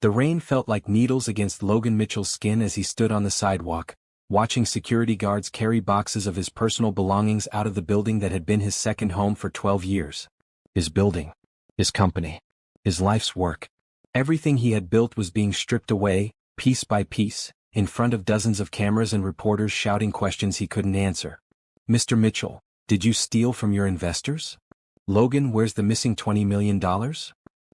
The rain felt like needles against Logan Mitchell's skin as he stood on the sidewalk, watching security guards carry boxes of his personal belongings out of the building that had been his second home for 12 years. His building. His company. His life's work. Everything he had built was being stripped away, piece by piece, in front of dozens of cameras and reporters shouting questions he couldn't answer. Mr. Mitchell, did you steal from your investors? Logan, where's the missing $20 million?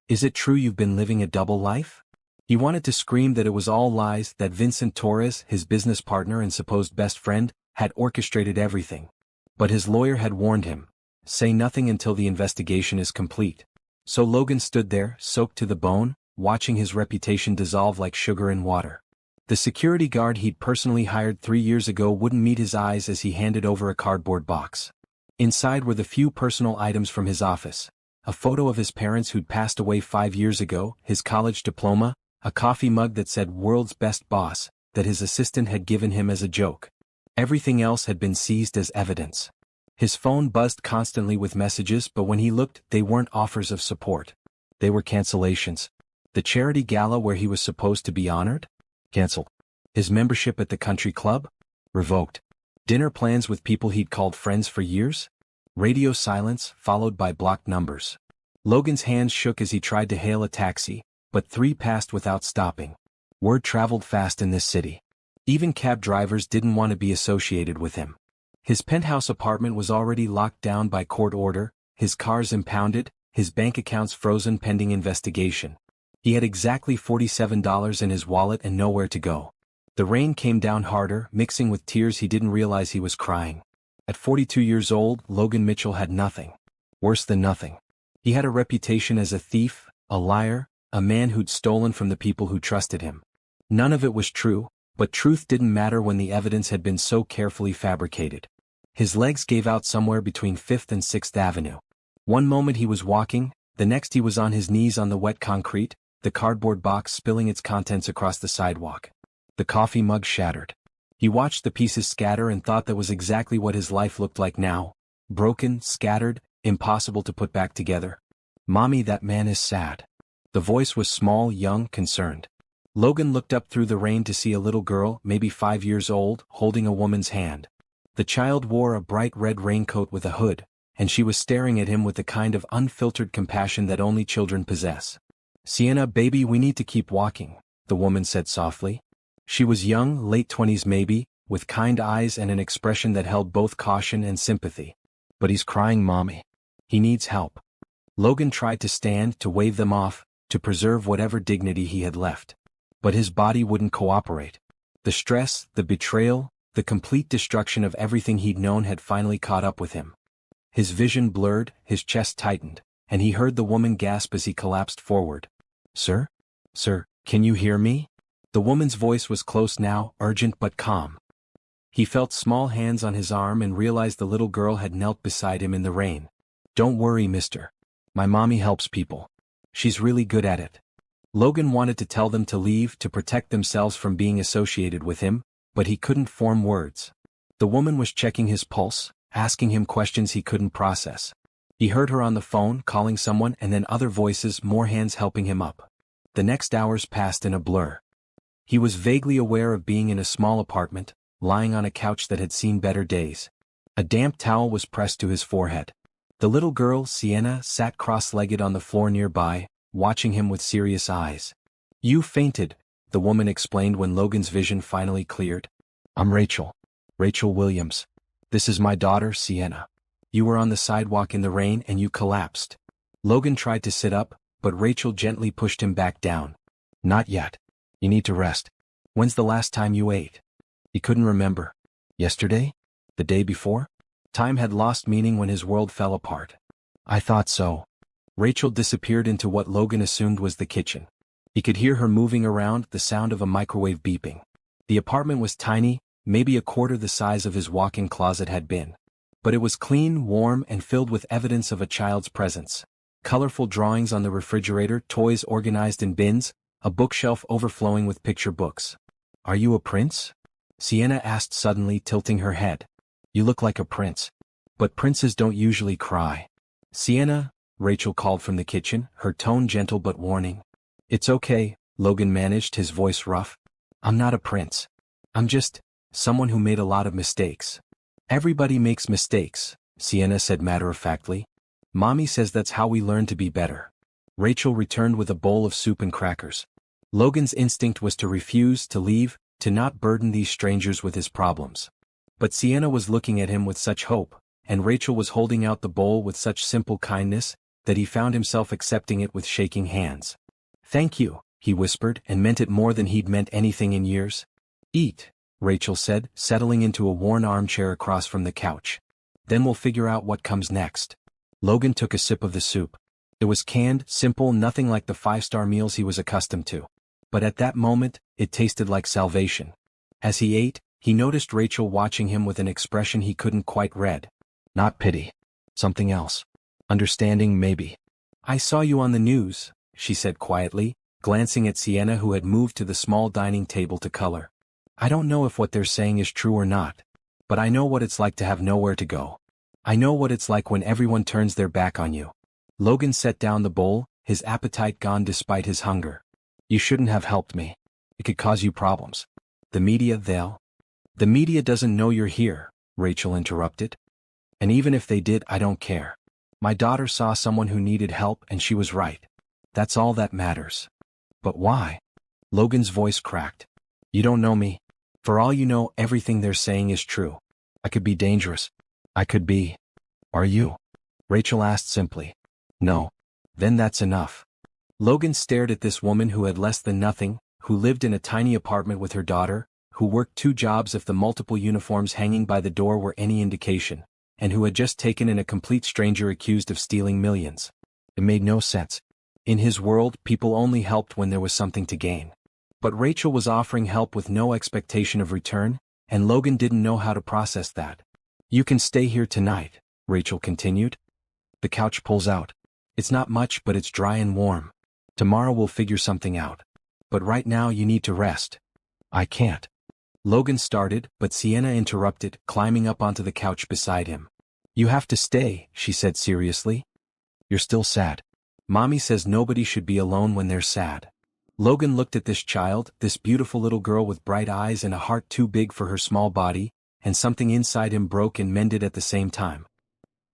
Is it true you've been living a double life? He wanted to scream that it was all lies, that Vincent Torres, his business partner and supposed best friend, had orchestrated everything. But his lawyer had warned him, say nothing until the investigation is complete. So Logan stood there, soaked to the bone, watching his reputation dissolve like sugar in water. The security guard he'd personally hired 3 years ago wouldn't meet his eyes as he handed over a cardboard box. Inside were the few personal items from his office: a photo of his parents who'd passed away 5 years ago, his college diploma, a coffee mug that said "World's Best Boss," that his assistant had given him as a joke. Everything else had been seized as evidence. His phone buzzed constantly with messages, but when he looked, they weren't offers of support. They were cancellations. The charity gala where he was supposed to be honored? Cancelled. His membership at the country club? Revoked. Dinner plans with people he'd called friends for years? Radio silence, followed by blocked numbers. Logan's hands shook as he tried to hail a taxi, but 3 passed without stopping. Word traveled fast in this city. Even cab drivers didn't want to be associated with him. His penthouse apartment was already locked down by court order, his cars impounded, his bank accounts frozen pending investigation. He had exactly $47 in his wallet and nowhere to go. The rain came down harder, mixing with tears he didn't realize he was crying. At 42 years old, Logan Mitchell had nothing. Worse than nothing. He had a reputation as a thief, a liar, a man who'd stolen from the people who trusted him. None of it was true, but truth didn't matter when the evidence had been so carefully fabricated. His legs gave out somewhere between 5th and 6th Avenue. One moment he was walking, the next he was on his knees on the wet concrete, the cardboard box spilling its contents across the sidewalk. The coffee mug shattered. He watched the pieces scatter and thought that was exactly what his life looked like now. Broken, scattered, impossible to put back together. "Mommy, that man is sad." The voice was small, young, concerned. Logan looked up through the rain to see a little girl, maybe 5 years old, holding a woman's hand. The child wore a bright red raincoat with a hood, and she was staring at him with the kind of unfiltered compassion that only children possess. "Sienna, baby, we need to keep walking," the woman said softly. She was young, late 20s maybe, with kind eyes and an expression that held both caution and sympathy. "But he's crying, Mommy. He needs help." Logan tried to stand, to wave them off, to preserve whatever dignity he had left. But his body wouldn't cooperate. The stress, the betrayal, the complete destruction of everything he'd known had finally caught up with him. His vision blurred, his chest tightened, and he heard the woman gasp as he collapsed forward. "Sir? Sir, can you hear me?" The woman's voice was close now, urgent but calm. He felt small hands on his arm and realized the little girl had knelt beside him in the rain. "Don't worry, mister. My mommy helps people. She's really good at it." Logan wanted to tell them to leave, to protect themselves from being associated with him, but he couldn't form words. The woman was checking his pulse, asking him questions he couldn't process. He heard her on the phone, calling someone, and then other voices, more hands helping him up. The next hours passed in a blur. He was vaguely aware of being in a small apartment, lying on a couch that had seen better days. A damp towel was pressed to his forehead. The little girl, Sienna, sat cross-legged on the floor nearby, watching him with serious eyes. "You fainted," the woman explained when Logan's vision finally cleared. "I'm Rachel. Rachel Williams. This is my daughter, Sienna. You were on the sidewalk in the rain and you collapsed." Logan tried to sit up, but Rachel gently pushed him back down. "Not yet. You need to rest. When's the last time you ate?" He couldn't remember. Yesterday? The day before? Time had lost meaning when his world fell apart. "I thought so." Rachel disappeared into what Logan assumed was the kitchen. He could hear her moving around, the sound of a microwave beeping. The apartment was tiny, maybe a quarter the size of his walk-in closet had been. But it was clean, warm, and filled with evidence of a child's presence. Colorful drawings on the refrigerator, toys organized in bins, a bookshelf overflowing with picture books. "Are you a prince?" Sienna asked suddenly, tilting her head. "You look like a prince. But princes don't usually cry." "Sienna," Rachel called from the kitchen, her tone gentle but warning. "It's okay, Logan managed, his voice rough. I'm not a prince. I'm just someone who made a lot of mistakes. Everybody makes mistakes, Sienna said matter-of-factly. Mommy says that's how we learn to be better. Rachel returned with a bowl of soup and crackers. Logan's instinct was to refuse, to leave, to not burden these strangers with his problems. But Sienna was looking at him with such hope, and Rachel was holding out the bowl with such simple kindness, that he found himself accepting it with shaking hands. Thank you, he whispered, and meant it more than he'd meant anything in years. Eat, Rachel said, settling into a worn armchair across from the couch. Then we'll figure out what comes next. Logan took a sip of the soup. It was canned, simple, nothing like the five-star meals he was accustomed to. But at that moment, it tasted like salvation. As he ate, he noticed Rachel watching him with an expression he couldn't quite read. Not pity. Something else. Understanding, maybe. I saw you on the news, she said quietly, glancing at Sienna, who had moved to the small dining table to color. I don't know if what they're saying is true or not. But I know what it's like to have nowhere to go. I know what it's like when everyone turns their back on you. Logan set down the bowl, his appetite gone despite his hunger. You shouldn't have helped me. It could cause you problems. The media, The media doesn't know you're here, Rachel interrupted. And even if they did, I don't care. My daughter saw someone who needed help and she was right. That's all that matters. But why? Logan's voice cracked. You don't know me. For all you know, everything they're saying is true. I could be dangerous. I could be. Are you? Rachel asked simply. No. Then that's enough. Logan stared at this woman who had less than nothing, who lived in a tiny apartment with her daughter, who worked 2 jobs if the multiple uniforms hanging by the door were any indication, and who had just taken in a complete stranger accused of stealing millions. It made no sense. In his world, people only helped when there was something to gain. But Rachel was offering help with no expectation of return, and Logan didn't know how to process that. You can stay here tonight, Rachel continued. The couch pulls out. It's not much, but it's dry and warm. Tomorrow we'll figure something out. But right now you need to rest. I can't. Logan started, but Sienna interrupted, climbing up onto the couch beside him. You have to stay, she said seriously. You're still sad. Mommy says nobody should be alone when they're sad. Logan looked at this child, this beautiful little girl with bright eyes and a heart too big for her small body, and something inside him broke and mended at the same time.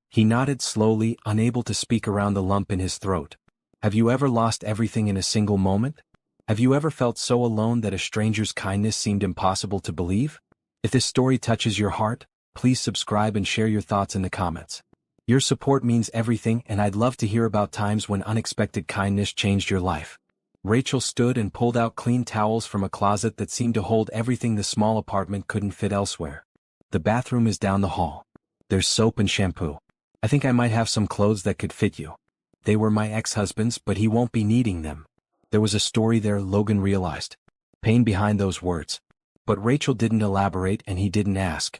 He nodded slowly, unable to speak around the lump in his throat. Have you ever lost everything in a single moment? Have you ever felt so alone that a stranger's kindness seemed impossible to believe? If this story touches your heart, please subscribe and share your thoughts in the comments. Your support means everything, and I'd love to hear about times when unexpected kindness changed your life. Rachel stood and pulled out clean towels from a closet that seemed to hold everything the small apartment couldn't fit elsewhere. The bathroom is down the hall. There's soap and shampoo. I think I might have some clothes that could fit you. They were my ex-husband's, but he won't be needing them. There was a story there, Logan realized. Pain behind those words. But Rachel didn't elaborate and he didn't ask.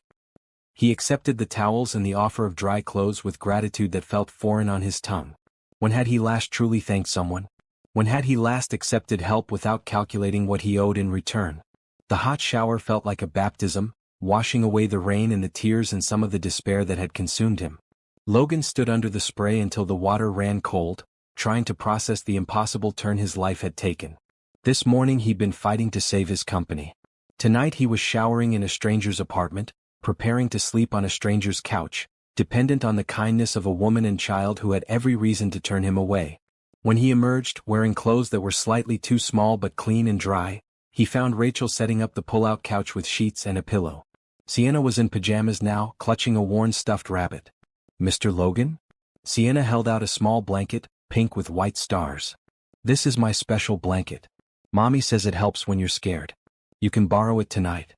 He accepted the towels and the offer of dry clothes with gratitude that felt foreign on his tongue. When had he last truly thanked someone? When had he last accepted help without calculating what he owed in return? The hot shower felt like a baptism, washing away the rain and the tears and some of the despair that had consumed him. Logan stood under the spray until the water ran cold, trying to process the impossible turn his life had taken. This morning he'd been fighting to save his company. Tonight he was showering in a stranger's apartment, preparing to sleep on a stranger's couch, dependent on the kindness of a woman and child who had every reason to turn him away. When he emerged, wearing clothes that were slightly too small but clean and dry, he found Rachel setting up the pull-out couch with sheets and a pillow. Sienna was in pajamas now, clutching a worn stuffed rabbit. Mr. Logan? Sienna held out a small blanket, pink with white stars. This is my special blanket. Mommy says it helps when you're scared. You can borrow it tonight.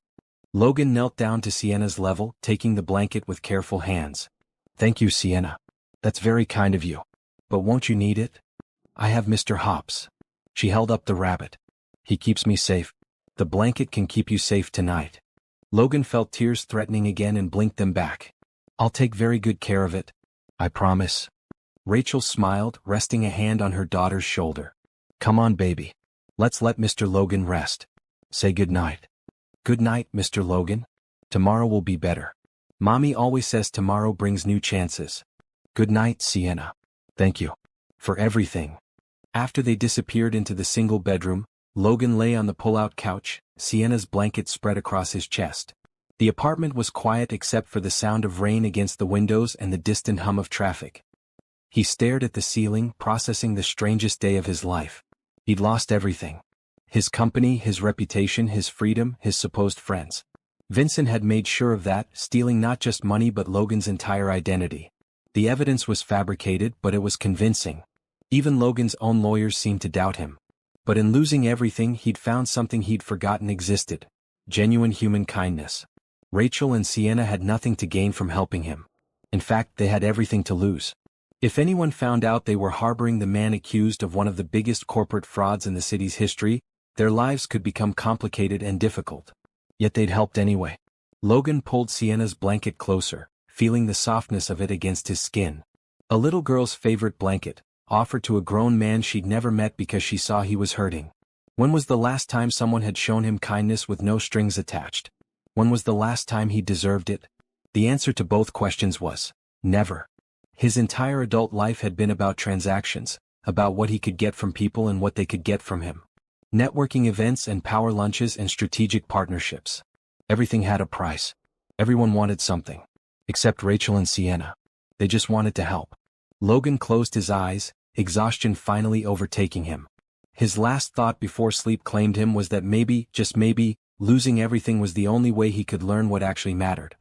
Logan knelt down to Sienna's level, taking the blanket with careful hands. Thank you, Sienna. That's very kind of you. But won't you need it? I have Mr. Hops. She held up the rabbit. He keeps me safe. The blanket can keep you safe tonight. Logan felt tears threatening again and blinked them back. I'll take very good care of it. I promise. Rachel smiled, resting a hand on her daughter's shoulder. Come on, baby. Let's let Mr. Logan rest. Say good night. Good night, Mr. Logan. Tomorrow will be better. Mommy always says tomorrow brings new chances. Good night, Sienna. Thank you. For everything. After they disappeared into the single bedroom, Logan lay on the pull-out couch, Sienna's blanket spread across his chest. The apartment was quiet except for the sound of rain against the windows and the distant hum of traffic. He stared at the ceiling, processing the strangest day of his life. He'd lost everything. His company, his reputation, his freedom, his supposed friends. Vincent had made sure of that, stealing not just money but Logan's entire identity. The evidence was fabricated, but it was convincing. Even Logan's own lawyers seemed to doubt him. But in losing everything, he'd found something he'd forgotten existed. Genuine human kindness. Rachel and Sienna had nothing to gain from helping him. In fact, they had everything to lose. If anyone found out they were harboring the man accused of one of the biggest corporate frauds in the city's history, their lives could become complicated and difficult. Yet they'd helped anyway. Logan pulled Sienna's blanket closer, feeling the softness of it against his skin. A little girl's favorite blanket, offered to a grown man she'd never met because she saw he was hurting. When was the last time someone had shown him kindness with no strings attached? When was the last time he deserved it? The answer to both questions was, never. His entire adult life had been about transactions, about what he could get from people and what they could get from him. Networking events and power lunches and strategic partnerships. Everything had a price. Everyone wanted something. Except Rachel and Sienna. They just wanted to help. Logan closed his eyes, exhaustion finally overtaking him. His last thought before sleep claimed him was that maybe, just maybe, losing everything was the only way he could learn what actually mattered.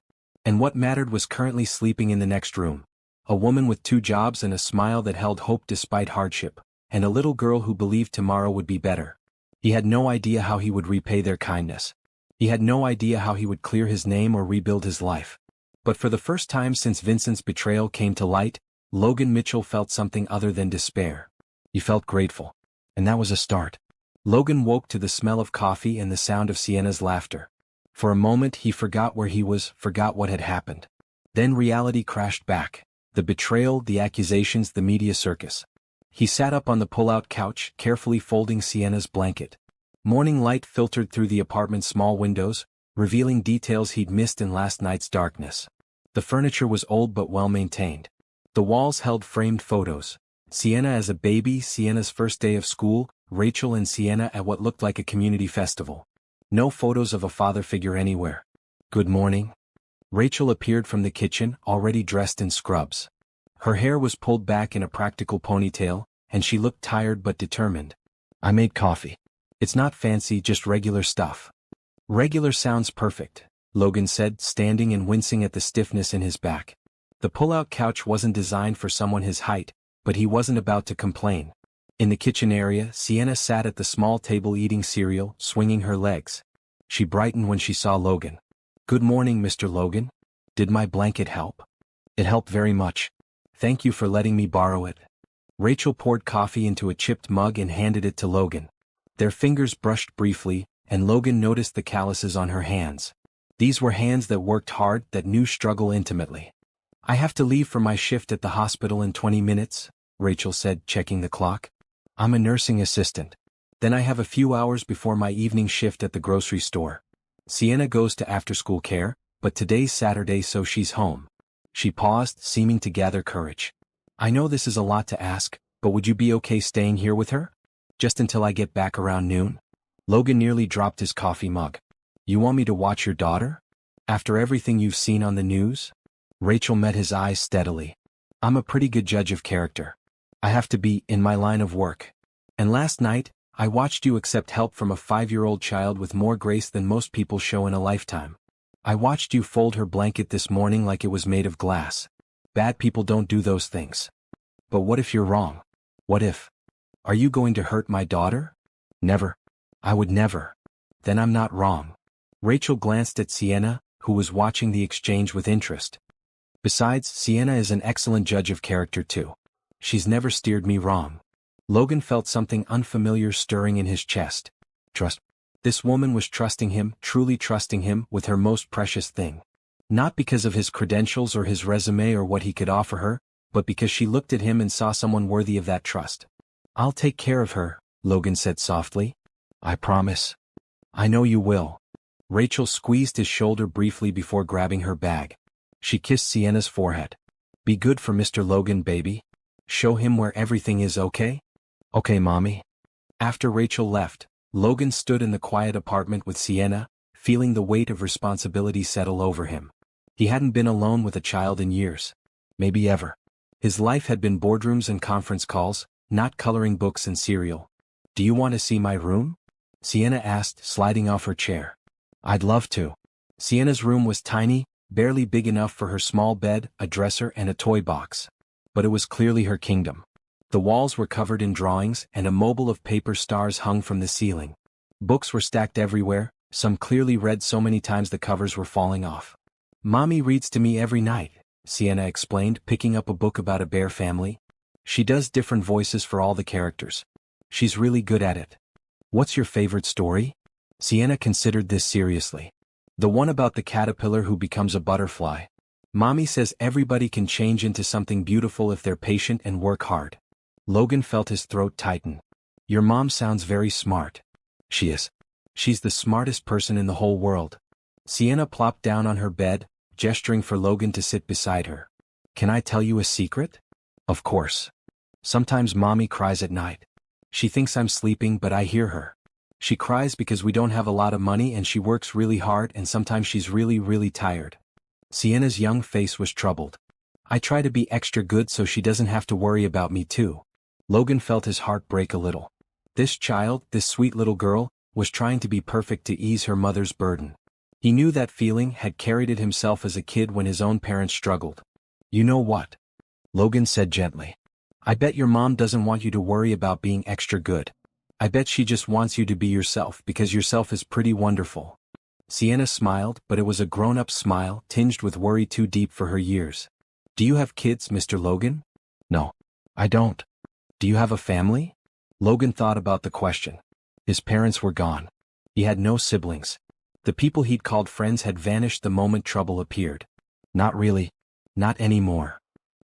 And what mattered was currently sleeping in the next room. A woman with 2 jobs and a smile that held hope despite hardship, and a little girl who believed tomorrow would be better. He had no idea how he would repay their kindness. He had no idea how he would clear his name or rebuild his life. But for the first time since Vincent's betrayal came to light, Logan Mitchell felt something other than despair. He felt grateful. And that was a start. Logan woke to the smell of coffee and the sound of Sienna's laughter. For a moment he forgot where he was, forgot what had happened. Then reality crashed back. The betrayal, the accusations, the media circus. He sat up on the pull-out couch, carefully folding Sienna's blanket. Morning light filtered through the apartment's small windows, revealing details he'd missed in last night's darkness. The furniture was old but well-maintained. The walls held framed photos. Sienna as a baby, Sienna's first day of school, Rachel and Sienna at what looked like a community festival. No photos of a father figure anywhere. Good morning. Rachel appeared from the kitchen, already dressed in scrubs. Her hair was pulled back in a practical ponytail, and she looked tired but determined. I made coffee. It's not fancy, just regular stuff. Regular sounds perfect, Logan said, standing and wincing at the stiffness in his back. The pull-out couch wasn't designed for someone his height, but he wasn't about to complain. In the kitchen area, Sienna sat at the small table eating cereal, swinging her legs. She brightened when she saw Logan. Good morning, Mr. Logan. Did my blanket help? It helped very much. Thank you for letting me borrow it. Rachel poured coffee into a chipped mug and handed it to Logan. Their fingers brushed briefly, and Logan noticed the calluses on her hands. These were hands that worked hard, that knew struggle intimately. I have to leave for my shift at the hospital in 20 minutes, Rachel said, checking the clock. I'm a nursing assistant. Then I have a few hours before my evening shift at the grocery store. Sienna goes to after-school care, but today's Saturday so she's home. She paused, seeming to gather courage. I know this is a lot to ask, but would you be okay staying here with her? Just until I get back around noon? Logan nearly dropped his coffee mug. You want me to watch your daughter? After everything you've seen on the news? Rachel met his eyes steadily. I'm a pretty good judge of character. I have to be, in my line of work. And last night, I watched you accept help from a 5-year-old child with more grace than most people show in a lifetime. I watched you fold her blanket this morning like it was made of glass. Bad people don't do those things. But what if you're wrong? What if? Are you going to hurt my daughter? Never. I would never. Then I'm not wrong. Rachel glanced at Sienna, who was watching the exchange with interest. Besides, Sienna is an excellent judge of character too. She's never steered me wrong. Logan felt something unfamiliar stirring in his chest. Trust. This woman was trusting him, truly trusting him, with her most precious thing. Not because of his credentials or his resume or what he could offer her, but because she looked at him and saw someone worthy of that trust. I'll take care of her, Logan said softly. I promise. I know you will. Rachel squeezed his shoulder briefly before grabbing her bag. She kissed Sienna's forehead. Be good for Mr. Logan, baby. Show him where everything is okay? Okay, Mommy. After Rachel left, Logan stood in the quiet apartment with Sienna, feeling the weight of responsibility settle over him. He hadn't been alone with a child in years. Maybe ever. His life had been boardrooms and conference calls, not coloring books and cereal. "Do you want to see my room?" Sienna asked, sliding off her chair. "I'd love to." Sienna's room was tiny, barely big enough for her small bed, a dresser and a toy box. But it was clearly her kingdom. The walls were covered in drawings and a mobile of paper stars hung from the ceiling. Books were stacked everywhere, some clearly read so many times the covers were falling off. "Mommy reads to me every night," Sienna explained, picking up a book about a bear family. "She does different voices for all the characters. She's really good at it." "What's your favorite story?" Sienna considered this seriously. "The one about the caterpillar who becomes a butterfly. Mommy says everybody can change into something beautiful if they're patient and work hard." Logan felt his throat tighten. "Your mom sounds very smart." "She is. She's the smartest person in the whole world." Sienna plopped down on her bed, gesturing for Logan to sit beside her. "Can I tell you a secret?" "Of course." "Sometimes Mommy cries at night. She thinks I'm sleeping but I hear her. She cries because we don't have a lot of money and she works really hard and sometimes she's really tired." Sienna's young face was troubled. "I try to be extra good so she doesn't have to worry about me too." Logan felt his heart break a little. This child, this sweet little girl, was trying to be perfect to ease her mother's burden. He knew that feeling, had carried it himself as a kid when his own parents struggled. "You know what?" Logan said gently. "I bet your mom doesn't want you to worry about being extra good. I bet she just wants you to be yourself because yourself is pretty wonderful." Sienna smiled, but it was a grown-up smile, tinged with worry too deep for her years. "Do you have kids, Mr. Logan?" "No. I don't." "Do you have a family?" Logan thought about the question. His parents were gone. He had no siblings. The people he'd called friends had vanished the moment trouble appeared. "Not really. Not anymore."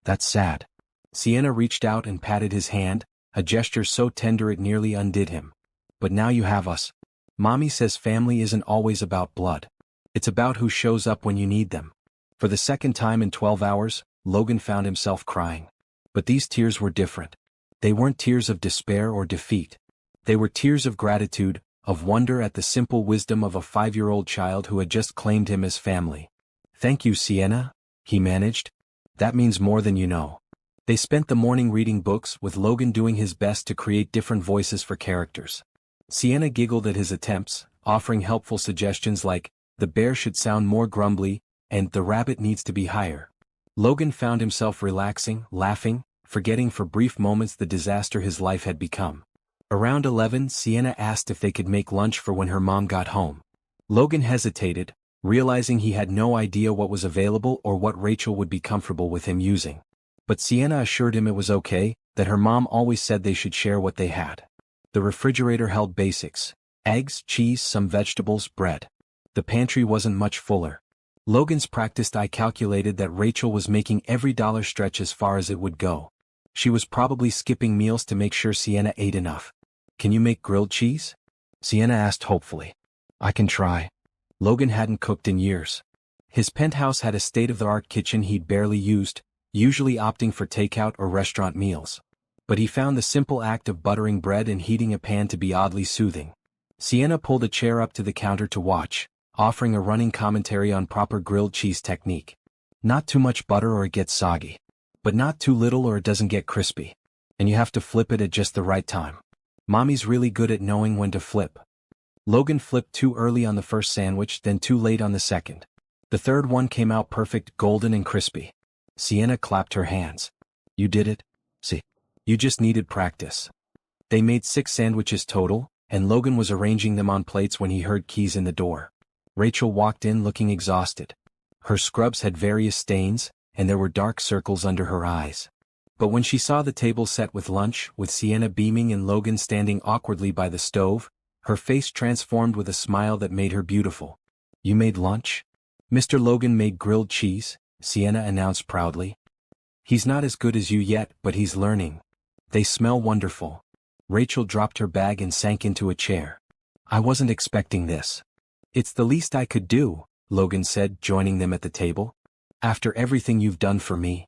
"That's sad." Sienna reached out and patted his hand, a gesture so tender it nearly undid him. "But now you have us. Mommy says family isn't always about blood. It's about who shows up when you need them." For the second time in 12 hours, Logan found himself crying. But these tears were different. They weren't tears of despair or defeat. They were tears of gratitude, of wonder at the simple wisdom of a 5-year-old child who had just claimed him as family. "Thank you, Sienna," he managed. "That means more than you know." They spent the morning reading books, with Logan doing his best to create different voices for characters. Sienna giggled at his attempts, offering helpful suggestions like, "The bear should sound more grumbly," and "The rabbit needs to be higher." Logan found himself relaxing, laughing, forgetting for brief moments the disaster his life had become. Around 11, Sienna asked if they could make lunch for when her mom got home. Logan hesitated, realizing he had no idea what was available or what Rachel would be comfortable with him using. But Sienna assured him it was okay, that her mom always said they should share what they had. The refrigerator held basics: eggs, cheese, some vegetables, bread. The pantry wasn't much fuller. Logan's practiced eye calculated that Rachel was making every dollar stretch as far as it would go. She was probably skipping meals to make sure Sienna ate enough. "Can you make grilled cheese?" Sienna asked hopefully. "I can try." Logan hadn't cooked in years. His penthouse had a state-of-the-art kitchen he'd barely used, usually opting for takeout or restaurant meals. But he found the simple act of buttering bread and heating a pan to be oddly soothing. Sienna pulled a chair up to the counter to watch, offering a running commentary on proper grilled cheese technique. "Not too much butter or it gets soggy. But not too little or it doesn't get crispy. And you have to flip it at just the right time. Mommy's really good at knowing when to flip." Logan flipped too early on the first sandwich, then too late on the second. The third one came out perfect, golden and crispy. Sienna clapped her hands. "You did it. See. You just needed practice." They made 6 sandwiches total, and Logan was arranging them on plates when he heard keys in the door. Rachel walked in looking exhausted. Her scrubs had various stains, and there were dark circles under her eyes. But when she saw the table set with lunch, with Sienna beaming and Logan standing awkwardly by the stove, her face transformed with a smile that made her beautiful. "You made lunch?" "Mr. Logan made grilled cheese," Sienna announced proudly. "He's not as good as you yet, but he's learning. They smell wonderful." Rachel dropped her bag and sank into a chair. "I wasn't expecting this." "It's the least I could do," Logan said, joining them at the table. "After everything you've done for me."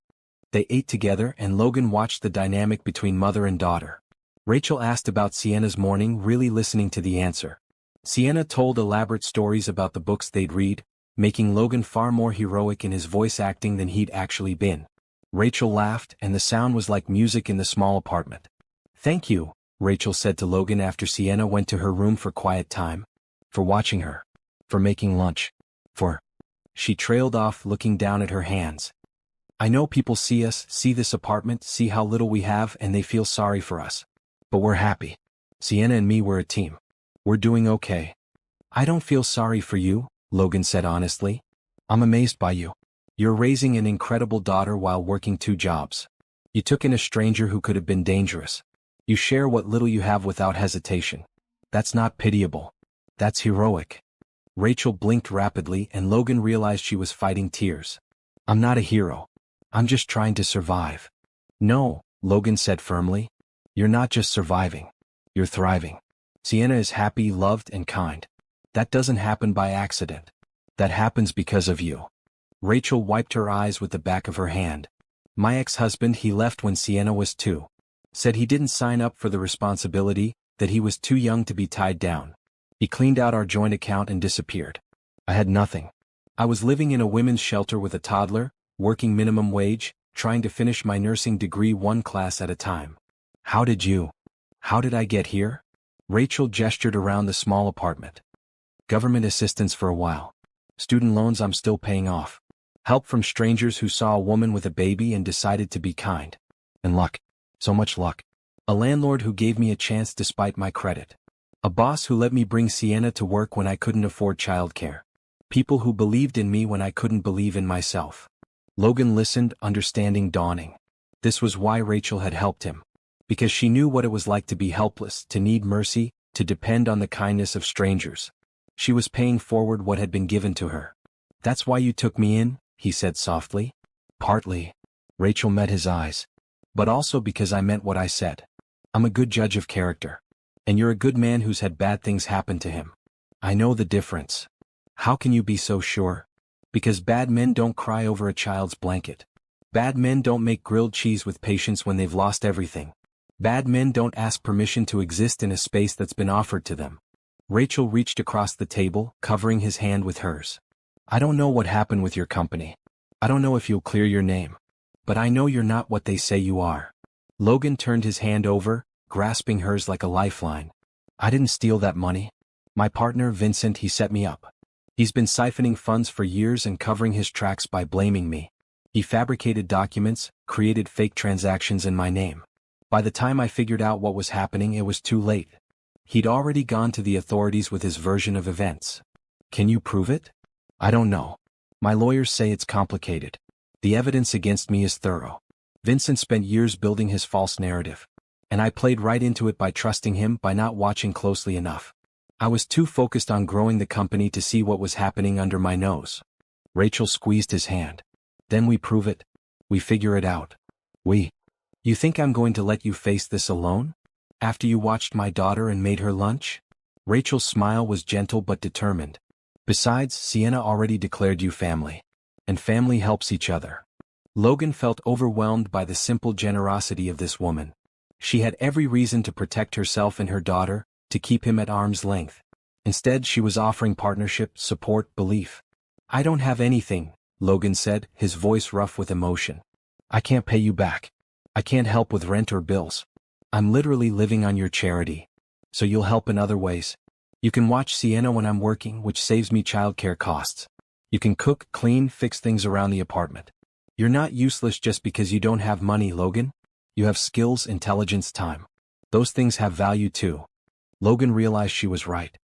They ate together and Logan watched the dynamic between mother and daughter. Rachel asked about Sienna's morning, really listening to the answer. Sienna told elaborate stories about the books they'd read, making Logan far more heroic in his voice acting than he'd actually been. Rachel laughed, and the sound was like music in the small apartment. "Thank you," Rachel said to Logan after Sienna went to her room for quiet time. "For watching her. For making lunch. For—" She trailed off, looking down at her hands. "I know people see us, see this apartment, see how little we have, and they feel sorry for us. But we're happy. Sienna and me, we're a team. We're doing okay." "I don't feel sorry for you," Logan said honestly. "I'm amazed by you. You're raising an incredible daughter while working 2 jobs. You took in a stranger who could have been dangerous. You share what little you have without hesitation. That's not pitiable. That's heroic." Rachel blinked rapidly, and Logan realized she was fighting tears. "I'm not a hero. I'm just trying to survive." "No," Logan said firmly. "You're not just surviving. You're thriving. Sienna is happy, loved, and kind. That doesn't happen by accident. That happens because of you." Rachel wiped her eyes with the back of her hand. "My ex-husband, he left when Sienna was 2. Said he didn't sign up for the responsibility, that he was too young to be tied down. He cleaned out our joint account and disappeared. I had nothing. I was living in a women's shelter with a toddler, working minimum wage, trying to finish my nursing degree 1 class at a time. How did I get here?" Rachel gestured around the small apartment. "Government assistance for a while. Student loans I'm still paying off. Help from strangers who saw a woman with a baby and decided to be kind. And luck. So much luck. A landlord who gave me a chance despite my credit. A boss who let me bring Sienna to work when I couldn't afford childcare. People who believed in me when I couldn't believe in myself." Logan listened, understanding dawning. This was why Rachel had helped him. Because she knew what it was like to be helpless, to need mercy, to depend on the kindness of strangers. She was paying forward what had been given to her. "That's why you took me in," he said softly. "Partly." Rachel met his eyes. "But also because I meant what I said. I'm a good judge of character. And you're a good man who's had bad things happen to him. I know the difference." "How can you be so sure?" "Because bad men don't cry over a child's blanket. Bad men don't make grilled cheese with patience when they've lost everything. Bad men don't ask permission to exist in a space that's been offered to them." Rachel reached across the table, covering his hand with hers. "I don't know what happened with your company. I don't know if you'll clear your name. But I know you're not what they say you are." Logan turned his hand over, grasping hers like a lifeline. "I didn't steal that money. My partner, Vincent, he set me up. He's been siphoning funds for years and covering his tracks by blaming me. He fabricated documents, created fake transactions in my name. By the time I figured out what was happening, it was too late. He'd already gone to the authorities with his version of events." "Can you prove it?" "I don't know. My lawyers say it's complicated. The evidence against me is thorough. Vincent spent years building his false narrative. And I played right into it by trusting him, by not watching closely enough. I was too focused on growing the company to see what was happening under my nose." Rachel squeezed his hand. "Then we prove it. We figure it out. You think I'm going to let you face this alone? After you watched my daughter and made her lunch?" Rachel's smile was gentle but determined. "Besides, Sienna already declared you family. And family helps each other." Logan felt overwhelmed by the simple generosity of this woman. She had every reason to protect herself and her daughter, to keep him at arm's length. Instead, she was offering partnership, support, belief. "I don't have anything," Logan said, his voice rough with emotion. "I can't pay you back. I can't help with rent or bills. I'm literally living on your charity. So you'll help in other ways. You can watch Sienna when I'm working, which saves me childcare costs. You can cook, clean, fix things around the apartment. You're not useless just because you don't have money, Logan. You have skills, intelligence, time. Those things have value too." Logan realized she was right.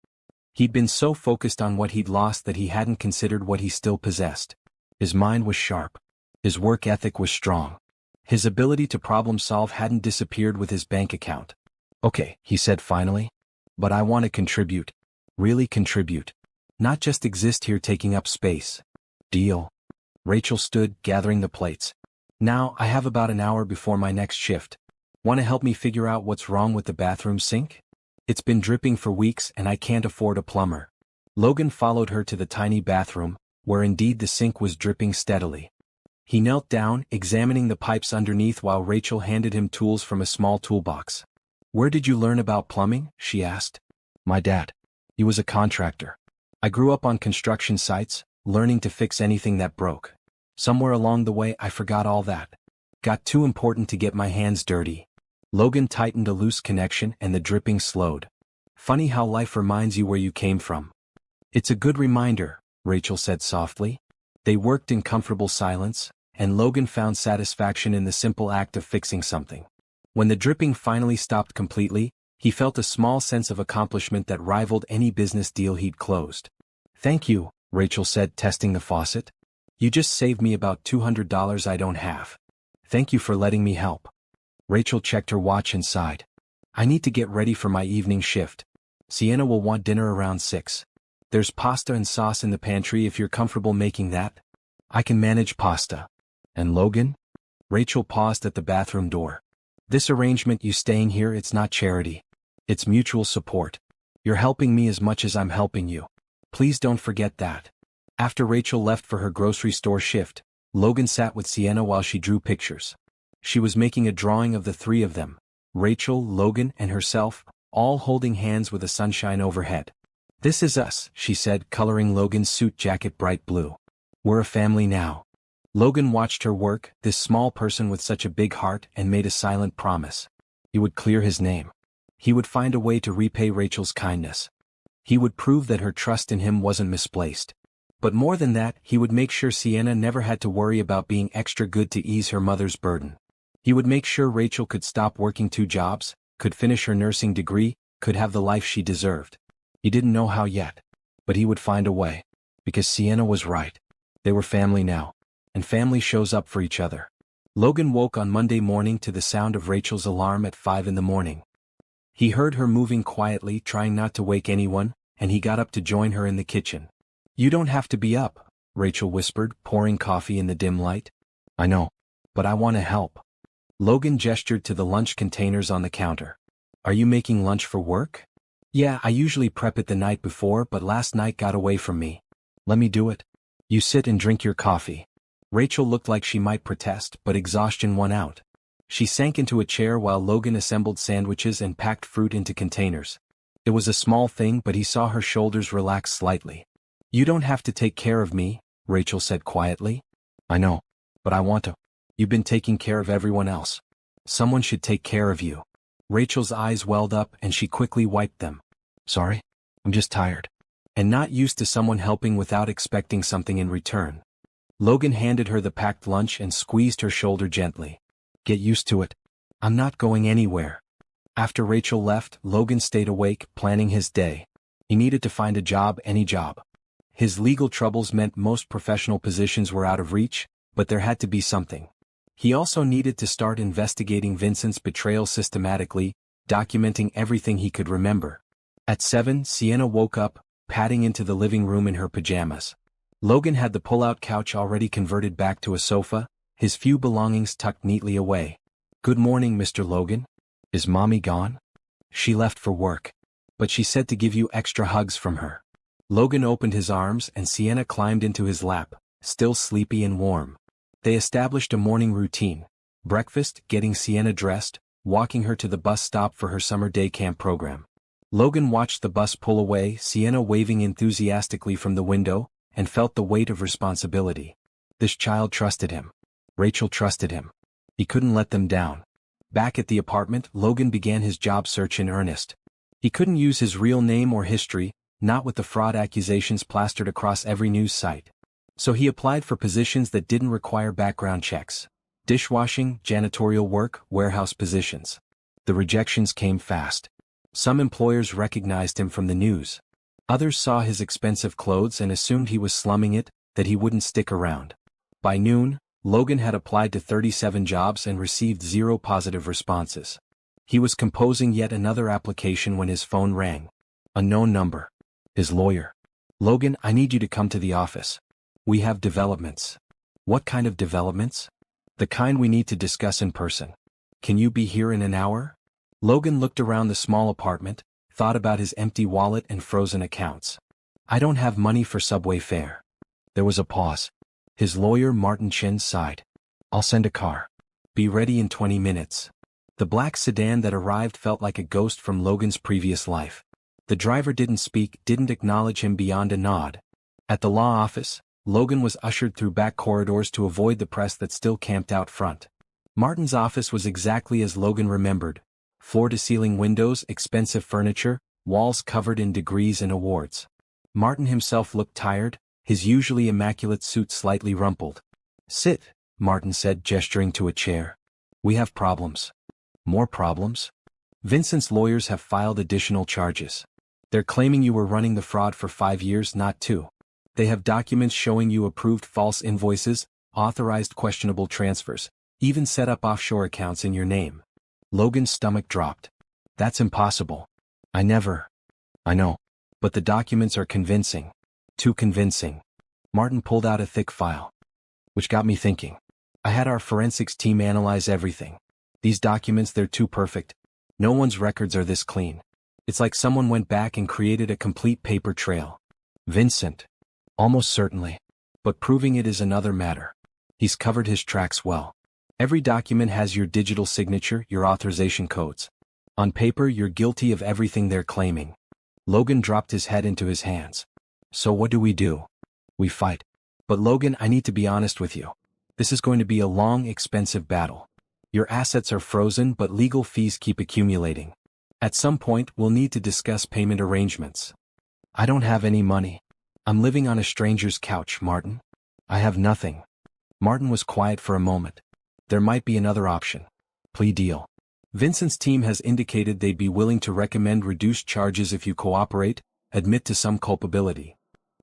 He'd been so focused on what he'd lost that he hadn't considered what he still possessed. His mind was sharp. His work ethic was strong. His ability to problem solve hadn't disappeared with his bank account. "Okay," he said finally. "But I want to contribute. Really contribute. Not just exist here taking up space. Deal?" Rachel stood, gathering the plates. "Now, I have about an hour before my next shift. Want to help me figure out what's wrong with the bathroom sink? It's been dripping for weeks and I can't afford a plumber." Logan followed her to the tiny bathroom, where indeed the sink was dripping steadily. He knelt down, examining the pipes underneath while Rachel handed him tools from a small toolbox. Where did you learn about plumbing? She asked. My dad. He was a contractor. I grew up on construction sites, learning to fix anything that broke. Somewhere along the way I forgot all that. Got too important to get my hands dirty. Logan tightened a loose connection and the dripping slowed. Funny how life reminds you where you came from. It's a good reminder, Rachel said softly. They worked in comfortable silence, and Logan found satisfaction in the simple act of fixing something. When the dripping finally stopped completely, he felt a small sense of accomplishment that rivaled any business deal he'd closed. Thank you, Rachel said, testing the faucet. You just saved me about $200 I don't have. Thank you for letting me help. Rachel checked her watch and sighed. I need to get ready for my evening shift. Sienna will want dinner around 6. There's pasta and sauce in the pantry if you're comfortable making that. I can manage pasta. And Logan? Rachel paused at the bathroom door. This arrangement, you staying here, it's not charity. It's mutual support. You're helping me as much as I'm helping you. Please don't forget that. After Rachel left for her grocery store shift, Logan sat with Sienna while she drew pictures. She was making a drawing of the three of them, Rachel, Logan, and herself, all holding hands with the sunshine overhead. This is us, she said, coloring Logan's suit jacket bright blue. We're a family now. Logan watched her work, this small person with such a big heart, and made a silent promise. He would clear his name. He would find a way to repay Rachel's kindness. He would prove that her trust in him wasn't misplaced. But more than that, he would make sure Sienna never had to worry about being extra good to ease her mother's burden. He would make sure Rachel could stop working 2 jobs, could finish her nursing degree, could have the life she deserved. He didn't know how yet. But he would find a way. Because Sienna was right. They were family now. And family shows up for each other. Logan woke on Monday morning to the sound of Rachel's alarm at 5 in the morning. He heard her moving quietly, trying not to wake anyone, and he got up to join her in the kitchen. You don't have to be up, Rachel whispered, pouring coffee in the dim light. I know. But I want to help. Logan gestured to the lunch containers on the counter. Are you making lunch for work? Yeah, I usually prep it the night before, but last night got away from me. Let me do it. You sit and drink your coffee. Rachel looked like she might protest, but exhaustion won out. She sank into a chair while Logan assembled sandwiches and packed fruit into containers. It was a small thing, but he saw her shoulders relax slightly. You don't have to take care of me, Rachel said quietly. I know. But I want to. You've been taking care of everyone else. Someone should take care of you. Rachel's eyes welled up and she quickly wiped them. Sorry? I'm just tired. And not used to someone helping without expecting something in return. Logan handed her the packed lunch and squeezed her shoulder gently. Get used to it. I'm not going anywhere. After Rachel left, Logan stayed awake, planning his day. He needed to find a job, any job. His legal troubles meant most professional positions were out of reach, but there had to be something. He also needed to start investigating Vincent's betrayal systematically, documenting everything he could remember. At 7, Sienna woke up, padding into the living room in her pajamas. Logan had the pull-out couch already converted back to a sofa, his few belongings tucked neatly away. Good morning, Mr. Logan. Is Mommy gone? She left for work. But she said to give you extra hugs from her. Logan opened his arms and Sienna climbed into his lap, still sleepy and warm. They established a morning routine. Breakfast, getting Sienna dressed, walking her to the bus stop for her summer day camp program. Logan watched the bus pull away, Sienna waving enthusiastically from the window, and felt the weight of responsibility. This child trusted him. Rachel trusted him. He couldn't let them down. Back at the apartment, Logan began his job search in earnest. He couldn't use his real name or history, not with the fraud accusations plastered across every news site. So he applied for positions that didn't require background checks. Dishwashing, janitorial work, warehouse positions. The rejections came fast. Some employers recognized him from the news. Others saw his expensive clothes and assumed he was slumming it, that he wouldn't stick around. By noon, Logan had applied to 37 jobs and received 0 positive responses. He was composing yet another application when his phone rang. Unknown number. His lawyer. Logan, I need you to come to the office. We have developments. What kind of developments? The kind we need to discuss in person. Can you be here in an hour? Logan looked around the small apartment, thought about his empty wallet and frozen accounts. I don't have money for subway fare. There was a pause. His lawyer, Martin Chen, sighed. I'll send a car. Be ready in 20 minutes. The black sedan that arrived felt like a ghost from Logan's previous life. The driver didn't speak, didn't acknowledge him beyond a nod. At the law office, Logan was ushered through back corridors to avoid the press that still camped out front. Martin's office was exactly as Logan remembered. Floor-to-ceiling windows, expensive furniture, walls covered in degrees and awards. Martin himself looked tired, his usually immaculate suit slightly rumpled. "Sit," Martin said, gesturing to a chair. "We have problems." "More problems?" "Vincent's lawyers have filed additional charges. They're claiming you were running the fraud for 5 years, not 2. They have documents showing you approved false invoices, authorized questionable transfers, even set up offshore accounts in your name." Logan's stomach dropped. "That's impossible. I know. But the documents are convincing. Too convincing." Martin pulled out a thick file. "Which got me thinking. I had our forensics team analyze everything. These documents, they're too perfect. No one's records are this clean. It's like someone went back and created a complete paper trail." "Vincent." "Almost certainly. But proving it is another matter. He's covered his tracks well. Every document has your digital signature, your authorization codes. On paper, you're guilty of everything they're claiming." Logan dropped his head into his hands. "So what do? We fight. But Logan, I need to be honest with you. This is going to be a long, expensive battle. Your assets are frozen, but legal fees keep accumulating. At some point, we'll need to discuss payment arrangements." "I don't have any money. I'm living on a stranger's couch, Martin. I have nothing." Martin was quiet for a moment. "There might be another option. Plea deal. Vincent's team has indicated they'd be willing to recommend reduced charges if you cooperate, admit to some culpability."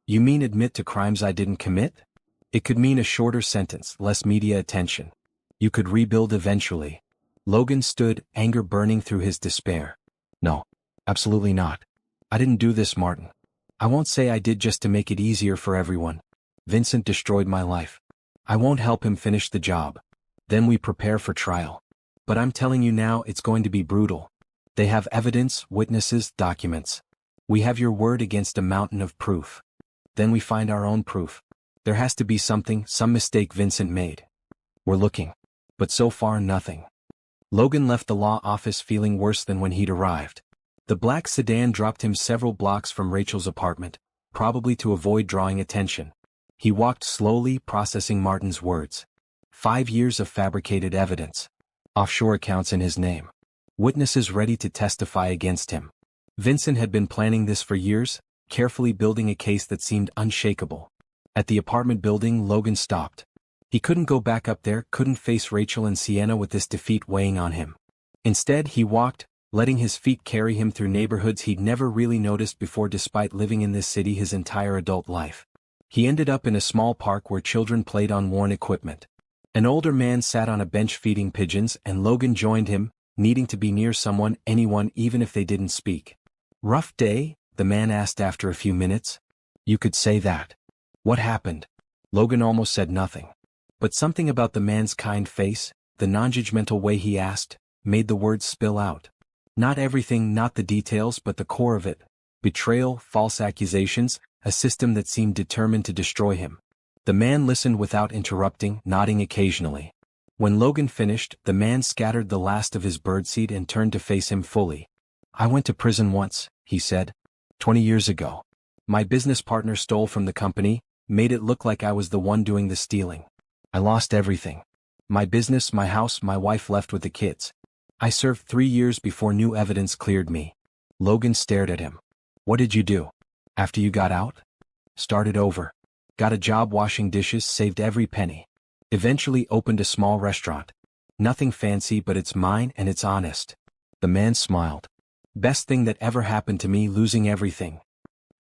"You mean admit to crimes I didn't commit?" "It could mean a shorter sentence, less media attention. You could rebuild eventually." Logan stood, anger burning through his despair. "No. Absolutely not. I didn't do this, Martin. I won't say I did just to make it easier for everyone. Vincent destroyed my life. I won't help him finish the job. Then we prepare for trial. But I'm telling you now, it's going to be brutal. They have evidence, witnesses, documents. We have your word against a mountain of proof. Then we find our own proof. There has to be something, some mistake Vincent made. We're looking. But so far nothing." Logan left the law office feeling worse than when he'd arrived. The black sedan dropped him several blocks from Rachel's apartment, probably to avoid drawing attention. He walked slowly, processing Martin's words. 5 years of fabricated evidence. Offshore accounts in his name. Witnesses ready to testify against him. Vincent had been planning this for years, carefully building a case that seemed unshakable. At the apartment building, Logan stopped. He couldn't go back up there, couldn't face Rachel and Sienna with this defeat weighing on him. Instead, he walked, letting his feet carry him through neighborhoods he'd never really noticed before despite living in this city his entire adult life. He ended up in a small park where children played on worn equipment. An older man sat on a bench feeding pigeons, and Logan joined him, needing to be near someone, anyone, even if they didn't speak. "Rough day?" the man asked after a few minutes. "You could say that." "What happened?" Logan almost said nothing. But something about the man's kind face, the non-judgmental way he asked, made the words spill out. Not everything, not the details, but the core of it. Betrayal, false accusations, a system that seemed determined to destroy him. The man listened without interrupting, nodding occasionally. When Logan finished, the man scattered the last of his birdseed and turned to face him fully. "I went to prison once," he said. 20 years ago. My business partner stole from the company, made it look like I was the one doing the stealing. I lost everything. My business, my house, my wife left with the kids. I served 3 years before new evidence cleared me." Logan stared at him. "What did you do? After you got out?" "Started over. Got a job washing dishes, saved every penny. Eventually opened a small restaurant. Nothing fancy, but it's mine and it's honest." The man smiled. "Best thing that ever happened to me, losing everything."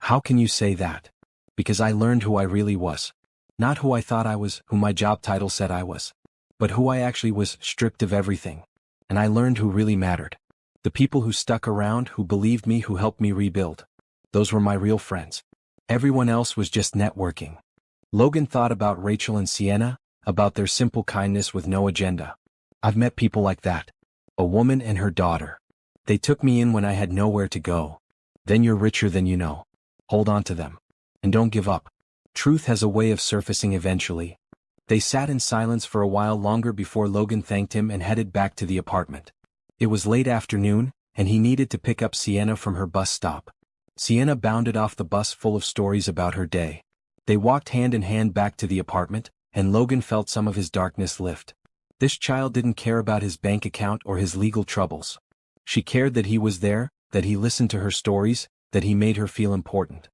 "How can you say that?" "Because I learned who I really was. Not who I thought I was, who my job title said I was. But who I actually was, stripped of everything. And I learned who really mattered. The people who stuck around, who believed me, who helped me rebuild. Those were my real friends. Everyone else was just networking." Logan thought about Rachel and Sienna, about their simple kindness with no agenda. "I've met people like that. A woman and her daughter. They took me in when I had nowhere to go. Then you're richer than you know. Hold on to them. And don't give up. Truth has a way of surfacing eventually." They sat in silence for a while longer before Logan thanked him and headed back to the apartment. It was late afternoon, and he needed to pick up Sienna from her bus stop. Sienna bounded off the bus full of stories about her day. They walked hand in hand back to the apartment, and Logan felt some of his darkness lift. This child didn't care about his bank account or his legal troubles. She cared that he was there, that he listened to her stories, that he made her feel important.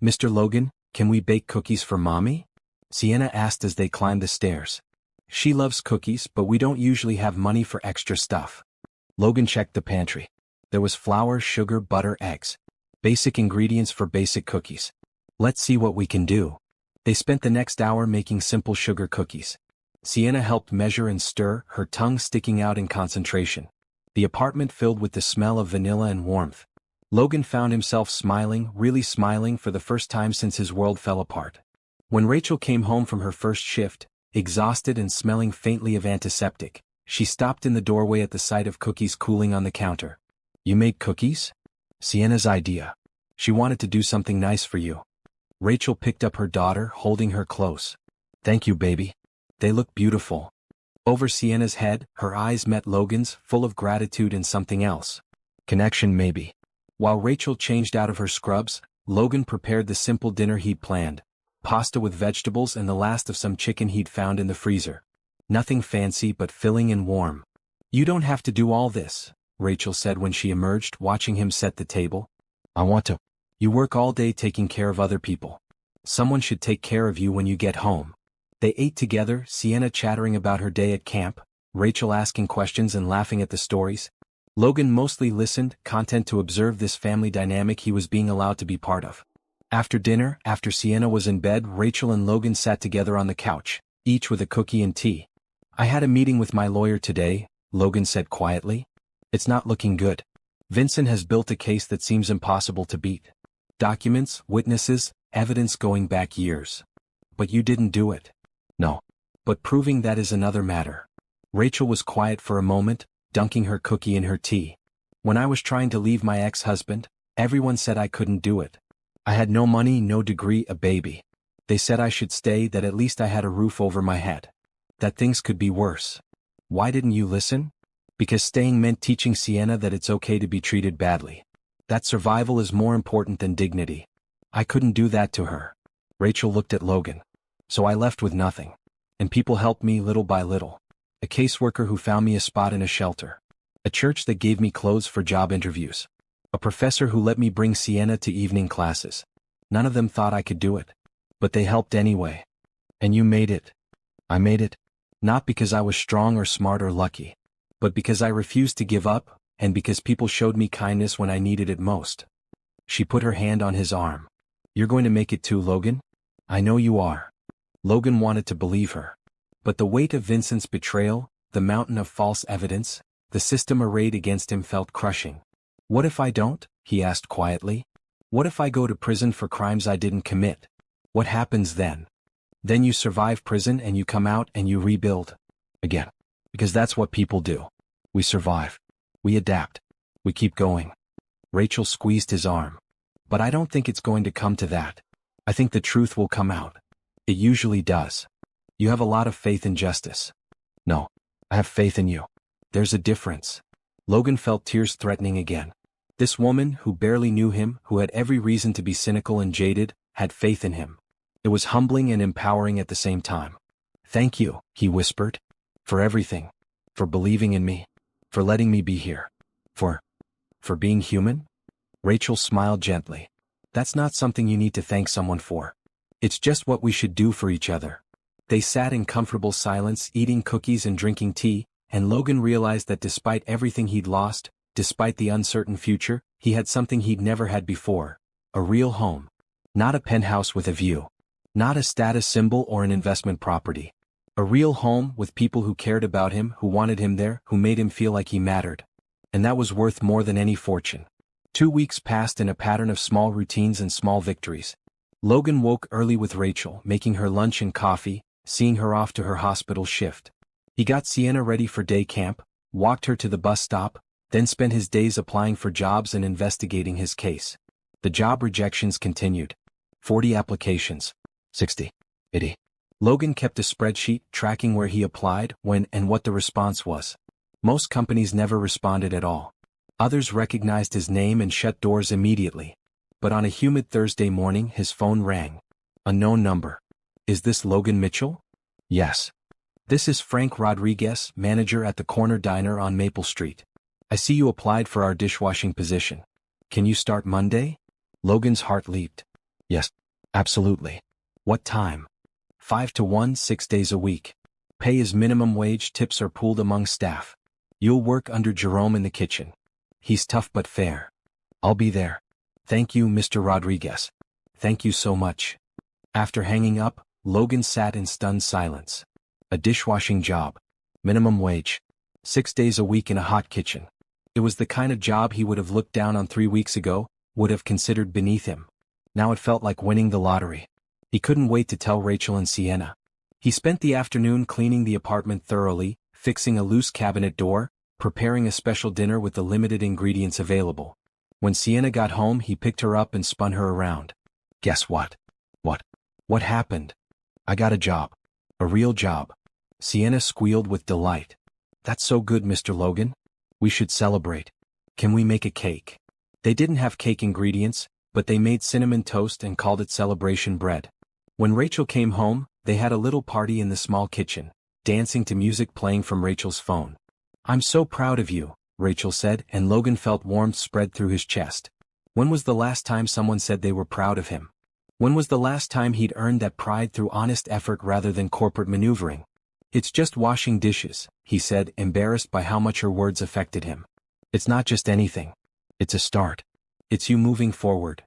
"Mr. Logan, can we bake cookies for Mommy?" Sienna asked as they climbed the stairs. "She loves cookies, but we don't usually have money for extra stuff." Logan checked the pantry. There was flour, sugar, butter, eggs. Basic ingredients for basic cookies. "Let's see what we can do." They spent the next hour making simple sugar cookies. Sienna helped measure and stir, her tongue sticking out in concentration. The apartment filled with the smell of vanilla and warmth. Logan found himself smiling, really smiling for the first time since his world fell apart. When Rachel came home from her first shift, exhausted and smelling faintly of antiseptic, she stopped in the doorway at the sight of cookies cooling on the counter. "You made cookies?" "Sienna's idea. She wanted to do something nice for you." Rachel picked up her daughter, holding her close. "Thank you, baby. They look beautiful." Over Sienna's head, her eyes met Logan's, full of gratitude and something else. Connection, maybe. While Rachel changed out of her scrubs, Logan prepared the simple dinner he'd planned. Pasta with vegetables and the last of some chicken he'd found in the freezer. Nothing fancy but filling and warm. "You don't have to do all this," Rachel said when she emerged, watching him set the table. "I want to." "You work all day taking care of other people. Someone should take care of you when you get home." They ate together, Sienna chattering about her day at camp, Rachel asking questions and laughing at the stories. Logan mostly listened, content to observe this family dynamic he was being allowed to be part of. After dinner, after Sienna was in bed, Rachel and Logan sat together on the couch, each with a cookie and tea. "I had a meeting with my lawyer today," Logan said quietly. "It's not looking good. Vincent has built a case that seems impossible to beat. Documents, witnesses, evidence going back years. But you didn't do it." "No. But proving that is another matter." Rachel was quiet for a moment, dunking her cookie in her tea. "When I was trying to leave my ex-husband, everyone said I couldn't do it. I had no money, no degree, a baby. They said I should stay, that at least I had a roof over my head. That things could be worse. Why didn't you listen? Because staying meant teaching Sienna that it's okay to be treated badly. That survival is more important than dignity. I couldn't do that to her." Rachel looked at Logan. "So I left with nothing. And people helped me little by little. A caseworker who found me a spot in a shelter. A church that gave me clothes for job interviews. A professor who let me bring Sienna to evening classes. None of them thought I could do it. But they helped anyway. And you made it." "I made it. Not because I was strong or smart or lucky. But because I refused to give up, and because people showed me kindness when I needed it most." She put her hand on his arm. "You're going to make it too, Logan? I know you are." Logan wanted to believe her. But the weight of Vincent's betrayal, the mountain of false evidence, the system arrayed against him felt crushing. "What if I don't?" he asked quietly. "What if I go to prison for crimes I didn't commit? What happens then?" "Then you survive prison and you come out and you rebuild. Again. Because that's what people do. We survive. We adapt. We keep going." Rachel squeezed his arm. "But I don't think it's going to come to that. I think the truth will come out. It usually does. You have a lot of faith in justice." "No. I have faith in you. There's a difference." Logan felt tears threatening again. This woman, who barely knew him, who had every reason to be cynical and jaded, had faith in him. It was humbling and empowering at the same time. "Thank you," he whispered. "For everything. For believing in me. For letting me be here. For being human?" Rachel smiled gently. "That's not something you need to thank someone for. It's just what we should do for each other." They sat in comfortable silence, eating cookies and drinking tea, and Logan realized that despite everything he'd lost, despite the uncertain future, he had something he'd never had before. A real home. Not a penthouse with a view. Not a status symbol or an investment property. A real home with people who cared about him, who wanted him there, who made him feel like he mattered. And that was worth more than any fortune. 2 weeks passed in a pattern of small routines and small victories. Logan woke early with Rachel, making her lunch and coffee, seeing her off to her hospital shift. He got Sienna ready for day camp, walked her to the bus stop, then spent his days applying for jobs and investigating his case. The job rejections continued. 40 applications. 60. 80. Logan kept a spreadsheet tracking where he applied, when, and what the response was. Most companies never responded at all. Others recognized his name and shut doors immediately. But on a humid Thursday morning his phone rang. Unknown number. Is this Logan Mitchell? Yes. This is Frank Rodriguez, manager at the corner diner on Maple Street. I see you applied for our dishwashing position. Can you start Monday? Logan's heart leaped. Yes, absolutely. What time? 5 to 1, 6 days a week. Pay is minimum wage, tips are pooled among staff. You'll work under Jerome in the kitchen. He's tough but fair. I'll be there. Thank you, Mr. Rodriguez. Thank you so much. After hanging up, Logan sat in stunned silence. A dishwashing job. Minimum wage. 6 days a week in a hot kitchen. It was the kind of job he would have looked down on 3 weeks ago, would have considered beneath him. Now it felt like winning the lottery. He couldn't wait to tell Rachel and Sienna. He spent the afternoon cleaning the apartment thoroughly, fixing a loose cabinet door, preparing a special dinner with the limited ingredients available. When Sienna got home he picked her up and spun her around. Guess what? What happened? I got a job. A real job. Sienna squealed with delight. That's so good, Mr. Logan. We should celebrate. Can we make a cake? They didn't have cake ingredients, but they made cinnamon toast and called it celebration bread. When Rachel came home, they had a little party in the small kitchen, dancing to music playing from Rachel's phone. I'm so proud of you, Rachel said, and Logan felt warmth spread through his chest. When was the last time someone said they were proud of him? When was the last time he'd earned that pride through honest effort rather than corporate maneuvering? It's just washing dishes, he said, embarrassed by how much her words affected him. It's not just anything. It's a start. It's you moving forward.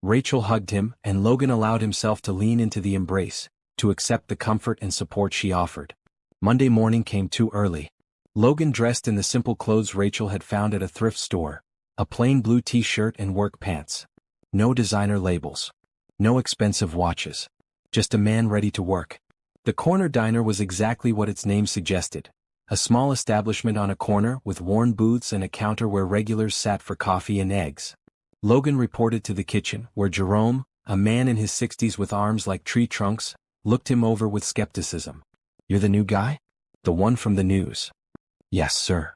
Rachel hugged him, and Logan allowed himself to lean into the embrace, to accept the comfort and support she offered. Monday morning came too early. Logan dressed in the simple clothes Rachel had found at a thrift store, a plain blue t-shirt and work pants. No designer labels. No expensive watches. Just a man ready to work. The corner diner was exactly what its name suggested. A small establishment on a corner with worn booths and a counter where regulars sat for coffee and eggs. Logan reported to the kitchen, where Jerome, a man in his 60s with arms like tree trunks, looked him over with skepticism. You're the new guy? The one from the news? Yes, sir.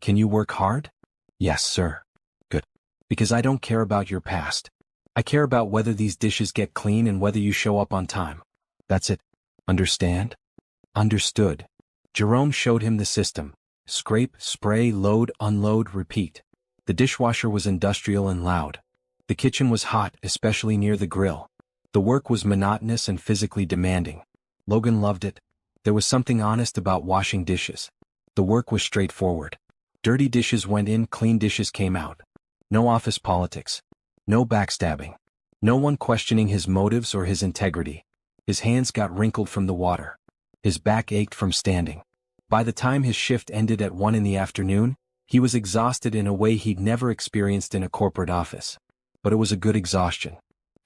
Can you work hard? Yes, sir. Good. Because I don't care about your past. I care about whether these dishes get clean and whether you show up on time. That's it. Understand? Understood. Jerome showed him the system. Scrape, spray, load, unload, repeat. The dishwasher was industrial and loud. The kitchen was hot, especially near the grill. The work was monotonous and physically demanding. Logan loved it. There was something honest about washing dishes. The work was straightforward. Dirty dishes went in, clean dishes came out. No office politics. No backstabbing. No one questioning his motives or his integrity. His hands got wrinkled from the water. His back ached from standing. By the time his shift ended at 1 in the afternoon, he was exhausted in a way he'd never experienced in a corporate office. But it was a good exhaustion.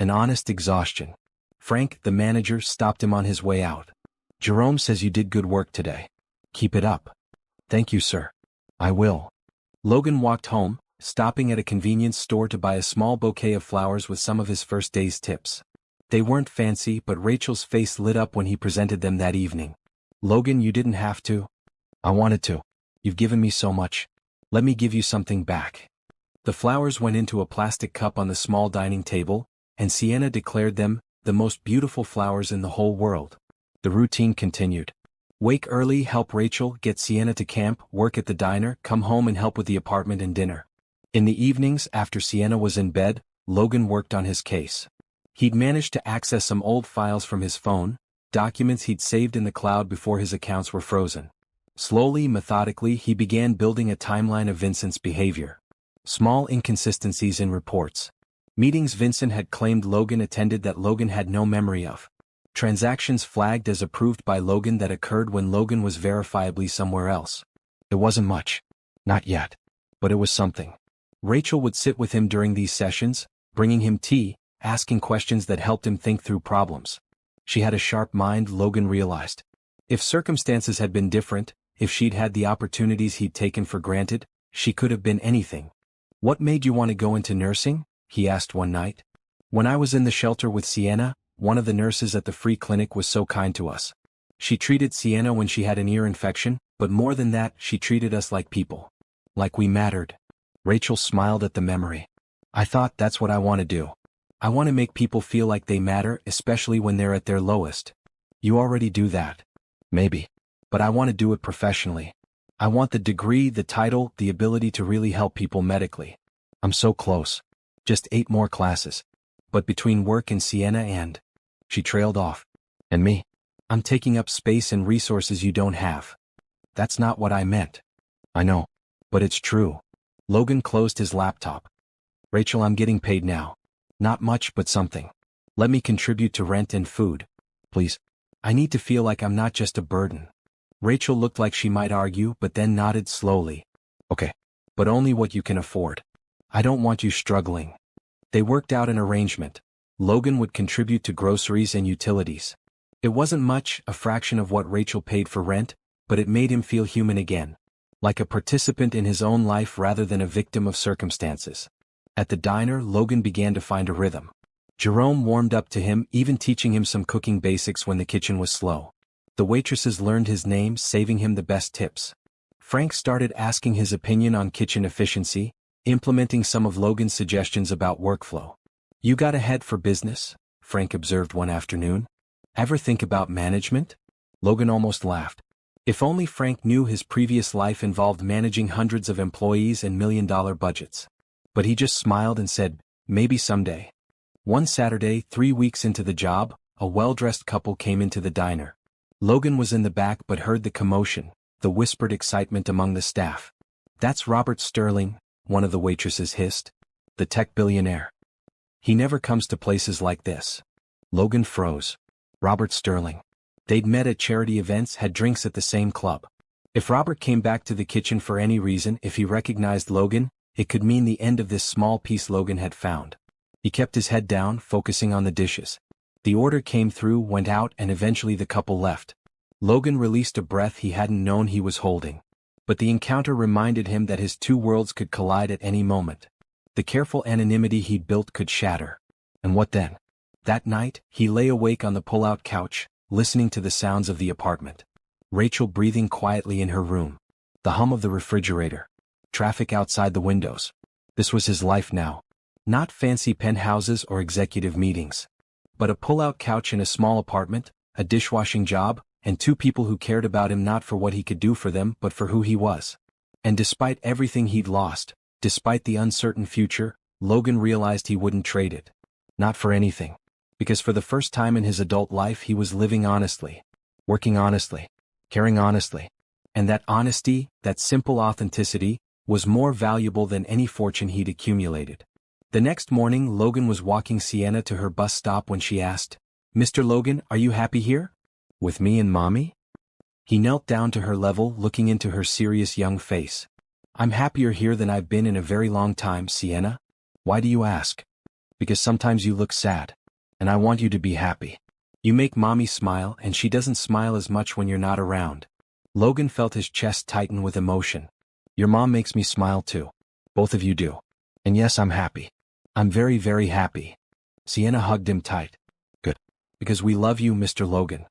An honest exhaustion. Frank, the manager, stopped him on his way out. Jerome says you did good work today. Keep it up. Thank you, sir. I will. Logan walked home, stopping at a convenience store to buy a small bouquet of flowers with some of his first day's tips. They weren't fancy, but Rachel's face lit up when he presented them that evening. Logan, you didn't have to. I wanted to. You've given me so much. Let me give you something back. The flowers went into a plastic cup on the small dining table, and Sienna declared them the most beautiful flowers in the whole world. The routine continued. Wake early, help Rachel, get Sienna to camp, work at the diner, come home and help with the apartment and dinner. In the evenings, after Sienna was in bed, Logan worked on his case. He'd managed to access some old files from his phone, documents he'd saved in the cloud before his accounts were frozen. Slowly, methodically, he began building a timeline of Vincent's behavior. Small inconsistencies in reports. Meetings Vincent had claimed Logan attended that Logan had no memory of. Transactions flagged as approved by Logan that occurred when Logan was verifiably somewhere else. It wasn't much. Not yet. But it was something. Rachel would sit with him during these sessions, bringing him tea, asking questions that helped him think through problems. She had a sharp mind, Logan realized. If circumstances had been different, if she'd had the opportunities he'd taken for granted, she could have been anything. What made you want to go into nursing? He asked one night. When I was in the shelter with Sienna, one of the nurses at the free clinic was so kind to us. She treated Sienna when she had an ear infection, but more than that, she treated us like people. Like we mattered. Rachel smiled at the memory. I thought that's what I want to do. I want to make people feel like they matter, especially when they're at their lowest. You already do that. Maybe. But I want to do it professionally. I want the degree, the title, the ability to really help people medically. I'm so close. Just 8 more classes. But between work and Sienna and... She trailed off. And me? I'm taking up space and resources you don't have. That's not what I meant. I know. But it's true. Logan closed his laptop. Rachel, I'm getting paid now. Not much, but something. Let me contribute to rent and food. Please. I need to feel like I'm not just a burden. Rachel looked like she might argue, but then nodded slowly. Okay. But only what you can afford. I don't want you struggling. They worked out an arrangement. Logan would contribute to groceries and utilities. It wasn't much, a fraction of what Rachel paid for rent, but it made him feel human again. Like a participant in his own life rather than a victim of circumstances. At the diner, Logan began to find a rhythm. Jerome warmed up to him, even teaching him some cooking basics when the kitchen was slow. The waitresses learned his name, saving him the best tips. Frank started asking his opinion on kitchen efficiency, implementing some of Logan's suggestions about workflow. You got a head for business, Frank observed one afternoon. Ever think about management? Logan almost laughed. If only Frank knew his previous life involved managing hundreds of employees and million-dollar budgets. But he just smiled and said, maybe someday. One Saturday, 3 weeks into the job, a well-dressed couple came into the diner. Logan was in the back but heard the commotion, the whispered excitement among the staff. That's Robert Sterling, one of the waitresses hissed. The tech billionaire. He never comes to places like this. Logan froze. Robert Sterling. They'd met at charity events, had drinks at the same club. If Robert came back to the kitchen for any reason, if he recognized Logan, it could mean the end of this small piece Logan had found. He kept his head down, focusing on the dishes. The order came through, went out, and eventually the couple left. Logan released a breath he hadn't known he was holding. But the encounter reminded him that his 2 worlds could collide at any moment. The careful anonymity he'd built could shatter. And what then? That night, he lay awake on the pull-out couch, listening to the sounds of the apartment. Rachel breathing quietly in her room. The hum of the refrigerator. Traffic outside the windows. This was his life now. Not fancy penthouses or executive meetings. But a pull-out couch in a small apartment, a dishwashing job, and 2 people who cared about him not for what he could do for them but for who he was. And despite everything he'd lost, despite the uncertain future, Logan realized he wouldn't trade it. Not for anything. Because for the first time in his adult life he was living honestly. Working honestly. Caring honestly. And that honesty, that simple authenticity, was more valuable than any fortune he'd accumulated. The next morning Logan was walking Sienna to her bus stop when she asked, "Mr. Logan, are you happy here? With me and Mommy?" He knelt down to her level, looking into her serious young face. "I'm happier here than I've been in a very long time, Sienna." "Why do you ask?" "Because sometimes you look sad. And I want you to be happy. You make Mommy smile and she doesn't smile as much when you're not around." Logan felt his chest tighten with emotion. "Your mom makes me smile too. Both of you do. And yes, I'm happy. I'm very, very happy." Sienna hugged him tight. "Good. Because we love you, Mr. Logan.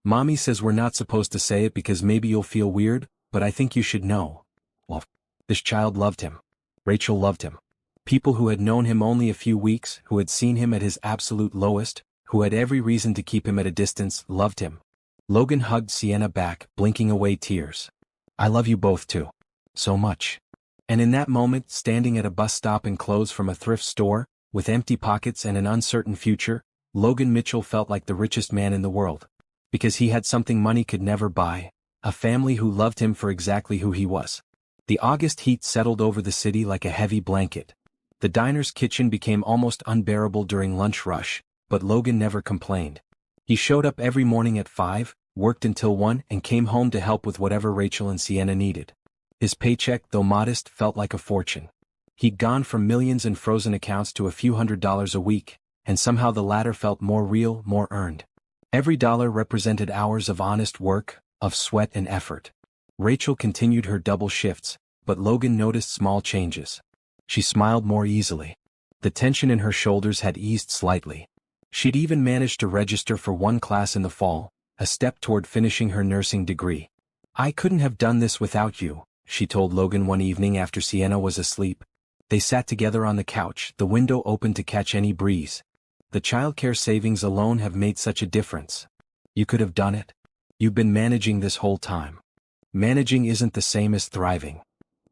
Mommy says we're not supposed to say it because maybe you'll feel weird, but I think you should know. Well, this child loved him. Rachel loved him. People who had known him only a few weeks, who had seen him at his absolute lowest, who had every reason to keep him at a distance, loved him." Logan hugged Sienna back, blinking away tears. "I love you both too. So much." And in that moment, standing at a bus stop in clothes from a thrift store, with empty pockets and an uncertain future, Logan Mitchell felt like the richest man in the world. Because he had something money could never buy, a family who loved him for exactly who he was. The August heat settled over the city like a heavy blanket. The diner's kitchen became almost unbearable during lunch rush, but Logan never complained. He showed up every morning at 5, worked until 1, and came home to help with whatever Rachel and Sienna needed. His paycheck, though modest, felt like a fortune. He'd gone from millions in frozen accounts to a few $100s a week, and somehow the latter felt more real, more earned. Every dollar represented hours of honest work, of sweat and effort. Rachel continued her double shifts, but Logan noticed small changes. She smiled more easily. The tension in her shoulders had eased slightly. She'd even managed to register for 1 class in the fall, a step toward finishing her nursing degree. "I couldn't have done this without you," she told Logan one evening after Sienna was asleep. They sat together on the couch, the window open to catch any breeze. "The childcare savings alone have made such a difference. You could have done it. You've been managing this whole time." "Managing isn't the same as thriving."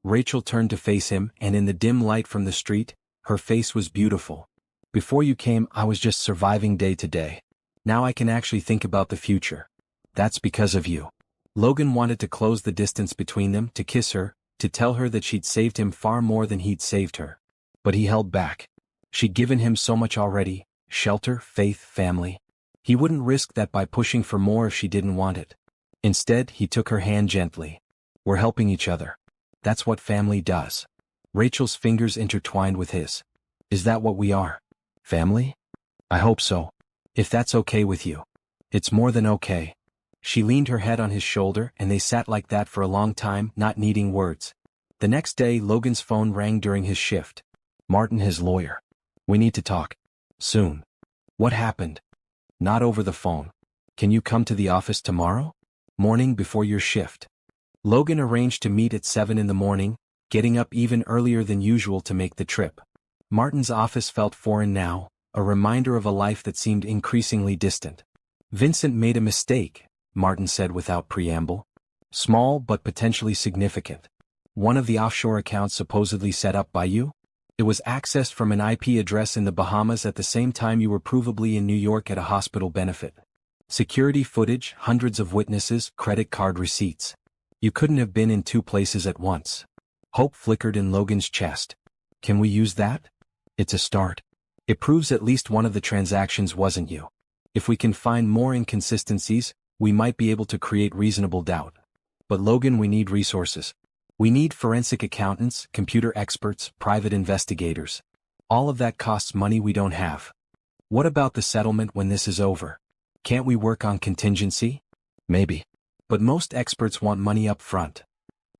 Rachel turned to face him, and in the dim light from the street, her face was beautiful. "Before you came, I was just surviving day to day. Now I can actually think about the future. That's because of you." Logan wanted to close the distance between them, to kiss her, to tell her that she'd saved him far more than he'd saved her. But he held back. She'd given him so much already: shelter, faith, family. He wouldn't risk that by pushing for more if she didn't want it. Instead, he took her hand gently. "We're helping each other. That's what family does." Rachel's fingers intertwined with his. "Is that what we are? Family? I hope so. If that's okay with you." "It's more than okay." She leaned her head on his shoulder, and they sat like that for a long time, not needing words. The next day, Logan's phone rang during his shift. "Martin, his lawyer. We need to talk. Soon." "What happened?" "Not over the phone. Can you come to the office tomorrow morning before your shift?" Logan arranged to meet at 7 in the morning, getting up even earlier than usual to make the trip. Martin's office felt foreign now, a reminder of a life that seemed increasingly distant. "Vincent made a mistake," Martin said without preamble. "Small but potentially significant. One of the offshore accounts supposedly set up by you? It was accessed from an IP address in the Bahamas at the same time you were provably in New York at a hospital benefit. Security footage, hundreds of witnesses, credit card receipts. You couldn't have been in two places at once." Hope flickered in Logan's chest. "Can we use that? It's a start. It proves at least one of the transactions wasn't you. If we can find more inconsistencies, we might be able to create reasonable doubt. But Logan, we need resources. We need forensic accountants, computer experts, private investigators. All of that costs money we don't have. What about the settlement when this is over? Can't we work on contingency?" "Maybe. But most experts want money up front."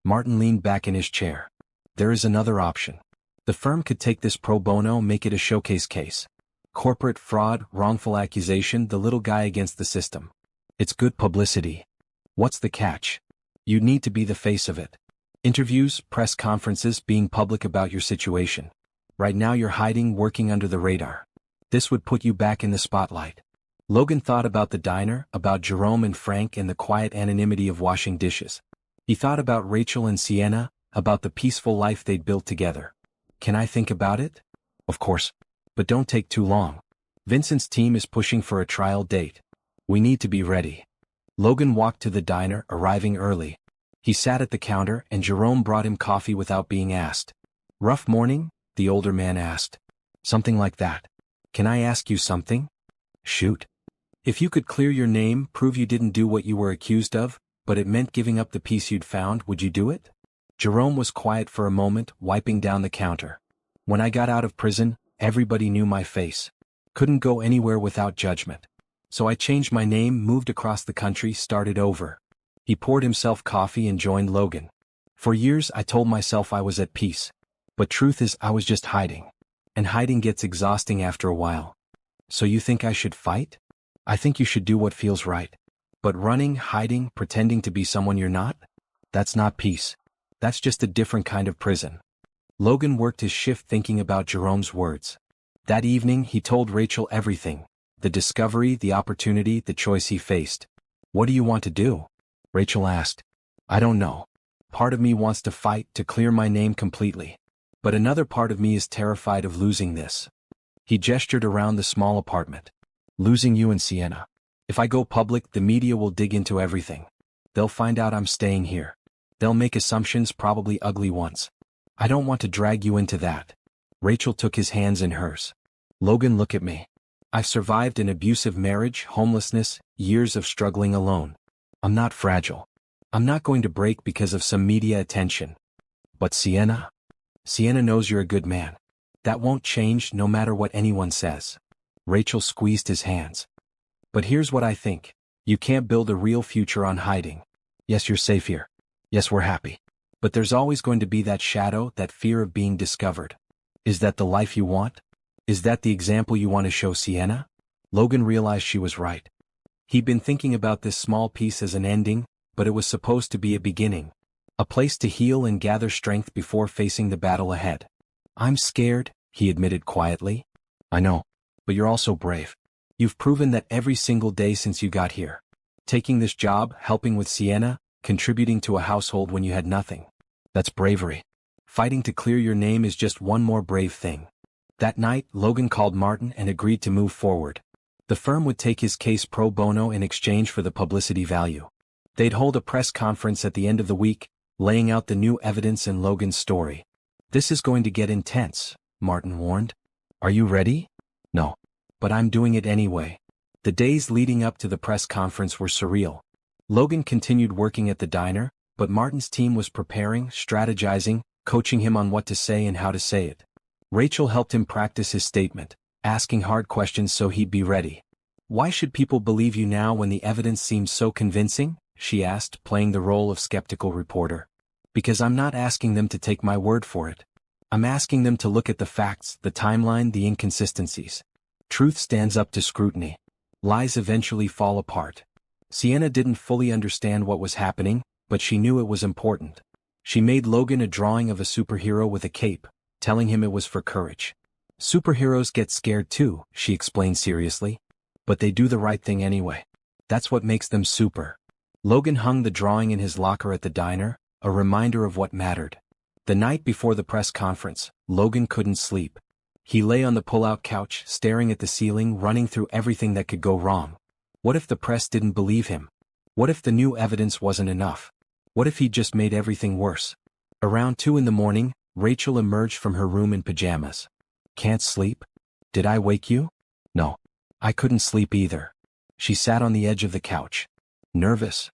Martin leaned back in his chair. "There is another option. The firm could take this pro bono, make it a showcase case. Corporate fraud, wrongful accusation, the little guy against the system. It's good publicity. What's the catch? You'd need to be the face of it. Interviews, press conferences, being public about your situation. Right now you're hiding, working under the radar. This would put you back in the spotlight." Logan thought about the diner, about Jerome and Frank and the quiet anonymity of washing dishes. He thought about Rachel and Sienna, about the peaceful life they'd built together. "Can I think about it?" "Of course. But don't take too long. Vincent's team is pushing for a trial date. We need to be ready." Logan walked to the diner, arriving early. He sat at the counter, and Jerome brought him coffee without being asked. "Rough morning?" the older man asked. "Something like that." "Can I ask you something?" "Shoot." "If you could clear your name, prove you didn't do what you were accused of, but it meant giving up the piece you'd found, would you do it?" Jerome was quiet for a moment, wiping down the counter. "When I got out of prison, everybody knew my face. Couldn't go anywhere without judgment. So I changed my name, moved across the country, started over." He poured himself coffee and joined Logan. "For years I told myself I was at peace. But truth is I was just hiding. And hiding gets exhausting after a while. So you think I should fight? I think you should do what feels right. But running, hiding, pretending to be someone you're not? That's not peace. That's just a different kind of prison." Logan worked his shift thinking about Jerome's words. That evening he told Rachel everything. The discovery, the opportunity, the choice he faced. "What do you want to do?" Rachel asked. "I don't know. Part of me wants to fight, to clear my name completely. But another part of me is terrified of losing this." He gestured around the small apartment. "Losing you and Sienna. If I go public, the media will dig into everything. They'll find out I'm staying here. They'll make assumptions, probably ugly ones. I don't want to drag you into that." Rachel took his hands in hers. "Logan, look at me. I've survived an abusive marriage, homelessness, years of struggling alone. I'm not fragile. I'm not going to break because of some media attention. But Sienna? Sienna knows you're a good man. That won't change no matter what anyone says." Rachel squeezed his hands. "But here's what I think. You can't build a real future on hiding. Yes, you're safe here. Yes, we're happy. But there's always going to be that shadow, that fear of being discovered. Is that the life you want? Is that the example you want to show Sienna?" Logan realized she was right. He'd been thinking about this small piece as an ending, but it was supposed to be a beginning. A place to heal and gather strength before facing the battle ahead. "I'm scared," he admitted quietly. "I know. But you're also brave. You've proven that every single day since you got here. Taking this job, helping with Sienna, contributing to a household when you had nothing. That's bravery. Fighting to clear your name is just one more brave thing." That night, Logan called Martin and agreed to move forward. The firm would take his case pro bono in exchange for the publicity value. They'd hold a press conference at the end of the week, laying out the new evidence in Logan's story. "This is going to get intense," Martin warned. "Are you ready?" "No. But I'm doing it anyway." The days leading up to the press conference were surreal. Logan continued working at the diner, but Martin's team was preparing, strategizing, coaching him on what to say and how to say it. Rachel helped him practice his statement, asking hard questions so he'd be ready. "Why should people believe you now when the evidence seems so convincing?" she asked, playing the role of skeptical reporter. "Because I'm not asking them to take my word for it. I'm asking them to look at the facts, the timeline, the inconsistencies. Truth stands up to scrutiny. Lies eventually fall apart." Sienna didn't fully understand what was happening, but she knew it was important. She made Logan a drawing of a superhero with a cape, telling him it was for courage. "Superheroes get scared too," she explained seriously. "But they do the right thing anyway. That's what makes them super." Logan hung the drawing in his locker at the diner, a reminder of what mattered. The night before the press conference, Logan couldn't sleep. He lay on the pull-out couch, staring at the ceiling, running through everything that could go wrong. What if the press didn't believe him? What if the new evidence wasn't enough? What if he'd just made everything worse? Around 2 in the morning, Rachel emerged from her room in pajamas. "Can't sleep? Did I wake you?" "No. I couldn't sleep either." She sat on the edge of the couch. Nervous.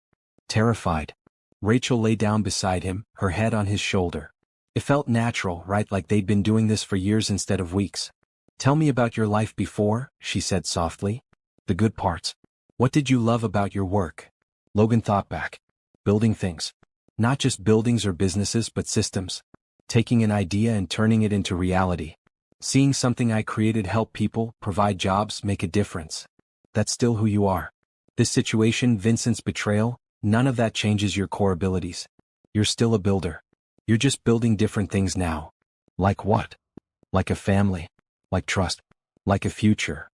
Terrified. Rachel lay down beside him, her head on his shoulder. It felt natural, right, like they'd been doing this for years instead of weeks. "Tell me about your life before," she said softly. "The good parts. What did you love about your work?" Logan thought back. Building things. Not just buildings or businesses, but systems. Taking an idea and turning it into reality. Seeing something I created help people, provide jobs, make a difference. That's still who you are. This situation, Vincent's betrayal, none of that changes your core abilities. You're still a builder. You're just building different things now. Like what? Like a family. Like trust. Like a future.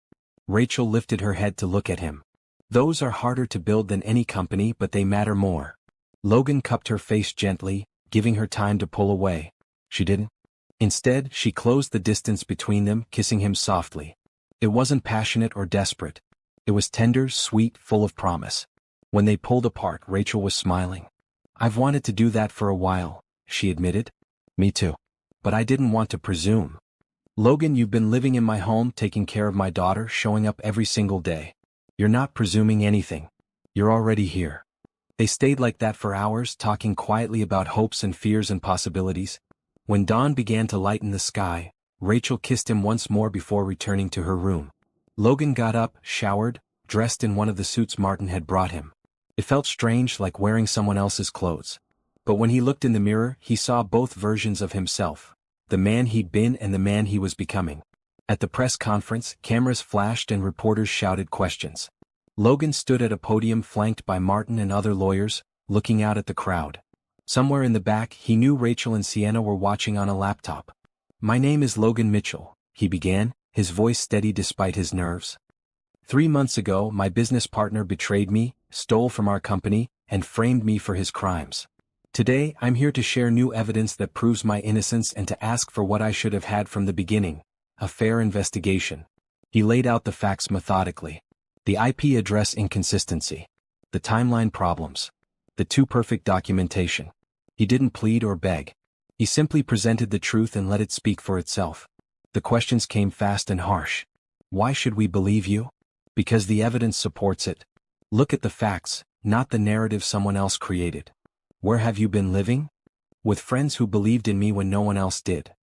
Rachel lifted her head to look at him. "Those are harder to build than any company, but they matter more." Logan cupped her face gently, giving her time to pull away. She didn't. Instead, she closed the distance between them, kissing him softly. It wasn't passionate or desperate. It was tender, sweet, full of promise. When they pulled apart, Rachel was smiling. "I've wanted to do that for a while," she admitted. "Me too. But I didn't want to presume. Logan, you've been living in my home, taking care of my daughter, showing up every single day. You're not presuming anything. You're already here." They stayed like that for hours, talking quietly about hopes and fears and possibilities. When dawn began to lighten the sky, Rachel kissed him once more before returning to her room. Logan got up, showered, dressed in one of the suits Martin had brought him. It felt strange, like wearing someone else's clothes. But when he looked in the mirror, he saw both versions of himself. The man he'd been and the man he was becoming. At the press conference, cameras flashed and reporters shouted questions. Logan stood at a podium flanked by Martin and other lawyers, looking out at the crowd. Somewhere in the back, he knew Rachel and Sienna were watching on a laptop. "My name is Logan Mitchell," he began, his voice steady despite his nerves. 3 months ago, my business partner betrayed me, stole from our company, and framed me for his crimes. Today, I'm here to share new evidence that proves my innocence and to ask for what I should have had from the beginning, a fair investigation." He laid out the facts methodically. The IP address inconsistency. The timeline problems. The too perfect documentation. He didn't plead or beg. He simply presented the truth and let it speak for itself. The questions came fast and harsh. "Why should we believe you?" "Because the evidence supports it. Look at the facts, not the narrative someone else created." "Where have you been living?" "With friends who believed in me when no one else did."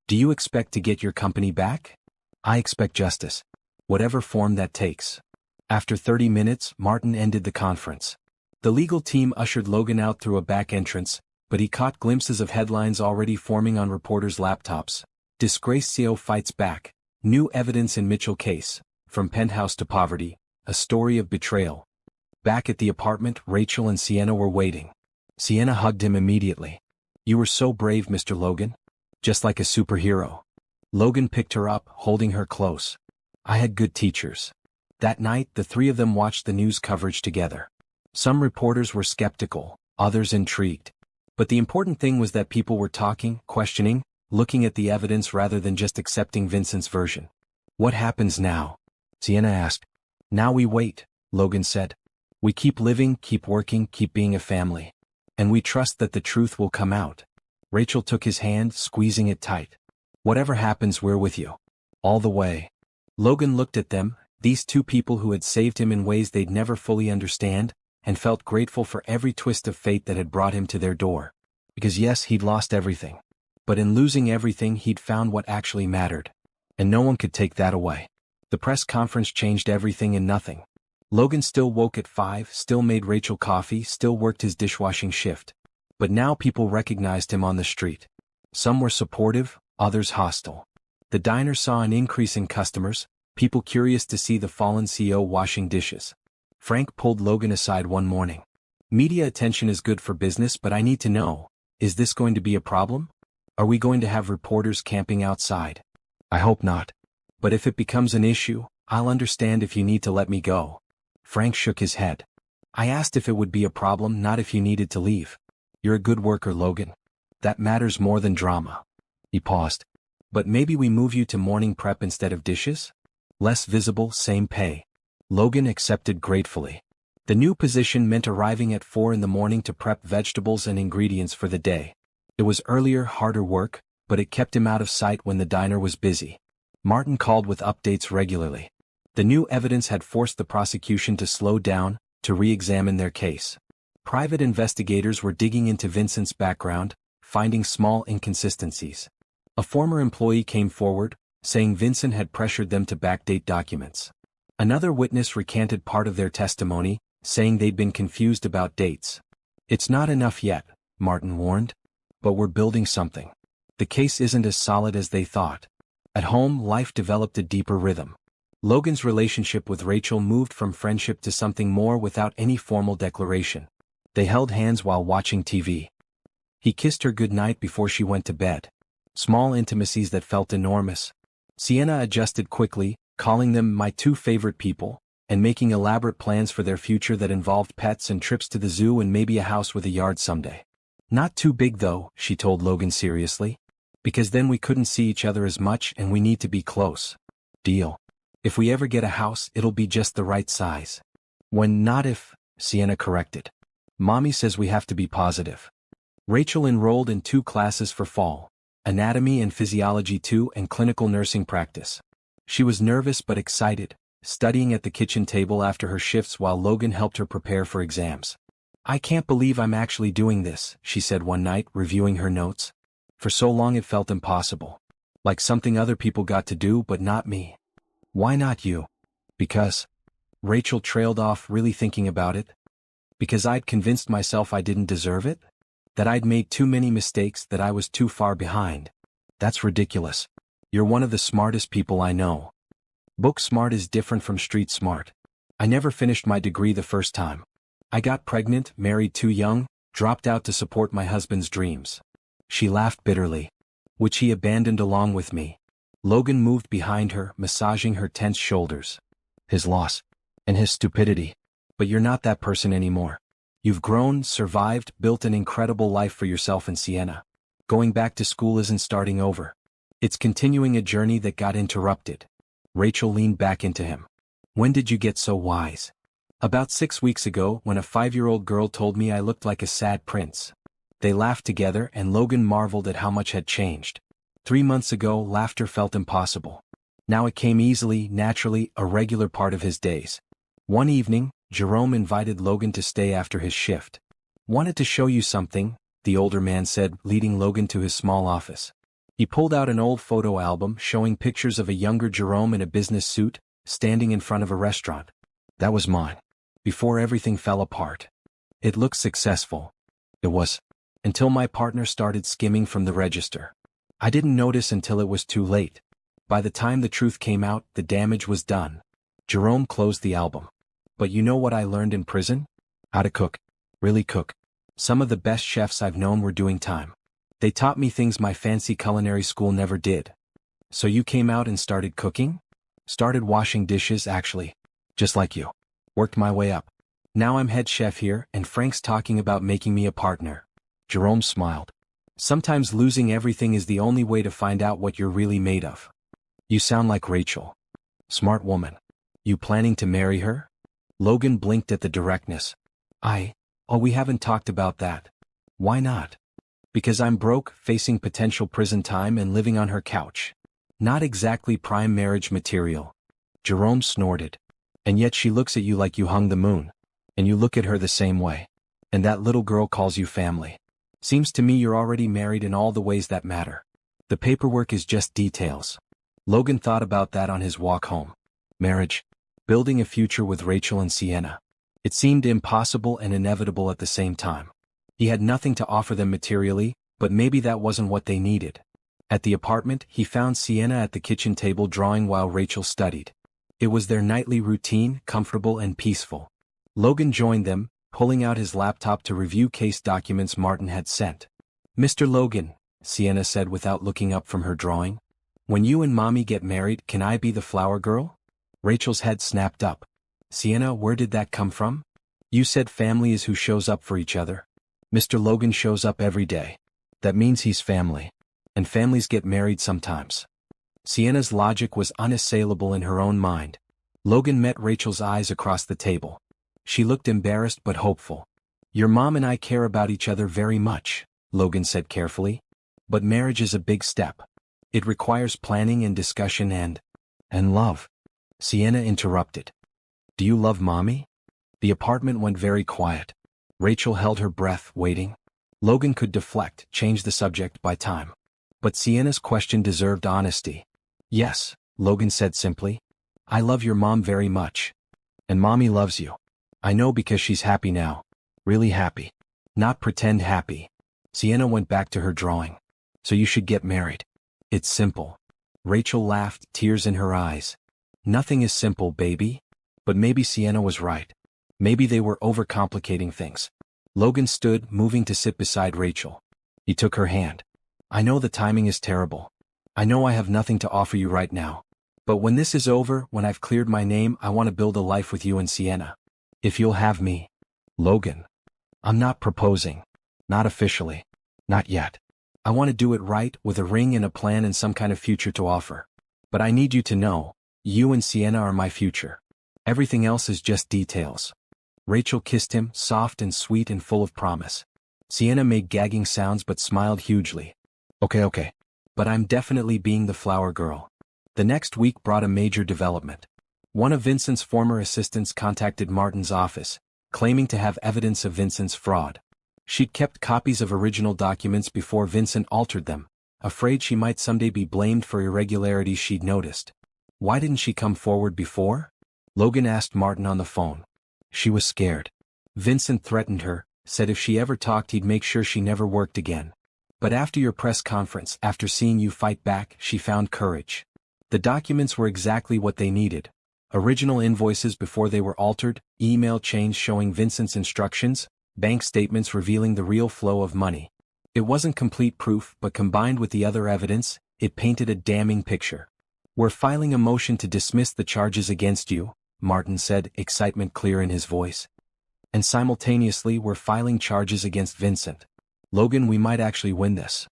"Do you expect to get your company back?" "I expect justice. Whatever form that takes." After 30 minutes, Martin ended the conference. The legal team ushered Logan out through a back entrance, but he caught glimpses of headlines already forming on reporters' laptops. "Disgraced CEO fights back. New evidence in Mitchell case. From penthouse to poverty. A story of betrayal." Back at the apartment, Rachel and Sienna were waiting. Sienna hugged him immediately. "You were so brave, Mr. Logan. Just like a superhero." Logan picked her up, holding her close. "I had good teachers." That night, the three of them watched the news coverage together. Some reporters were skeptical, others intrigued. But the important thing was that people were talking, questioning, looking at the evidence rather than just accepting Vincent's version. "What happens now?" Sienna asked. "Now we wait," Logan said. "We keep living, keep working, keep being a family. And we trust that the truth will come out." Rachel took his hand, squeezing it tight. "Whatever happens, we're with you. All the way." Logan looked at them, these two people who had saved him in ways they'd never fully understand, and felt grateful for every twist of fate that had brought him to their door. Because yes, he'd lost everything. But in losing everything, he'd found what actually mattered. And no one could take that away. The press conference changed everything and nothing. Logan still woke at 5, still made Rachel coffee, still worked his dishwashing shift. But now people recognized him on the street. Some were supportive, others hostile. The diner saw an increase in customers, people curious to see the fallen CEO washing dishes. Frank pulled Logan aside one morning. "Media attention is good for business, but I need to know, is this going to be a problem? Are we going to have reporters camping outside?" "I hope not. But if it becomes an issue, I'll understand if you need to let me go." Frank shook his head. "I asked if it would be a problem, not if you needed to leave. You're a good worker, Logan. That matters more than drama." He paused. "But maybe we move you to morning prep instead of dishes? Less visible, same pay." Logan accepted gratefully. The new position meant arriving at 4 in the morning to prep vegetables and ingredients for the day. It was earlier, harder work, but it kept him out of sight when the diner was busy. Martin called with updates regularly. The new evidence had forced the prosecution to slow down, to re-examine their case. Private investigators were digging into Vincent's background, finding small inconsistencies. A former employee came forward, saying Vincent had pressured them to backdate documents. Another witness recanted part of their testimony, saying they'd been confused about dates. "It's not enough yet," Martin warned. "But we're building something. The case isn't as solid as they thought." At home, life developed a deeper rhythm. Logan's relationship with Rachel moved from friendship to something more without any formal declaration. They held hands while watching TV. He kissed her goodnight before she went to bed. Small intimacies that felt enormous. Sienna adjusted quickly, calling them "my two favorite people," and making elaborate plans for their future that involved pets and trips to the zoo and maybe a house with a yard someday. "Not too big though," she told Logan seriously. "Because then we couldn't see each other as much and we need to be close." "Deal. If we ever get a house, it'll be just the right size." Not if," Sienna corrected. "Mommy says we have to be positive." Rachel enrolled in 2 classes for fall, Anatomy and Physiology 2 and Clinical Nursing Practice. She was nervous but excited, studying at the kitchen table after her shifts while Logan helped her prepare for exams. "I can't believe I'm actually doing this," she said one night, reviewing her notes. "For so long it felt impossible. Like something other people got to do but not me." "Why not you?" "Because," Rachel trailed off, really thinking about it. "Because I'd convinced myself I didn't deserve it? That I'd made too many mistakes, that I was too far behind." "That's ridiculous. You're one of the smartest people I know." "Book smart is different from street smart. I never finished my degree the first time. I got pregnant, married too young, dropped out to support my husband's dreams." She laughed bitterly. "Which he abandoned along with me." Logan moved behind her, massaging her tense shoulders. "His loss. And his stupidity. But you're not that person anymore. You've grown, survived, built an incredible life for yourself and Sienna. Going back to school isn't starting over. It's continuing a journey that got interrupted." Rachel leaned back into him. "When did you get so wise?" "About 6 weeks ago, when a 5-year-old girl told me I looked like a sad prince." They laughed together and Logan marveled at how much had changed. 3 months ago, laughter felt impossible. Now it came easily, naturally, a regular part of his days. One evening, Jerome invited Logan to stay after his shift. "Wanted to show you something," the older man said, leading Logan to his small office. He pulled out an old photo album showing pictures of a younger Jerome in a business suit, standing in front of a restaurant. "That was mine. Before everything fell apart. It looked successful. It was. Until my partner started skimming from the register. I didn't notice until it was too late. By the time the truth came out, the damage was done." Jerome closed the album. But you know what I learned in prison? How to cook. Really cook. Some of the best chefs I've known were doing time. They taught me things my fancy culinary school never did. So you came out and started cooking? Started washing dishes, actually. Just like you. Worked my way up. Now I'm head chef here, and Frank's talking about making me a partner. Jerome smiled. Sometimes losing everything is the only way to find out what you're really made of. You sound like Rachel. Smart woman. You planning to marry her? Logan blinked at the directness. Oh, we haven't talked about that. Why not? Because I'm broke, facing potential prison time and living on her couch. Not exactly prime marriage material. Jerome snorted. And yet she looks at you like you hung the moon. And you look at her the same way. And that little girl calls you family. Seems to me you're already married in all the ways that matter. The paperwork is just details. Logan thought about that on his walk home. Marriage. Building a future with Rachel and Sienna. It seemed impossible and inevitable at the same time. He had nothing to offer them materially, but maybe that wasn't what they needed. At the apartment, he found Sienna at the kitchen table drawing while Rachel studied. It was their nightly routine, comfortable and peaceful. Logan joined them, pulling out his laptop to review case documents Martin had sent. "Mr. Logan," Sienna said without looking up from her drawing, "when you and Mommy get married, can I be the flower girl?" Rachel's head snapped up. "Sienna, where did that come from? You said family is who shows up for each other. Mr. Logan shows up every day. That means he's family. And families get married sometimes." Sienna's logic was unassailable in her own mind. Logan met Rachel's eyes across the table. She looked embarrassed but hopeful. "Your mom and I care about each other very much," Logan said carefully. "But marriage is a big step. It requires planning and discussion and love." Sienna interrupted. "Do you love Mommy?" The apartment went very quiet. Rachel held her breath, waiting. Logan could deflect, change the subject by time. But Sienna's question deserved honesty. "Yes," Logan said simply. "I love your mom very much. And Mommy loves you. I know because she's happy now. Really happy. Not pretend happy." Sienna went back to her drawing. "So you should get married. It's simple." Rachel laughed, tears in her eyes. "Nothing is simple, baby." But maybe Sienna was right. Maybe they were overcomplicating things. Logan stood, moving to sit beside Rachel. He took her hand. "I know the timing is terrible. I know I have nothing to offer you right now. But when this is over, when I've cleared my name, I want to build a life with you and Sienna. If you'll have me." "Logan. I'm not proposing. Not officially. Not yet. I want to do it right, with a ring and a plan and some kind of future to offer. But I need you to know, you and Sienna are my future. Everything else is just details." Rachel kissed him, soft and sweet and full of promise. Sienna made gagging sounds but smiled hugely. Okay. But I'm definitely being the flower girl." The next week brought a major development. One of Vincent's former assistants contacted Martin's office, claiming to have evidence of Vincent's fraud. She'd kept copies of original documents before Vincent altered them, afraid she might someday be blamed for irregularities she'd noticed. Why didn't she come forward before? Logan asked Martin on the phone. She was scared. Vincent threatened her, said if she ever talked he'd make sure she never worked again. But after your press conference, after seeing you fight back, she found courage. The documents were exactly what they needed. Original invoices before they were altered, email chains showing Vincent's instructions, bank statements revealing the real flow of money. It wasn't complete proof, but combined with the other evidence, it painted a damning picture. "We're filing a motion to dismiss the charges against you," Martin said, excitement clear in his voice. "And simultaneously we're filing charges against Vincent. Logan, we might actually win this."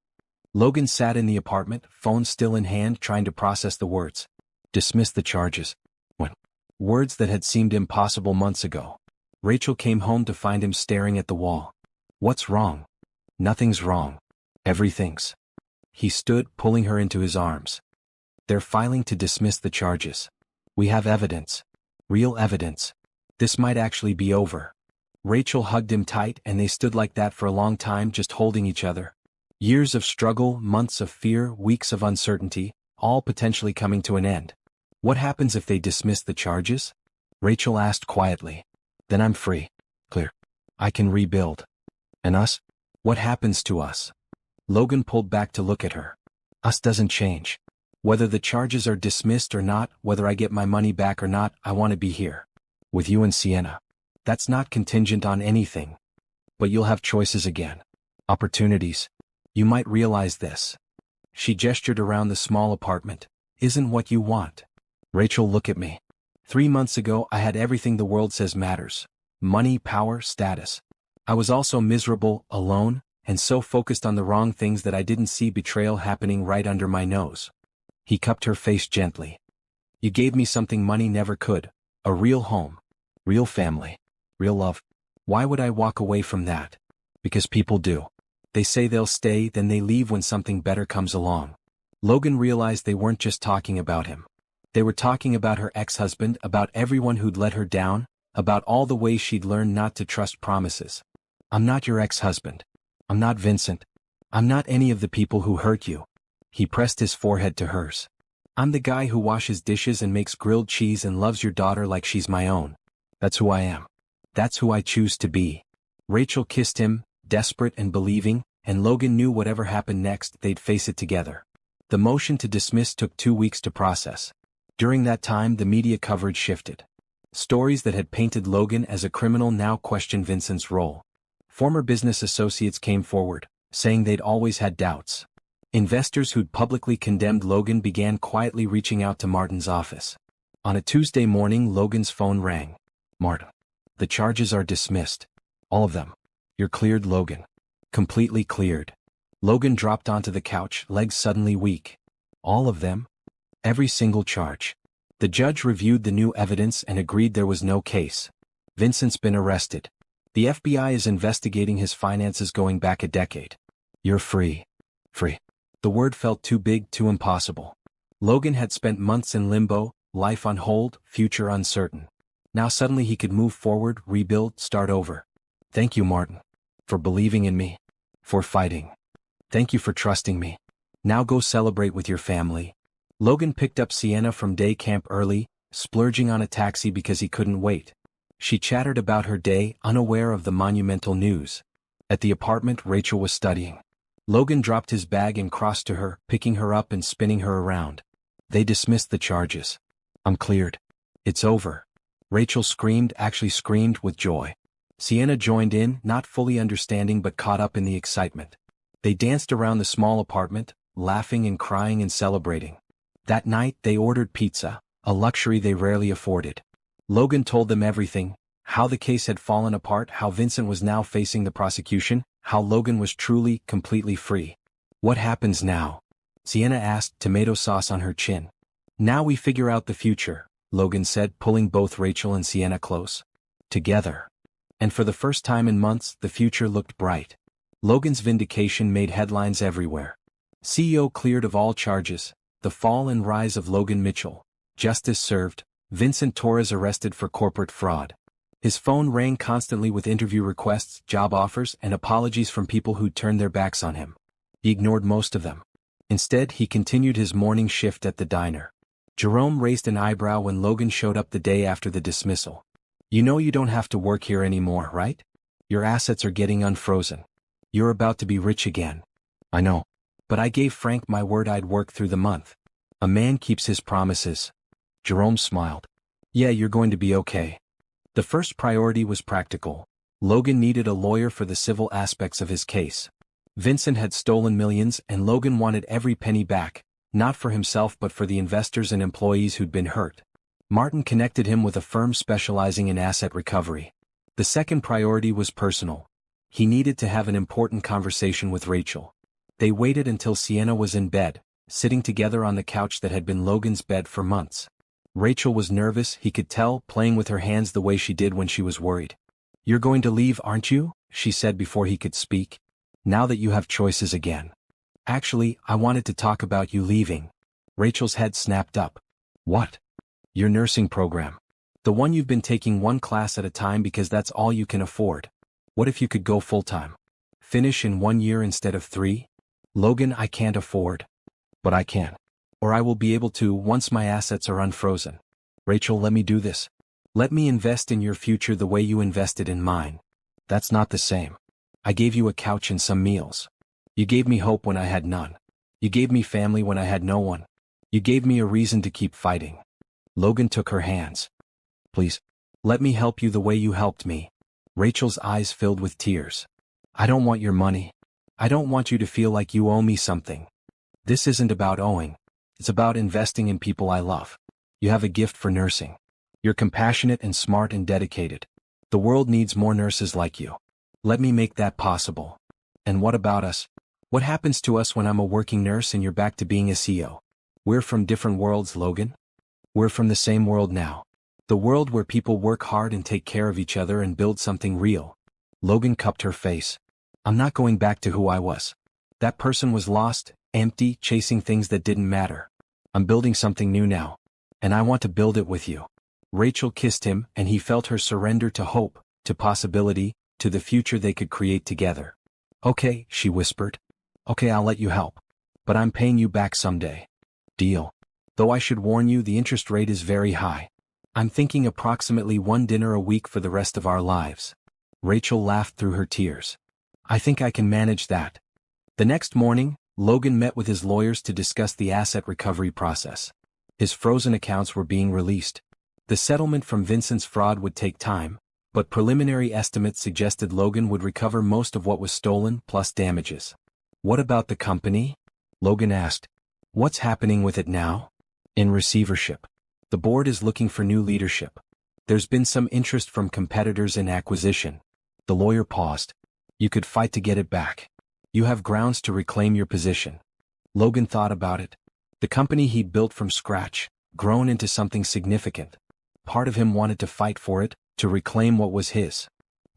Logan sat in the apartment, phone still in hand, trying to process the words. Dismiss the charges. When? Words that had seemed impossible months ago. Rachel came home to find him staring at the wall. "What's wrong?" "Nothing's wrong. Everything's." He stood, pulling her into his arms. "They're filing to dismiss the charges. We have evidence. Real evidence. This might actually be over." Rachel hugged him tight, and they stood like that for a long time, just holding each other. Years of struggle, months of fear, weeks of uncertainty, all potentially coming to an end. "What happens if they dismiss the charges?" Rachel asked quietly. "Then I'm free. Clear. I can rebuild." "And us? What happens to us?" Logan pulled back to look at her. "Us doesn't change. Whether the charges are dismissed or not, whether I get my money back or not, I want to be here. With you and Sienna. That's not contingent on anything. But you'll have choices again. Opportunities. You might realize this. She gestured around the small apartment. Isn't what you want. Rachel, look at me. 3 months ago I had everything the world says matters. Money, power, status. I was also miserable, alone, and so focused on the wrong things that I didn't see betrayal happening right under my nose. He cupped her face gently. You gave me something money never could. A real home. Real family. Real love. Why would I walk away from that? Because people do. They say they'll stay, then they leave when something better comes along. Logan realized they weren't just talking about him. They were talking about her ex-husband, about everyone who'd let her down, about all the ways she'd learned not to trust promises. I'm not your ex-husband. I'm not Vincent. I'm not any of the people who hurt you. He pressed his forehead to hers. I'm the guy who washes dishes and makes grilled cheese and loves your daughter like she's my own. That's who I am. That's who I choose to be. Rachel kissed him, desperate and believing, and Logan knew whatever happened next, they'd face it together. The motion to dismiss took 2 weeks to process. During that time, the media coverage shifted. Stories that had painted Logan as a criminal now questioned Vincent's role. Former business associates came forward, saying they'd always had doubts. Investors who'd publicly condemned Logan began quietly reaching out to Martin's office. On a Tuesday morning, Logan's phone rang. Martin. The charges are dismissed. All of them. You're cleared, Logan. Completely cleared. Logan dropped onto the couch, legs suddenly weak. All of them? Every single charge. The judge reviewed the new evidence and agreed there was no case. Vincent's been arrested. The FBI is investigating his finances going back a decade. You're free. Free. The word felt too big, too impossible. Logan had spent months in limbo, life on hold, future uncertain. Now suddenly he could move forward, rebuild, start over. Thank you, Martin. For believing in me. For fighting. Thank you for trusting me. Now go celebrate with your family. Logan picked up Sienna from day camp early, splurging on a taxi because he couldn't wait. She chattered about her day, unaware of the monumental news. At the apartment, Rachel was studying. Logan dropped his bag and crossed to her, picking her up and spinning her around. They dismissed the charges. I'm cleared. It's over. Rachel screamed, actually screamed with joy. Sienna joined in, not fully understanding but caught up in the excitement. They danced around the small apartment, laughing and crying and celebrating. That night, they ordered pizza, a luxury they rarely afforded. Logan told them everything, how the case had fallen apart, how Vincent was now facing the prosecution, how Logan was truly, completely free. What happens now? Sienna asked, tomato sauce on her chin. Now we figure out the future, Logan said, pulling both Rachel and Sienna close. Together. And for the first time in months, the future looked bright. Logan's vindication made headlines everywhere. CEO cleared of all charges, the fall and rise of Logan Mitchell. Justice served, Vincent Torres arrested for corporate fraud. His phone rang constantly with interview requests, job offers, and apologies from people who'd turned their backs on him. He ignored most of them. Instead, he continued his morning shift at the diner. Jerome raised an eyebrow when Logan showed up the day after the dismissal. You know you don't have to work here anymore, right? Your assets are getting unfrozen. You're about to be rich again. I know. But I gave Frank my word I'd work through the month. A man keeps his promises. Jerome smiled. Yeah, you're going to be okay. The first priority was practical. Logan needed a lawyer for the civil aspects of his case. Vincent had stolen millions and Logan wanted every penny back, not for himself but for the investors and employees who'd been hurt. Martin connected him with a firm specializing in asset recovery. The second priority was personal. He needed to have an important conversation with Rachel. They waited until Sienna was in bed, sitting together on the couch that had been Logan's bed for months. Rachel was nervous, he could tell, playing with her hands the way she did when she was worried. You're going to leave, aren't you? She said before he could speak. Now that you have choices again. Actually, I wanted to talk about you leaving. Rachel's head snapped up. What? Your nursing program. The one you've been taking one class at a time because that's all you can afford. What if you could go full-time? Finish in 1 year instead of 3? Logan, I can't afford. But I can. Or I will be able to once my assets are unfrozen. Rachel, let me do this. Let me invest in your future the way you invested in mine. That's not the same. I gave you a couch and some meals. You gave me hope when I had none. You gave me family when I had no one. You gave me a reason to keep fighting. Logan took her hands. Please. Let me help you the way you helped me. Rachel's eyes filled with tears. I don't want your money. I don't want you to feel like you owe me something. This isn't about owing. It's about investing in people I love. You have a gift for nursing. You're compassionate and smart and dedicated. The world needs more nurses like you. Let me make that possible. And what about us? What happens to us when I'm a working nurse and you're back to being a CEO? We're from different worlds, Logan. We're from the same world now. The world where people work hard and take care of each other and build something real. Logan cupped her face. I'm not going back to who I was. That person was lost, empty, chasing things that didn't matter. I'm building something new now. And I want to build it with you. Rachel kissed him, and he felt her surrender to hope, to possibility, to the future they could create together. Okay, she whispered. Okay, I'll let you help. But I'm paying you back someday. Deal. Though I should warn you, the interest rate is very high. I'm thinking approximately one dinner a week for the rest of our lives. Rachel laughed through her tears. I think I can manage that. The next morning, Logan met with his lawyers to discuss the asset recovery process. His frozen accounts were being released. The settlement from Vincent's fraud would take time, but preliminary estimates suggested Logan would recover most of what was stolen plus damages. What about the company? Logan asked. What's happening with it now? In receivership. The board is looking for new leadership. There's been some interest from competitors in acquisition. The lawyer paused. You could fight to get it back. You have grounds to reclaim your position. Logan thought about it. The company he'd built from scratch, grown into something significant. Part of him wanted to fight for it, to reclaim what was his.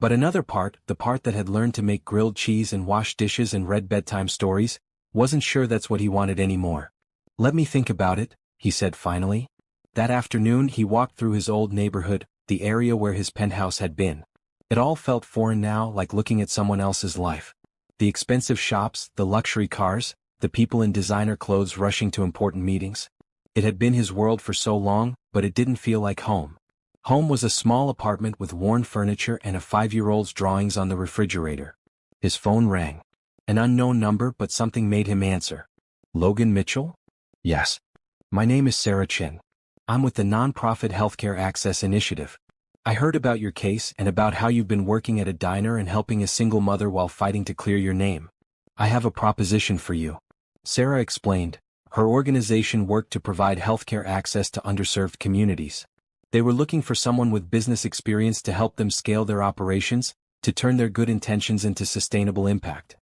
But another part, the part that had learned to make grilled cheese and wash dishes and read bedtime stories, wasn't sure that's what he wanted anymore. Let me think about it, he said finally. That afternoon he walked through his old neighborhood, the area where his penthouse had been. It all felt foreign now, like looking at someone else's life. The expensive shops, the luxury cars, the people in designer clothes rushing to important meetings. It had been his world for so long, but it didn't feel like home. Home was a small apartment with worn furniture and a 5-year-old's drawings on the refrigerator. His phone rang. An unknown number, but something made him answer. Logan Mitchell? Yes. My name is Sarah Chin. I'm with the nonprofit Healthcare Access Initiative. I heard about your case and about how you've been working at a diner and helping a single mother while fighting to clear your name. I have a proposition for you. Sarah explained. Her organization worked to provide healthcare access to underserved communities. They were looking for someone with business experience to help them scale their operations, to turn their good intentions into sustainable impact.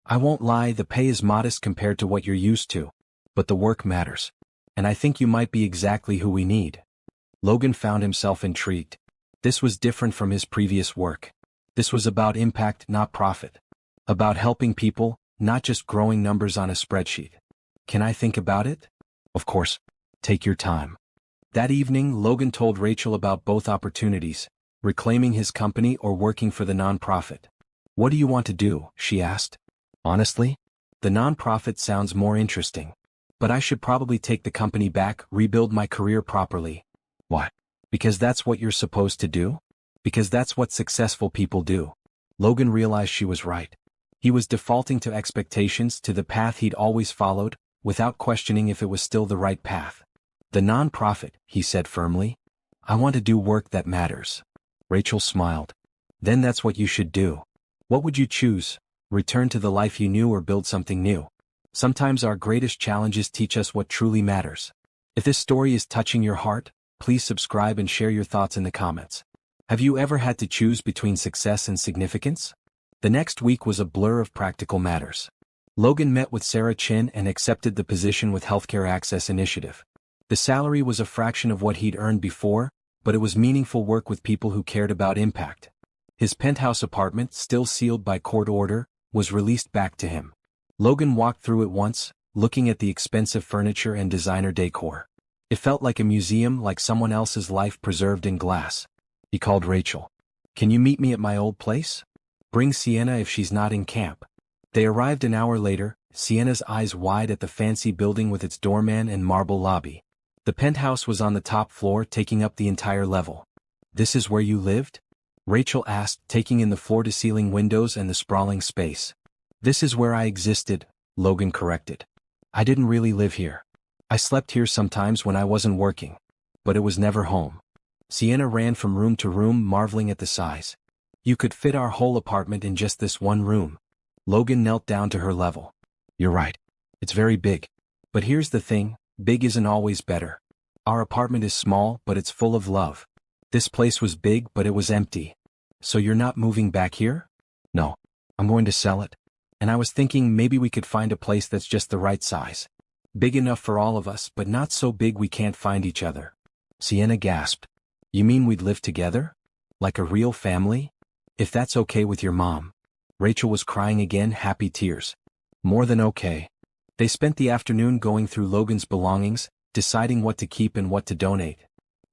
I won't lie, the pay is modest compared to what you're used to. But the work matters. And I think you might be exactly who we need. Logan found himself intrigued. This was different from his previous work. This was about impact, not profit. About helping people, not just growing numbers on a spreadsheet. Can I think about it? Of course. Take your time. That evening, Logan told Rachel about both opportunities, reclaiming his company or working for the nonprofit. What do you want to do? She asked. Honestly, the nonprofit sounds more interesting. But I should probably take the company back, rebuild my career properly. Why? Because that's what you're supposed to do? Because that's what successful people do. Logan realized she was right. He was defaulting to expectations, to the path he'd always followed, without questioning if it was still the right path. The nonprofit, he said firmly. I want to do work that matters. Rachel smiled. Then that's what you should do. What would you choose? Return to the life you knew or build something new? Sometimes our greatest challenges teach us what truly matters. If this story is touching your heart, please subscribe and share your thoughts in the comments. Have you ever had to choose between success and significance? The next week was a blur of practical matters. Logan met with Sarah Chin and accepted the position with Healthcare Access Initiative. The salary was a fraction of what he'd earned before, but it was meaningful work with people who cared about impact. His penthouse apartment, still sealed by court order, was released back to him. Logan walked through it once, looking at the expensive furniture and designer decor. It felt like a museum, like someone else's life preserved in glass. He called Rachel. Can you meet me at my old place? Bring Sienna if she's not in camp. They arrived an hour later, Sienna's eyes wide at the fancy building with its doorman and marble lobby. The penthouse was on the top floor, taking up the entire level. This is where you lived? Rachel asked, taking in the floor-to-ceiling windows and the sprawling space. This is where I existed, Logan corrected. I didn't really live here. I slept here sometimes when I wasn't working. But it was never home. Sienna ran from room to room marveling at the size. You could fit our whole apartment in just this one room. Logan knelt down to her level. You're right. It's very big. But here's the thing, big isn't always better. Our apartment is small, but it's full of love. This place was big, but it was empty. So you're not moving back here? No. I'm going to sell it. And I was thinking maybe we could find a place that's just the right size. Big enough for all of us, but not so big we can't find each other. Sienna gasped. You mean we'd live together? Like a real family? If that's okay with your mom. Rachel was crying again, happy tears. More than okay. They spent the afternoon going through Logan's belongings, deciding what to keep and what to donate.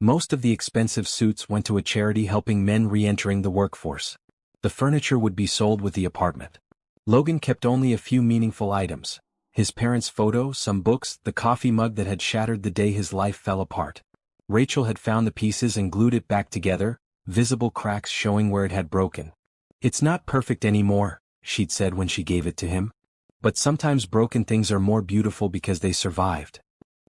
Most of the expensive suits went to a charity helping men re-entering the workforce. The furniture would be sold with the apartment. Logan kept only a few meaningful items. His parents' photo, some books, the coffee mug that had shattered the day his life fell apart. Rachel had found the pieces and glued it back together, visible cracks showing where it had broken. It's not perfect anymore, she'd said when she gave it to him. But sometimes broken things are more beautiful because they survived.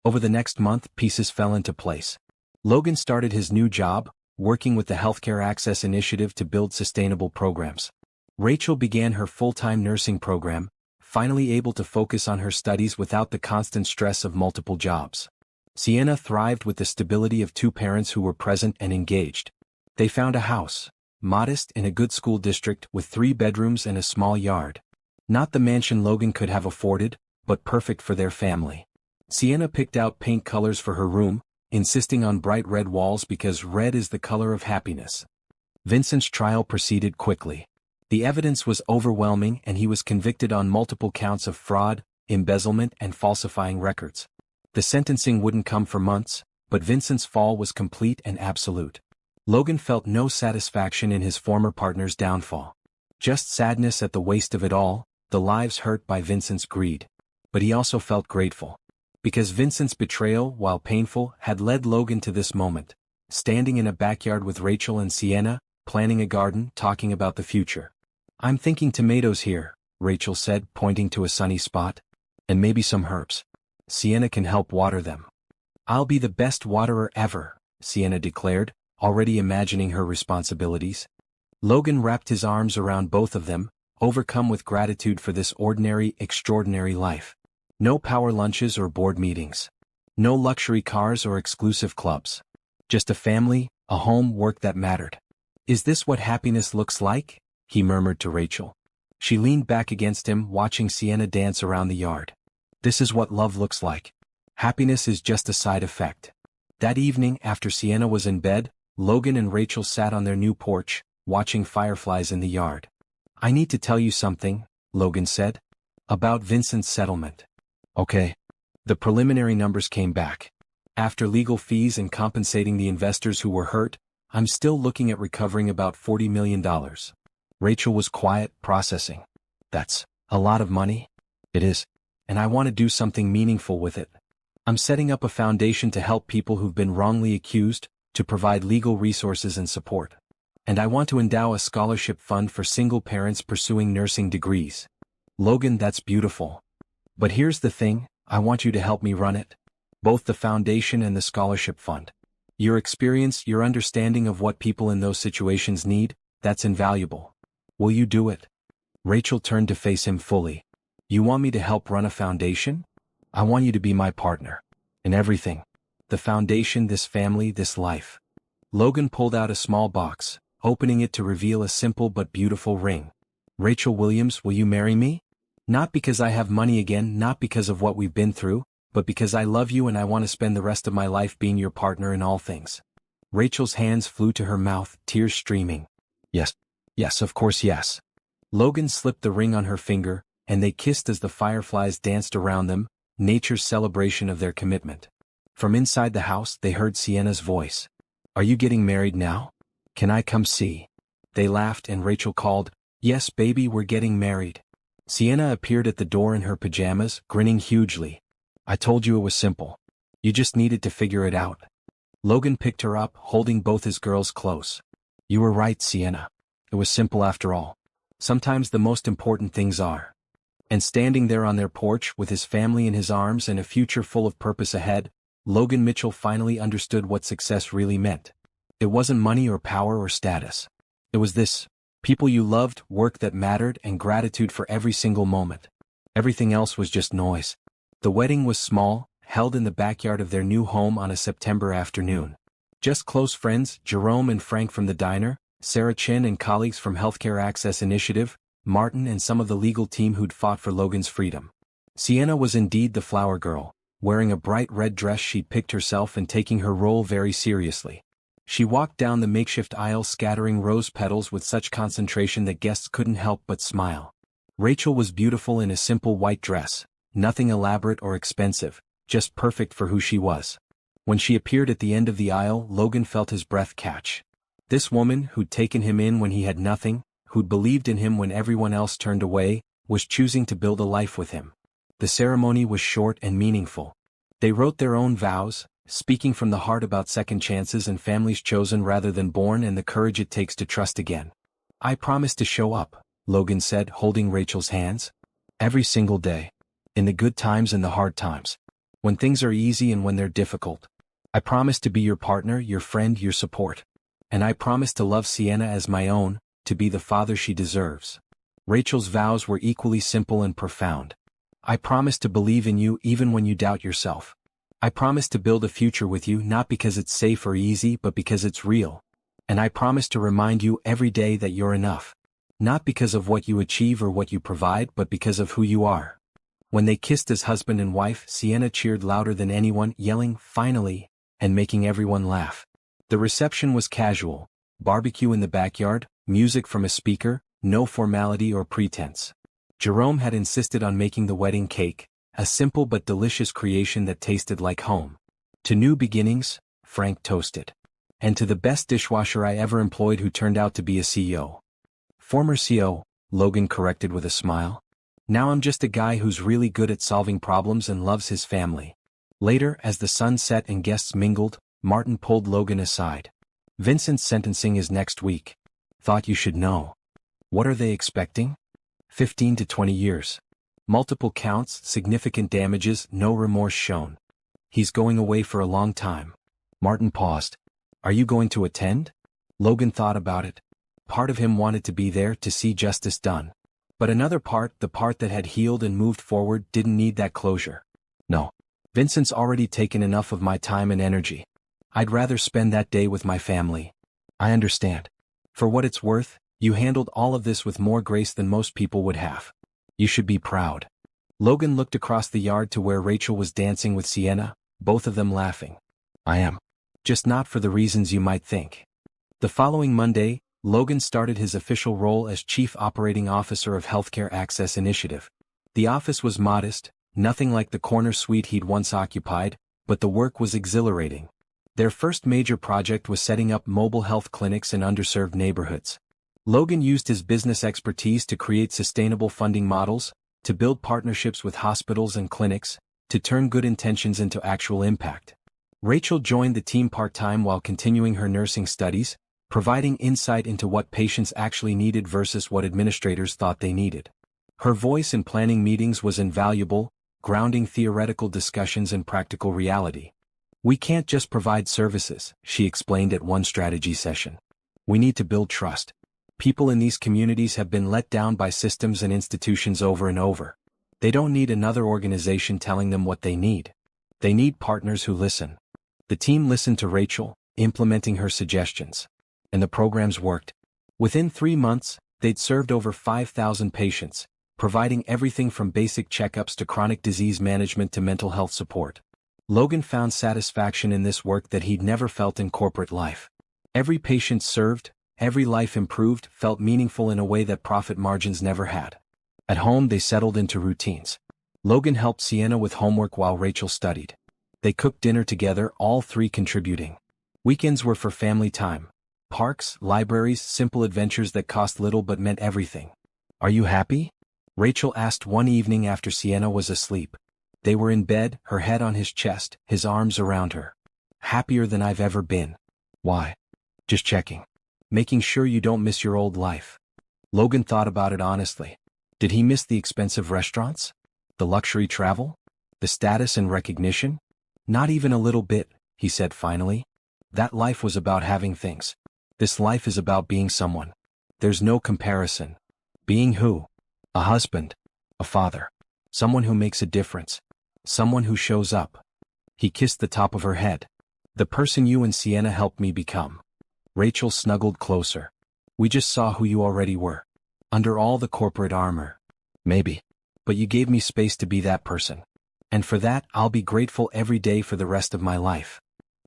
Over the next month, pieces fell into place. Logan started his new job, working with the Healthcare Access Initiative to build sustainable programs. Rachel began her full-time nursing program, finally able to focus on her studies without the constant stress of multiple jobs. Sienna thrived with the stability of two parents who were present and engaged. They found a house, modest in a good school district with 3 bedrooms and a small yard. Not the mansion Logan could have afforded, but perfect for their family. Sienna picked out paint colors for her room, insisting on bright red walls because red is the color of happiness. Vincent's trial proceeded quickly. The evidence was overwhelming and he was convicted on multiple counts of fraud, embezzlement and falsifying records. The sentencing wouldn't come for months, but Vincent's fall was complete and absolute. Logan felt no satisfaction in his former partner's downfall. Just sadness at the waste of it all, the lives hurt by Vincent's greed. But he also felt grateful. Because Vincent's betrayal, while painful, had led Logan to this moment. Standing in a backyard with Rachel and Sienna, planning a garden, talking about the future. I'm thinking tomatoes here, Rachel said, pointing to a sunny spot. And maybe some herbs. Sienna can help water them. I'll be the best waterer ever, Sienna declared, already imagining her responsibilities. Logan wrapped his arms around both of them, overcome with gratitude for this ordinary, extraordinary life. No power lunches or board meetings. No luxury cars or exclusive clubs. Just a family, a home, work that mattered. Is this what happiness looks like? He murmured to Rachel. She leaned back against him, watching Sienna dance around the yard. This is what love looks like. Happiness is just a side effect. That evening, after Sienna was in bed, Logan and Rachel sat on their new porch, watching fireflies in the yard. I need to tell you something, Logan said. About Vincent's settlement. Okay. The preliminary numbers came back. After legal fees and compensating the investors who were hurt, I'm still looking at recovering about $40 million. Rachel was quiet, processing. That's a lot of money. It is. And I want to do something meaningful with it. I'm setting up a foundation to help people who've been wrongly accused, to provide legal resources and support. And I want to endow a scholarship fund for single parents pursuing nursing degrees. Logan, that's beautiful. But here's the thing, I want you to help me run it. Both the foundation and the scholarship fund. Your experience, your understanding of what people in those situations need, that's invaluable. Will you do it? Rachel turned to face him fully. You want me to help run a foundation? I want you to be my partner. In everything. The foundation, this family, this life. Logan pulled out a small box, opening it to reveal a simple but beautiful ring. Rachel Williams, will you marry me? Not because I have money again, not because of what we've been through, but because I love you and I want to spend the rest of my life being your partner in all things. Rachel's hands flew to her mouth, tears streaming. Yes. Yes, of course yes. Logan slipped the ring on her finger, and they kissed as the fireflies danced around them, nature's celebration of their commitment. From inside the house they heard Sienna's voice. Are you getting married now? Can I come see? They laughed and Rachel called, Yes baby, we're getting married. Sienna appeared at the door in her pajamas, grinning hugely. I told you it was simple. You just needed to figure it out. Logan picked her up, holding both his girls close. You were right, Sienna. It was simple after all. Sometimes the most important things are. And standing there on their porch with his family in his arms and a future full of purpose ahead, Logan Mitchell finally understood what success really meant. It wasn't money or power or status. It was this: people you loved, work that mattered, and gratitude for every single moment. Everything else was just noise. The wedding was small, held in the backyard of their new home on a September afternoon. Just close friends, Jerome and Frank from the diner, Sarah Chin and colleagues from Healthcare Access Initiative, Martin and some of the legal team who'd fought for Logan's freedom. Sienna was indeed the flower girl, wearing a bright red dress she'd picked herself and taking her role very seriously. She walked down the makeshift aisle scattering rose petals with such concentration that guests couldn't help but smile. Rachel was beautiful in a simple white dress, nothing elaborate or expensive, just perfect for who she was. When she appeared at the end of the aisle, Logan felt his breath catch. This woman, who'd taken him in when he had nothing, who'd believed in him when everyone else turned away, was choosing to build a life with him. The ceremony was short and meaningful. They wrote their own vows, speaking from the heart about second chances and families chosen rather than born and the courage it takes to trust again. "I promise to show up," Logan said, holding Rachel's hands. "Every single day. In the good times and the hard times. When things are easy and when they're difficult. I promise to be your partner, your friend, your support. And I promise to love Sienna as my own, to be the father she deserves." Rachel's vows were equally simple and profound. "I promise to believe in you even when you doubt yourself. I promise to build a future with you not because it's safe or easy but because it's real. And I promise to remind you every day that you're enough. Not because of what you achieve or what you provide but because of who you are." When they kissed as husband and wife, Sienna cheered louder than anyone, yelling, "Finally," and making everyone laugh. The reception was casual: barbecue in the backyard, music from a speaker, no formality or pretense. Jerome had insisted on making the wedding cake, a simple but delicious creation that tasted like home. "To new beginnings," Frank toasted. "And to the best dishwasher I ever employed who turned out to be a CEO. "Former CEO, Logan corrected with a smile. "Now I'm just a guy who's really good at solving problems and loves his family." Later, as the sun set and guests mingled, Martin pulled Logan aside. "Vincent's sentencing is next week. Thought you should know." "What are they expecting?" 15 to 20 years. Multiple counts, significant damages, no remorse shown. "He's going away for a long time." Martin paused. "Are you going to attend?" Logan thought about it. Part of him wanted to be there to see justice done. But another part, the part that had healed and moved forward, didn't need that closure. "No. Vincent's already taken enough of my time and energy. I'd rather spend that day with my family." "I understand. For what it's worth, you handled all of this with more grace than most people would have. You should be proud." Logan looked across the yard to where Rachel was dancing with Sienna, both of them laughing. "I am. Just not for the reasons you might think." The following Monday, Logan started his official role as Chief Operating Officer of Healthcare Access Initiative. The office was modest, nothing like the corner suite he'd once occupied, but the work was exhilarating. Their first major project was setting up mobile health clinics in underserved neighborhoods. Logan used his business expertise to create sustainable funding models, to build partnerships with hospitals and clinics, to turn good intentions into actual impact. Rachel joined the team part-time while continuing her nursing studies, providing insight into what patients actually needed versus what administrators thought they needed. Her voice in planning meetings was invaluable, grounding theoretical discussions in practical reality. "We can't just provide services," she explained at one strategy session. "We need to build trust. People in these communities have been let down by systems and institutions over and over. They don't need another organization telling them what they need. They need partners who listen." The team listened to Rachel, implementing her suggestions. And the programs worked. Within 3 months, they'd served over 5,000 patients, providing everything from basic checkups to chronic disease management to mental health support. Logan found satisfaction in this work that he'd never felt in corporate life. Every patient served, every life improved, felt meaningful in a way that profit margins never had. At home they settled into routines. Logan helped Sienna with homework while Rachel studied. They cooked dinner together, all three contributing. Weekends were for family time. Parks, libraries, simple adventures that cost little but meant everything. "Are you happy?" Rachel asked one evening after Sienna was asleep. They were in bed, her head on his chest, his arms around her. "Happier than I've ever been." "Why?" "Just checking. Making sure you don't miss your old life." Logan thought about it honestly. Did he miss the expensive restaurants? The luxury travel? The status and recognition? "Not even a little bit," he said finally. That life was about having things. This life is about being someone. There's no comparison. Being who? A husband. A father. Someone who makes a difference. Someone who shows up. He kissed the top of her head. The person you and Sienna helped me become. Rachel snuggled closer. We just saw who you already were. Under all the corporate armor. Maybe. But you gave me space to be that person. And for that, I'll be grateful every day for the rest of my life.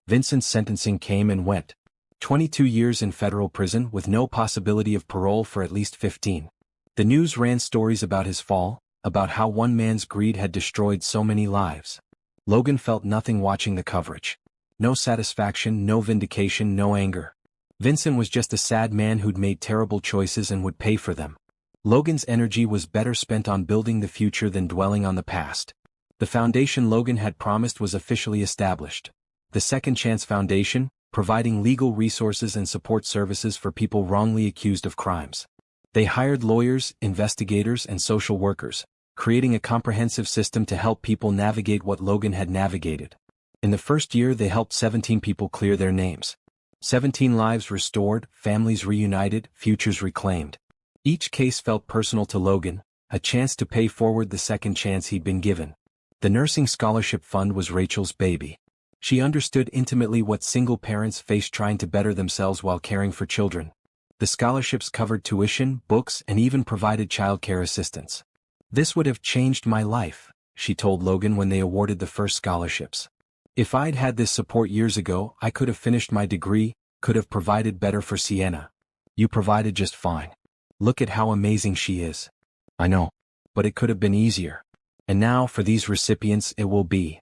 Vincent's sentencing came and went. 22 years in federal prison with no possibility of parole for at least 15. The news ran stories about his fall, about how one man's greed had destroyed so many lives. Logan felt nothing watching the coverage. No satisfaction, no vindication, no anger. Vincent was just a sad man who'd made terrible choices and would pay for them. Logan's energy was better spent on building the future than dwelling on the past. The foundation Logan had promised was officially established. The Second Chance Foundation, providing legal resources and support services for people wrongly accused of crimes. They hired lawyers, investigators, and social workers, creating a comprehensive system to help people navigate what Logan had navigated. In the first year they helped 17 people clear their names. 17 lives restored, families reunited, futures reclaimed. Each case felt personal to Logan, a chance to pay forward the second chance he'd been given. The nursing scholarship fund was Rachel's baby. She understood intimately what single parents face trying to better themselves while caring for children. The scholarships covered tuition, books, and even provided childcare assistance. This would have changed my life, she told Logan when they awarded the first scholarships. If I'd had this support years ago, I could have finished my degree, could have provided better for Sienna. You provided just fine. Look at how amazing she is. I know. But it could have been easier. And now, for these recipients, it will be.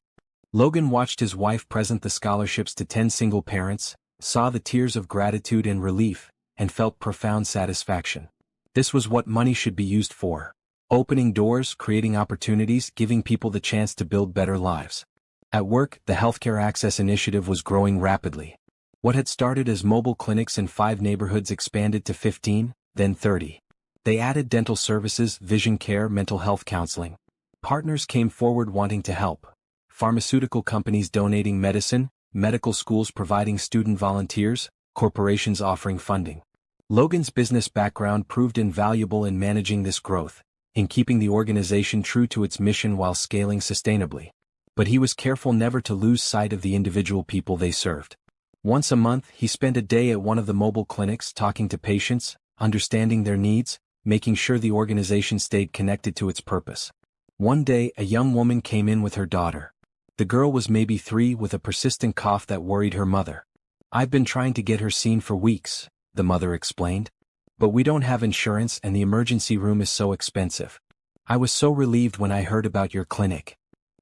Logan watched his wife present the scholarships to 10 single parents, saw the tears of gratitude and relief, and felt profound satisfaction. This was what money should be used for. Opening doors, creating opportunities, giving people the chance to build better lives. At work, the Healthcare Access Initiative was growing rapidly. What had started as mobile clinics in 5 neighborhoods expanded to 15, then 30. They added dental services, vision care, mental health counseling. Partners came forward wanting to help. Pharmaceutical companies donating medicine, medical schools providing student volunteers, corporations offering funding. Logan's business background proved invaluable in managing this growth, in keeping the organization true to its mission while scaling sustainably. But he was careful never to lose sight of the individual people they served. Once a month, he spent a day at one of the mobile clinics talking to patients, understanding their needs, making sure the organization stayed connected to its purpose. One day, a young woman came in with her daughter. The girl was maybe 3 with a persistent cough that worried her mother. I've been trying to get her seen for weeks, the mother explained. But we don't have insurance and the emergency room is so expensive. I was so relieved when I heard about your clinic.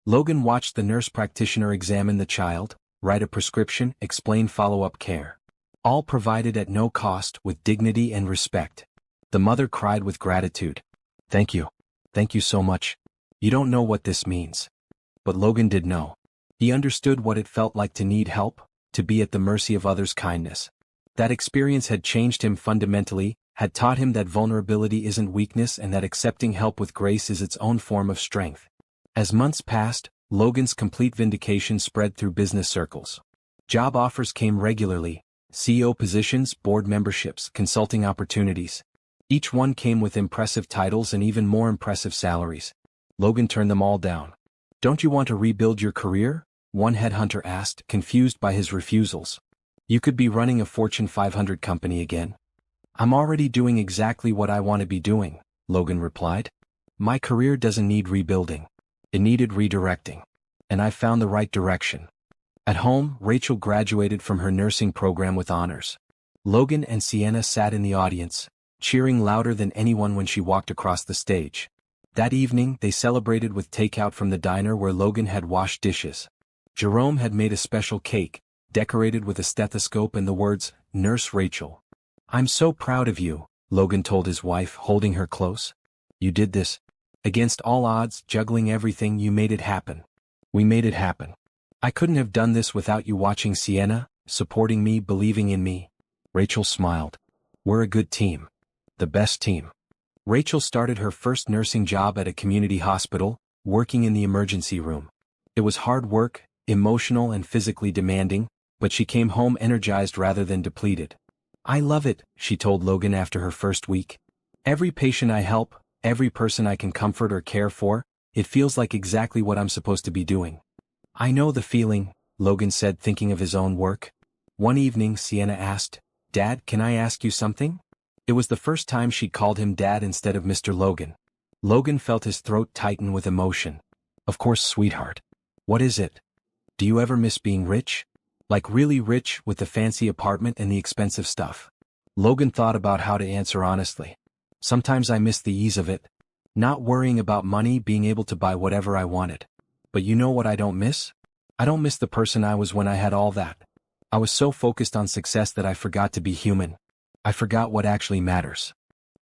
Logan watched the nurse practitioner examine the child, write a prescription, explain follow-up care. All provided at no cost, with dignity and respect. The mother cried with gratitude. Thank you. Thank you so much. You don't know what this means. But Logan did know. He understood what it felt like to need help, to be at the mercy of others' kindness. That experience had changed him fundamentally, had taught him that vulnerability isn't weakness and that accepting help with grace is its own form of strength. As months passed, Logan's complete vindication spread through business circles. Job offers came regularly, CEO positions, board memberships, consulting opportunities. Each one came with impressive titles and even more impressive salaries. Logan turned them all down. Don't you want to rebuild your career? One headhunter asked, confused by his refusals. You could be running a Fortune 500 company again. I'm already doing exactly what I want to be doing, Logan replied. My career doesn't need rebuilding. It needed redirecting. And I found the right direction. At home, Rachel graduated from her nursing program with honors. Logan and Sienna sat in the audience, cheering louder than anyone when she walked across the stage. That evening, they celebrated with takeout from the diner where Logan had washed dishes. Jerome had made a special cake, decorated with a stethoscope and the words, Nurse Rachel. I'm so proud of you, Logan told his wife, holding her close. You did this. Against all odds, juggling everything, you made it happen. We made it happen. I couldn't have done this without you watching Sienna, supporting me, believing in me. Rachel smiled. We're a good team. The best team. Rachel started her first nursing job at a community hospital, working in the emergency room. It was hard work, emotional and physically demanding, but she came home energized rather than depleted. "I love it," she told Logan after her first week. "Every patient I help, every person I can comfort or care for, it feels like exactly what I'm supposed to be doing." "I know the feeling," Logan said, thinking of his own work. One evening, Sienna asked, "Dad, can I ask you something?" It was the first time she'd called him Dad instead of Mr. Logan. Logan felt his throat tighten with emotion. "Of course, sweetheart. What is it? Do you ever miss being rich? Like really rich, with the fancy apartment and the expensive stuff?" Logan thought about how to answer honestly. "Sometimes I miss the ease of it. Not worrying about money, being able to buy whatever I wanted. But you know what I don't miss? I don't miss the person I was when I had all that. I was so focused on success that I forgot to be human. I forgot what actually matters."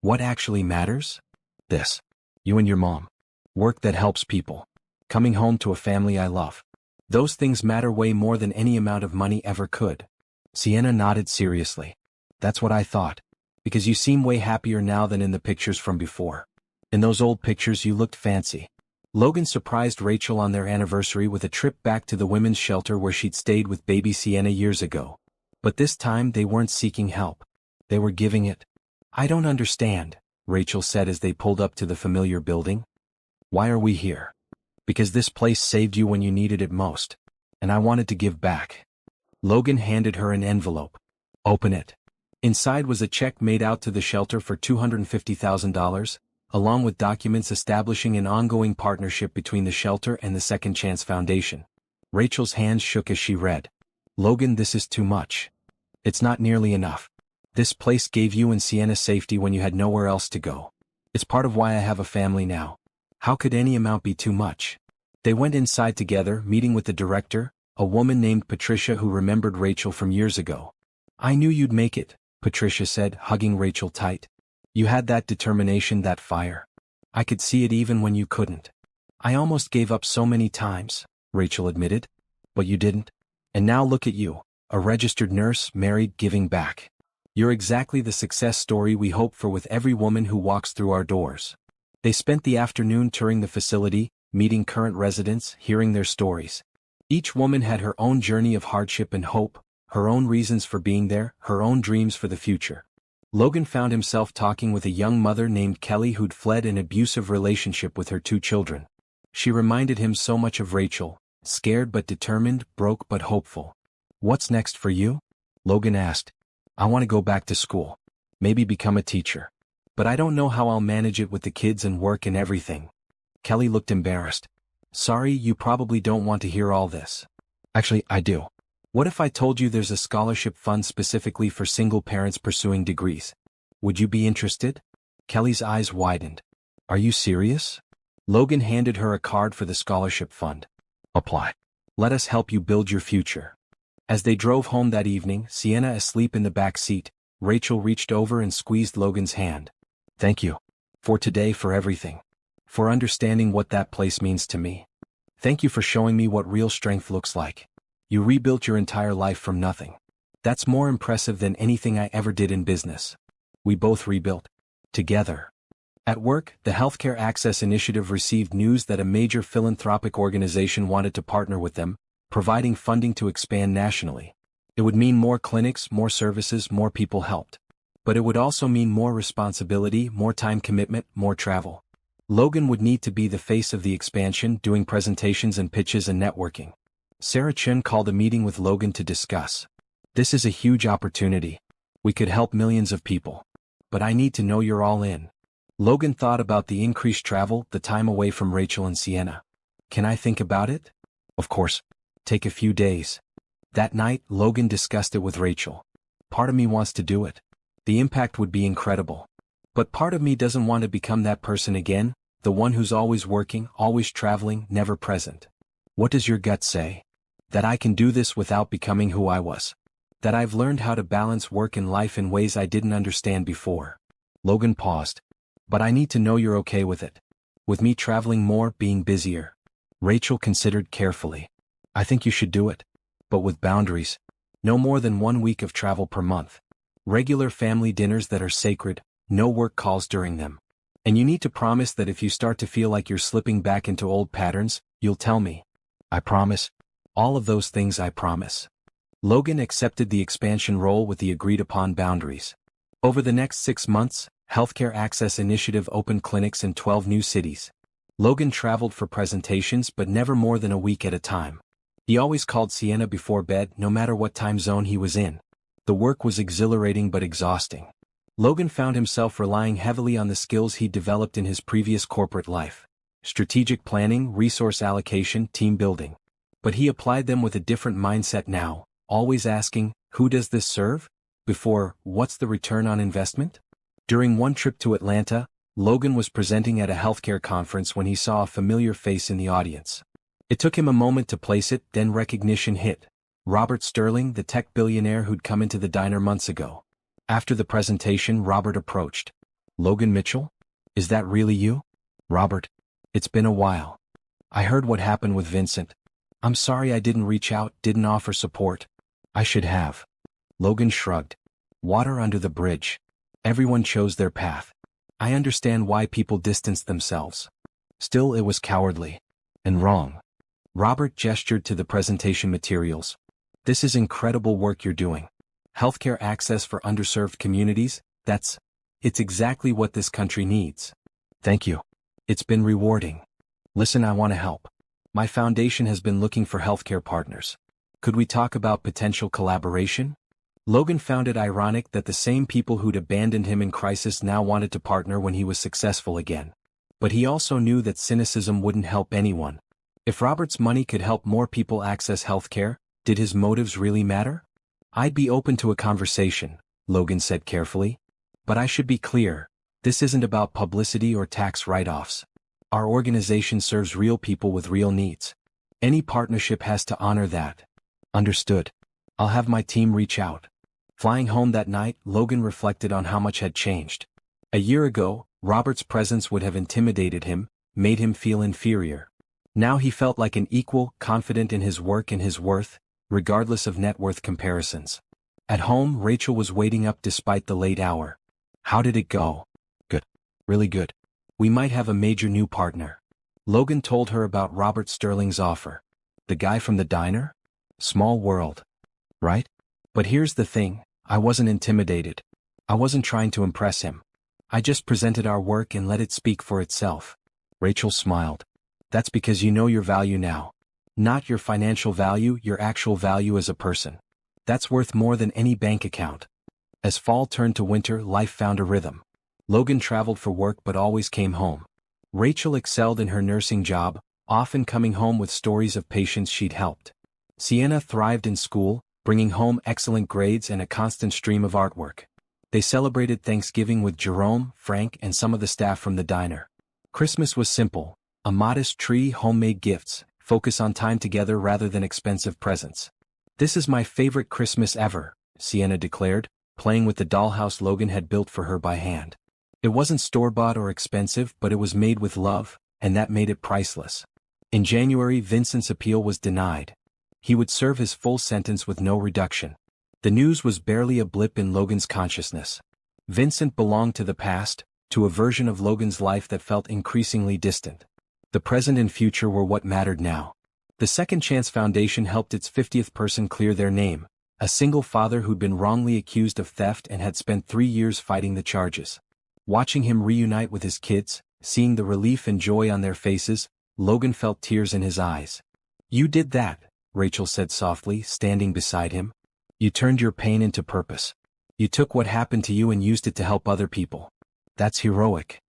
"What actually matters?" "This. You and your mom. Work that helps people. Coming home to a family I love. Those things matter way more than any amount of money ever could." Sienna nodded seriously. "That's what I thought. Because you seem way happier now than in the pictures from before. In those old pictures you looked fancy." Logan surprised Rachel on their anniversary with a trip back to the women's shelter where she'd stayed with baby Sienna years ago. But this time they weren't seeking help. They were giving it. "I don't understand," Rachel said as they pulled up to the familiar building. "Why are we here?" "Because this place saved you when you needed it most. And I wanted to give back." Logan handed her an envelope. "Open it." Inside was a check made out to the shelter for $250,000, along with documents establishing an ongoing partnership between the shelter and the Second Chance Foundation. Rachel's hands shook as she read. "Logan, this is too much. It's not nearly enough. This place gave you and Sienna safety when you had nowhere else to go. It's part of why I have a family now. How could any amount be too much?" They went inside together, meeting with the director, a woman named Patricia who remembered Rachel from years ago. "I knew you'd make it," Patricia said, hugging Rachel tight. "You had that determination, that fire. I could see it even when you couldn't." "I almost gave up so many times," Rachel admitted. "But you didn't. And now look at you, a registered nurse, married, giving back. You're exactly the success story we hope for with every woman who walks through our doors." They spent the afternoon touring the facility, meeting current residents, hearing their stories. Each woman had her own journey of hardship and hope, her own reasons for being there, her own dreams for the future. Logan found himself talking with a young mother named Kelly who'd fled an abusive relationship with her 2 children. She reminded him so much of Rachel, scared but determined, broke but hopeful. "What's next for you?" Logan asked. "I want to go back to school. Maybe become a teacher. But I don't know how I'll manage it with the kids and work and everything." Kelly looked embarrassed. "Sorry, you probably don't want to hear all this." "Actually, I do. What if I told you there's a scholarship fund specifically for single parents pursuing degrees? Would you be interested?" Kelly's eyes widened. "Are you serious?" Logan handed her a card for the scholarship fund. "Apply. Let us help you build your future." As they drove home that evening, Sienna asleep in the back seat, Rachel reached over and squeezed Logan's hand. "Thank you. For today, for everything. For understanding what that place means to me. Thank you for showing me what real strength looks like. You rebuilt your entire life from nothing. That's more impressive than anything I ever did in business. We both rebuilt. Together." At work, the Healthcare Access Initiative received news that a major philanthropic organization wanted to partner with them, providing funding to expand nationally. It would mean more clinics, more services, more people helped. But it would also mean more responsibility, more time commitment, more travel. Logan would need to be the face of the expansion, doing presentations and pitches and networking. Sarah Chun called a meeting with Logan to discuss. "This is a huge opportunity. We could help millions of people. But I need to know you're all in." Logan thought about the increased travel, the time away from Rachel and Sienna. "Can I think about it?" "Of course. Take a few days." That night, Logan discussed it with Rachel. "Part of me wants to do it. The impact would be incredible. But part of me doesn't want to become that person again, the one who's always working, always traveling, never present." "What does your gut say?" "That I can do this without becoming who I was. That I've learned how to balance work and life in ways I didn't understand before." Logan paused. "But I need to know you're okay with it. With me traveling more, being busier." Rachel considered carefully. "I think you should do it. But with boundaries. No more than 1 week of travel per month. Regular family dinners that are sacred, no work calls during them. And you need to promise that if you start to feel like you're slipping back into old patterns, you'll tell me." "I promise. All of those things I promise." Logan accepted the expansion role with the agreed-upon boundaries. Over the next 6 months, Healthcare Access Initiative opened clinics in 12 new cities. Logan traveled for presentations but never more than a week at a time. He always called Sienna before bed no matter what time zone he was in. The work was exhilarating but exhausting. Logan found himself relying heavily on the skills he'd developed in his previous corporate life: strategic planning, resource allocation, team building. But he applied them with a different mindset now, always asking, "Who does this serve?" before, "What's the return on investment?" During one trip to Atlanta, Logan was presenting at a healthcare conference when he saw a familiar face in the audience. It took him a moment to place it, then recognition hit. Robert Sterling, the tech billionaire who'd come into the diner months ago. After the presentation, Robert approached. "Logan Mitchell? Is that really you?" "Robert, it's been a while. I heard what happened with Vincent. I'm sorry I didn't reach out, didn't offer support. I should have." Logan shrugged. "Water under the bridge. Everyone chose their path. I understand why people distanced themselves. Still, it was cowardly. And wrong." Robert gestured to the presentation materials. "This is incredible work you're doing. Healthcare access for underserved communities, it's exactly what this country needs." "Thank you. It's been rewarding. Listen, I want to help. My foundation has been looking for healthcare partners. Could we talk about potential collaboration?" Logan found it ironic that the same people who'd abandoned him in crisis now wanted to partner when he was successful again. But he also knew that cynicism wouldn't help anyone. If Robert's money could help more people access healthcare, did his motives really matter? "I'd be open to a conversation," Logan said carefully. "But I should be clear, this isn't about publicity or tax write-offs. Our organization serves real people with real needs. Any partnership has to honor that." "Understood. I'll have my team reach out." Flying home that night, Logan reflected on how much had changed. A year ago, Robert's presence would have intimidated him, made him feel inferior. Now he felt like an equal, confident in his work and his worth, regardless of net worth comparisons. At home, Rachel was waiting up despite the late hour. "How did it go?" "Good. Really good. We might have a major new partner." Logan told her about Robert Sterling's offer. "The guy from the diner? Small world. Right? But here's the thing, I wasn't intimidated. I wasn't trying to impress him. I just presented our work and let it speak for itself." Rachel smiled. "That's because you know your value now. Not your financial value, your actual value as a person. That's worth more than any bank account." As fall turned to winter, life found a rhythm. Logan traveled for work but always came home. Rachel excelled in her nursing job, often coming home with stories of patients she'd helped. Sienna thrived in school, bringing home excellent grades and a constant stream of artwork. They celebrated Thanksgiving with Jerome, Frank, and some of the staff from the diner. Christmas was simple: a modest tree, homemade gifts, focus on time together rather than expensive presents. "This is my favorite Christmas ever," Sienna declared, playing with the dollhouse Logan had built for her by hand. It wasn't store-bought or expensive, but it was made with love, and that made it priceless. In January, Vincent's appeal was denied. He would serve his full sentence with no reduction. The news was barely a blip in Logan's consciousness. Vincent belonged to the past, to a version of Logan's life that felt increasingly distant. The present and future were what mattered now. The Second Chance Foundation helped its 50th person clear their name, a single father who'd been wrongly accused of theft and had spent 3 years fighting the charges. Watching him reunite with his kids, seeing the relief and joy on their faces, Logan felt tears in his eyes. "You did that," Rachel said softly, standing beside him. "You turned your pain into purpose. You took what happened to you and used it to help other people. That's heroic.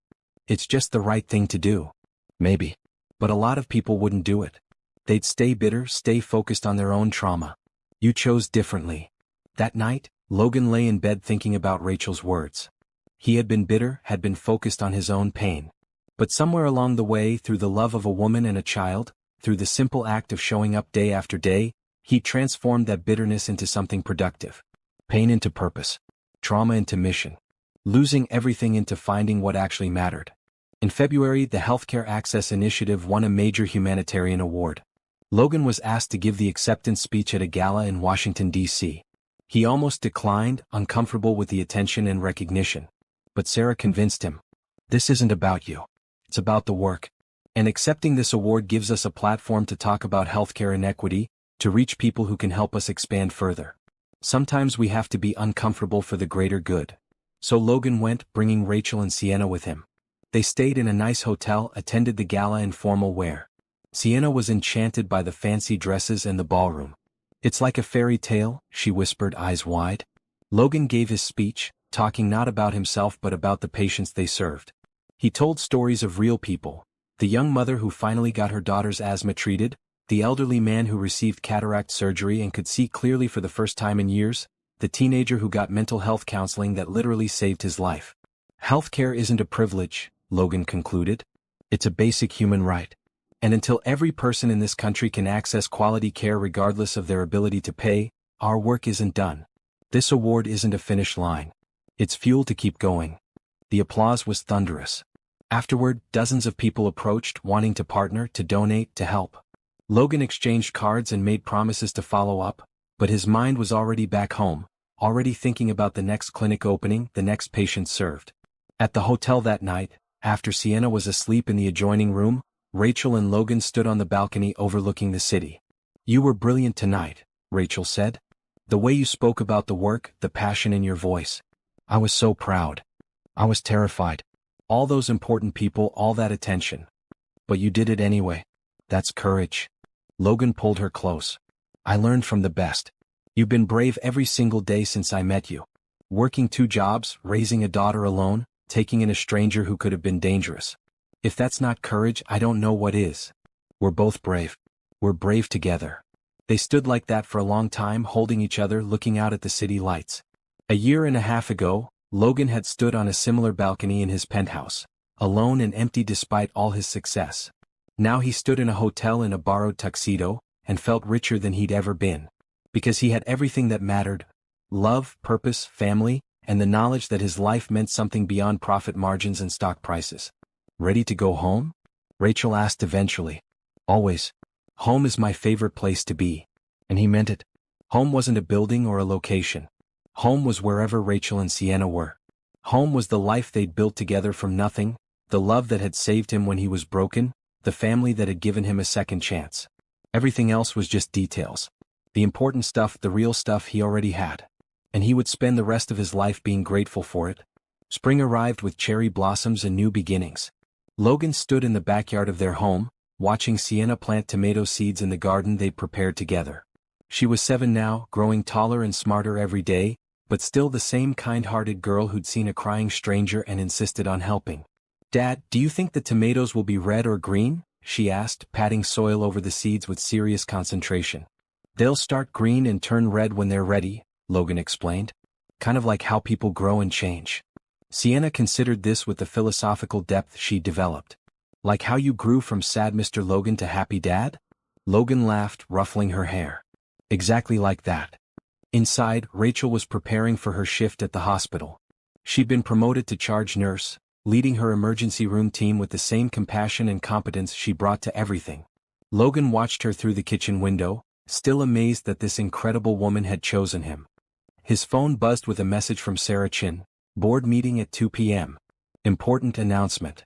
It's just the right thing to do." "Maybe. But a lot of people wouldn't do it. They'd stay bitter, stay focused on their own trauma. You chose differently." That night, Logan lay in bed thinking about Rachel's words. He had been bitter, had been focused on his own pain. But somewhere along the way, through the love of a woman and a child, through the simple act of showing up day after day, he transformed that bitterness into something productive. Pain into purpose. Trauma into mission. Losing everything into finding what actually mattered. In February, the Healthcare Access Initiative won a major humanitarian award. Logan was asked to give the acceptance speech at a gala in Washington, D.C. He almost declined, uncomfortable with the attention and recognition. But Sarah convinced him. "This isn't about you. It's about the work. And accepting this award gives us a platform to talk about healthcare inequity, To reach people who can help us expand further. Sometimes we have to be uncomfortable for the greater good. So Logan went, bringing Rachel and Sienna with him. They stayed in a nice hotel, attended the gala in formal wear. Sienna was enchanted by the fancy dresses and the ballroom. "It's like a fairy tale," she whispered, eyes wide. Logan gave his speech, talking not about himself but about the patients they served. He told stories of real people. The young mother who finally got her daughter's asthma treated, the elderly man who received cataract surgery and could see clearly for the first time in years, the teenager who got mental health counseling that literally saved his life. "Healthcare isn't a privilege," Logan concluded. "It's a basic human right. And until every person in this country can access quality care regardless of their ability to pay, our work isn't done. This award isn't a finish line. It's fuel to keep going." The applause was thunderous. Afterward, dozens of people approached, wanting to partner, to donate, to help. Logan exchanged cards and made promises to follow up, but his mind was already back home, already thinking about the next clinic opening, the next patient served. At the hotel that night, after Sienna was asleep in the adjoining room, Rachel and Logan stood on the balcony overlooking the city. "You were brilliant tonight," Rachel said. "The way you spoke about the work, the passion in your voice. I was so proud. I was terrified. All those important people, all that attention. But you did it anyway. That's courage." Logan pulled her close. "I learned from the best. You've been brave every single day since I met you. Working 2 jobs, raising a daughter alone, taking in a stranger who could have been dangerous. If that's not courage, I don't know what is. We're both brave. We're brave together." They stood like that for a long time, holding each other, looking out at the city lights. A year and a half ago, Logan had stood on a similar balcony in his penthouse, alone and empty despite all his success. Now he stood in a hotel in a borrowed tuxedo, and felt richer than he'd ever been. Because he had everything that mattered: love, purpose, family, and the knowledge that his life meant something beyond profit margins and stock prices. "Ready to go home?" Rachel asked eventually. "Always. Home is my favorite place to be." And he meant it. Home wasn't a building or a location. Home was wherever Rachel and Sienna were. Home was the life they'd built together from nothing, the love that had saved him when he was broken, the family that had given him a second chance. Everything else was just details. The important stuff, the real stuff he already had. And he would spend the rest of his life being grateful for it. Spring arrived with cherry blossoms and new beginnings. Logan stood in the backyard of their home, watching Sienna plant tomato seeds in the garden they'd prepared together. She was 7 now, growing taller and smarter every day, but still the same kind-hearted girl who'd seen a crying stranger and insisted on helping. "Dad, do you think the tomatoes will be red or green?" she asked, patting soil over the seeds with serious concentration. "They'll start green and turn red when they're ready," Logan explained. "Kind of like how people grow and change." Sienna considered this with the philosophical depth she'd developed. "Like how you grew from sad Mr. Logan to happy dad?" Logan laughed, ruffling her hair. "Exactly like that." Inside, Rachel was preparing for her shift at the hospital. She'd been promoted to charge nurse, leading her emergency room team with the same compassion and competence she brought to everything. Logan watched her through the kitchen window, still amazed that this incredible woman had chosen him. His phone buzzed with a message from Sarah Chin. "Board meeting at 2 p.m. Important announcement."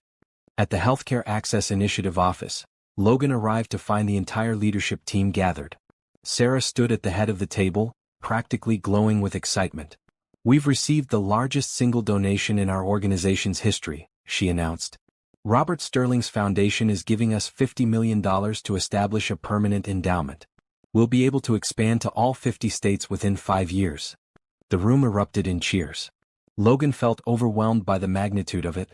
At the Healthcare Access Initiative office, Logan arrived to find the entire leadership team gathered. Sarah stood at the head of the table, practically glowing with excitement. "We've received the largest single donation in our organization's history," she announced. "Robert Sterling's foundation is giving us $50 million to establish a permanent endowment. We'll be able to expand to all 50 states within 5 years." The room erupted in cheers. Logan felt overwhelmed by the magnitude of it.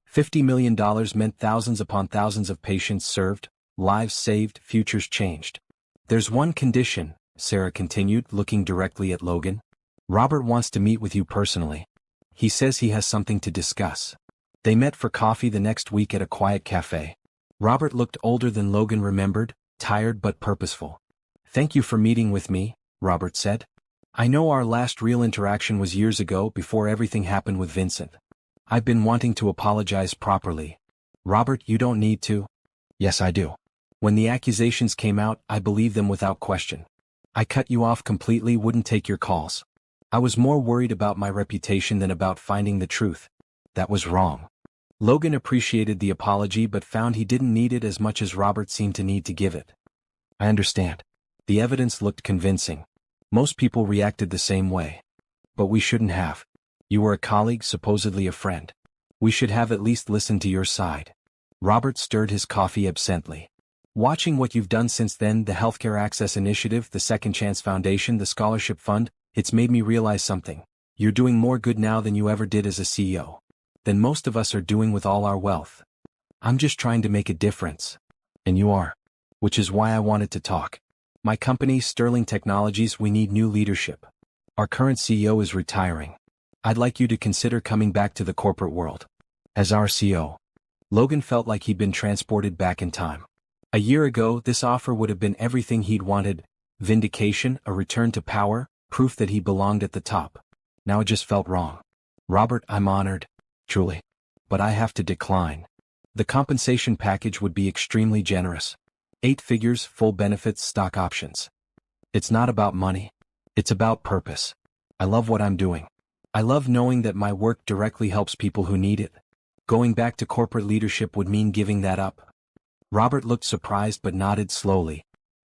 $50 million meant thousands upon thousands of patients served, lives saved, futures changed. "There's one condition," Sarah continued, looking directly at Logan. "Robert wants to meet with you personally. He says he has something to discuss." They met for coffee the next week at a quiet cafe. Robert looked older than Logan remembered, tired but purposeful. "Thank you for meeting with me," Robert said. "I know our last real interaction was years ago, before everything happened with Vincent. I've been wanting to apologize properly." "Robert, you don't need to." "Yes, I do. When the accusations came out, I believed them without question. I cut you off completely, wouldn't take your calls. I was more worried about my reputation than about finding the truth. That was wrong." Logan appreciated the apology but found he didn't need it as much as Robert seemed to need to give it. "I understand. The evidence looked convincing. Most people reacted the same way. But we shouldn't have. You were a colleague, supposedly a friend. We should have at least listened to your side. Robert stirred his coffee absently. Watching what you've done since then, the Healthcare Access Initiative, the Second Chance Foundation, the Scholarship Fund, it's made me realize something. You're doing more good now than you ever did as a CEO. Than most of us are doing with all our wealth. I'm just trying to make a difference. And you are. Which is why I wanted to talk. My company, Sterling Technologies, we need new leadership. Our current CEO is retiring. I'd like you to consider coming back to the corporate world. As our CEO. Logan felt like he'd been transported back in time. A year ago, this offer would have been everything he'd wanted: vindication, a return to power, proof that he belonged at the top. Now it just felt wrong. Robert, I'm honored. Truly. But I have to decline. The compensation package would be extremely generous. 8 figures, full benefits, stock options. It's not about money. It's about purpose. I love what I'm doing. I love knowing that my work directly helps people who need it. Going back to corporate leadership would mean giving that up. Robert looked surprised but nodded slowly.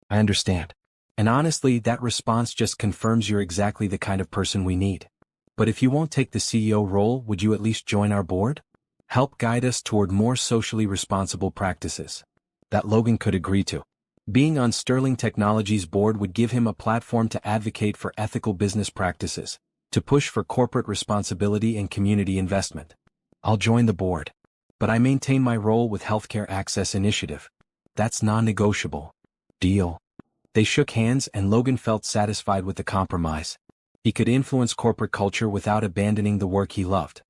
I understand. And honestly, that response just confirms you're exactly the kind of person we need. But if you won't take the CEO role, would you at least join our board? Help guide us toward more socially responsible practices. That Logan could agree to. Being on Sterling Technologies' board would give him a platform to advocate for ethical business practices, to push for corporate responsibility and community investment. I'll join the board. But I maintain my role with Healthcare Access Initiative. That's non-negotiable. Deal. They shook hands and Logan felt satisfied with the compromise. He could influence corporate culture without abandoning the work he loved.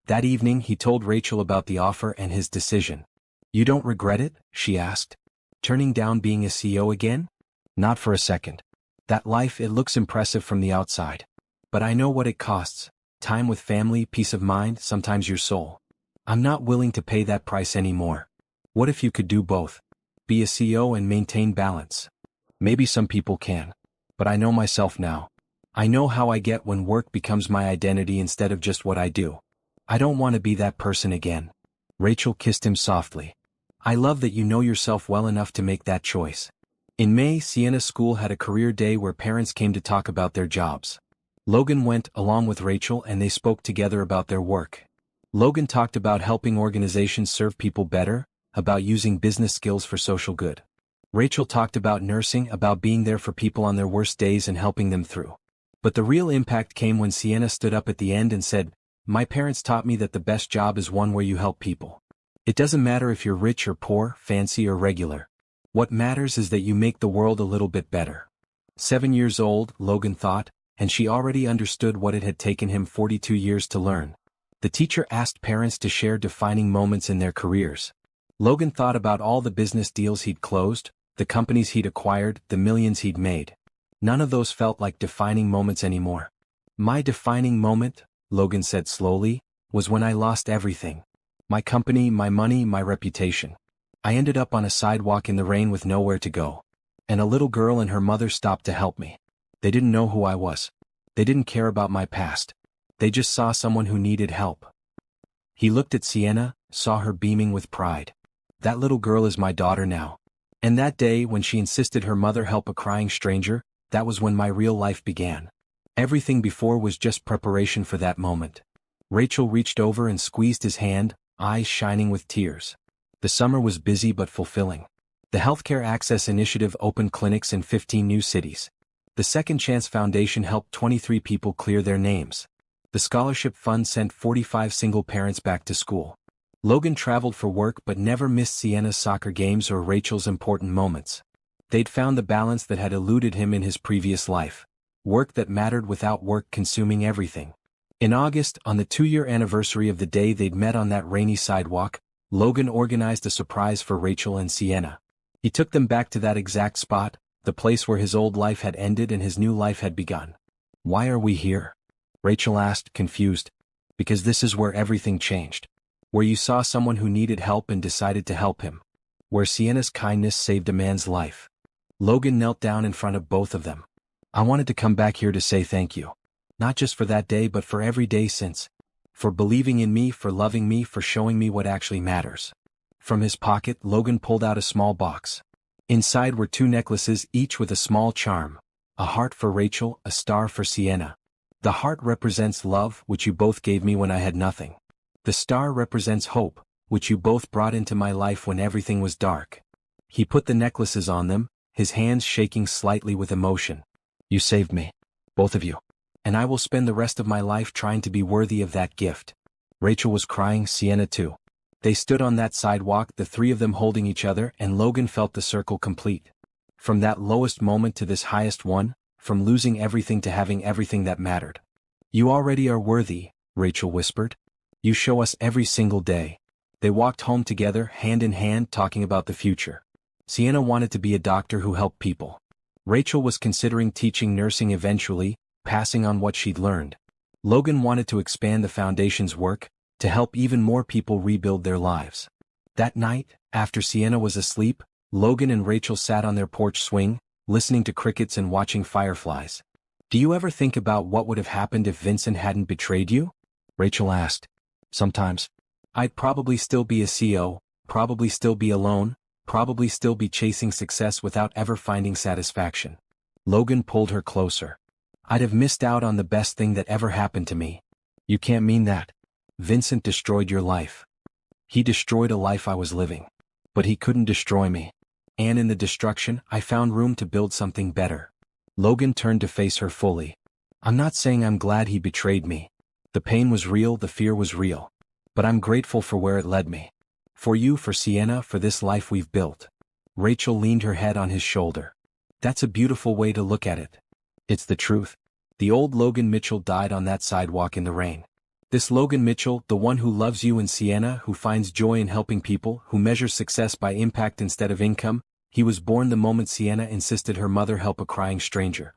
That evening he told Rachel about the offer and his decision. You don't regret it? She asked. Turning down being a CEO again? Not for a second. That life, it looks impressive from the outside. But I know what it costs. Time with family, peace of mind, sometimes your soul. I'm not willing to pay that price anymore. What if you could do both? Be a CEO and maintain balance. Maybe some people can. But I know myself now. I know how I get when work becomes my identity instead of just what I do. I don't want to be that person again. Rachel kissed him softly. I love that you know yourself well enough to make that choice. In May, Sienna School had a career day where parents came to talk about their jobs. Logan went along with Rachel and they spoke together about their work. Logan talked about helping organizations serve people better, about using business skills for social good. Rachel talked about nursing, about being there for people on their worst days and helping them through. But the real impact came when Sienna stood up at the end and said, My parents taught me that the best job is one where you help people. It doesn't matter if you're rich or poor, fancy or regular. What matters is that you make the world a little bit better. 7 years old, Logan thought, and she already understood what it had taken him 42 years to learn. The teacher asked parents to share defining moments in their careers. Logan thought about all the business deals he'd closed, the companies he'd acquired, the millions he'd made. None of those felt like defining moments anymore. My defining moment, Logan said slowly, was when I lost everything. My company, my money, my reputation. I ended up on a sidewalk in the rain with nowhere to go. And a little girl and her mother stopped to help me. They didn't know who I was. They didn't care about my past. They just saw someone who needed help. He looked at Sienna, saw her beaming with pride. That little girl is my daughter now. And that day when she insisted her mother help a crying stranger, that was when my real life began. Everything before was just preparation for that moment. Rachel reached over and squeezed his hand, eyes shining with tears. The summer was busy but fulfilling. The Healthcare Access Initiative opened clinics in 15 new cities. The Second Chance Foundation helped 23 people clear their names. The Scholarship Fund sent 45 single parents back to school. Logan traveled for work but never missed Sienna's soccer games or Rachel's important moments. They'd found the balance that had eluded him in his previous life. Work that mattered without work consuming everything. In August, on the 2-year anniversary of the day they'd met on that rainy sidewalk, Logan organized a surprise for Rachel and Sienna. He took them back to that exact spot, the place where his old life had ended and his new life had begun. Why are we here? Rachel asked, confused. Because this is where everything changed. Where you saw someone who needed help and decided to help him. Where Sienna's kindness saved a man's life. Logan knelt down in front of both of them. I wanted to come back here to say thank you. Not just for that day but for every day since. For believing in me, for loving me, for showing me what actually matters. From his pocket, Logan pulled out a small box. Inside were 2 necklaces, each with a small charm. A heart for Rachel, a star for Sienna. The heart represents love, which you both gave me when I had nothing. The star represents hope, which you both brought into my life when everything was dark. He put the necklaces on them, his hands shaking slightly with emotion. You saved me. Both of you. And I will spend the rest of my life trying to be worthy of that gift. Rachel was crying, Sienna too. They stood on that sidewalk, the 3 of them holding each other, and Logan felt the circle complete. From that lowest moment to this highest one, from losing everything to having everything that mattered. You already are worthy, Rachel whispered. You show us every single day. They walked home together, hand in hand, talking about the future. Sienna wanted to be a doctor who helped people. Rachel was considering teaching nursing eventually, passing on what she'd learned. Logan wanted to expand the foundation's work, to help even more people rebuild their lives. That night, after Sienna was asleep, Logan and Rachel sat on their porch swing, listening to crickets and watching fireflies. Do you ever think about what would have happened if Vincent hadn't betrayed you? Rachel asked. Sometimes. I'd probably still be a CEO, probably still be alone, probably still be chasing success without ever finding satisfaction. Logan pulled her closer. I'd have missed out on the best thing that ever happened to me. You can't mean that. Vincent destroyed your life. He destroyed a life I was living. But he couldn't destroy me. And in the destruction, I found room to build something better. Logan turned to face her fully. I'm not saying I'm glad he betrayed me. The pain was real, the fear was real. But I'm grateful for where it led me. For you, for Sienna, for this life we've built. Rachel leaned her head on his shoulder. That's a beautiful way to look at it. It's the truth. The old Logan Mitchell died on that sidewalk in the rain. This Logan Mitchell, the one who loves you and Sienna, who finds joy in helping people, who measures success by impact instead of income, he was born the moment Sienna insisted her mother help a crying stranger.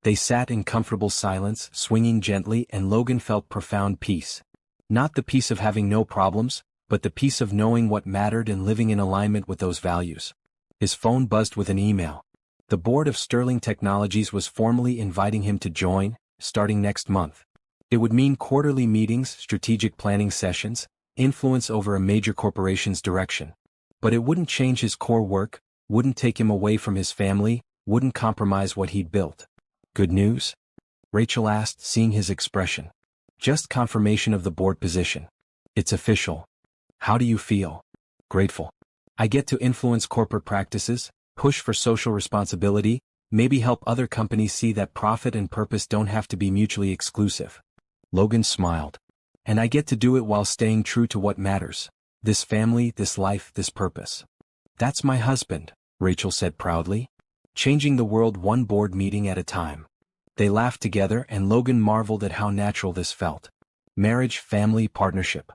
They sat in comfortable silence, swinging gently, and Logan felt profound peace. Not the peace of having no problems, but the peace of knowing what mattered and living in alignment with those values. His phone buzzed with an email. The board of Sterling Technologies was formally inviting him to join, starting next month. It would mean quarterly meetings, strategic planning sessions, influence over a major corporation's direction. But it wouldn't change his core work, wouldn't take him away from his family, wouldn't compromise what he'd built. Good news? Rachel asked, seeing his expression. Just confirmation of the board position. It's official. How do you feel? Grateful. I get to influence corporate practices, push for social responsibility, maybe help other companies see that profit and purpose don't have to be mutually exclusive. Logan smiled. And I get to do it while staying true to what matters. This family, this life, this purpose. That's my husband, Rachel said proudly. Changing the world one board meeting at a time. They laughed together and Logan marveled at how natural this felt. Marriage, family, partnership.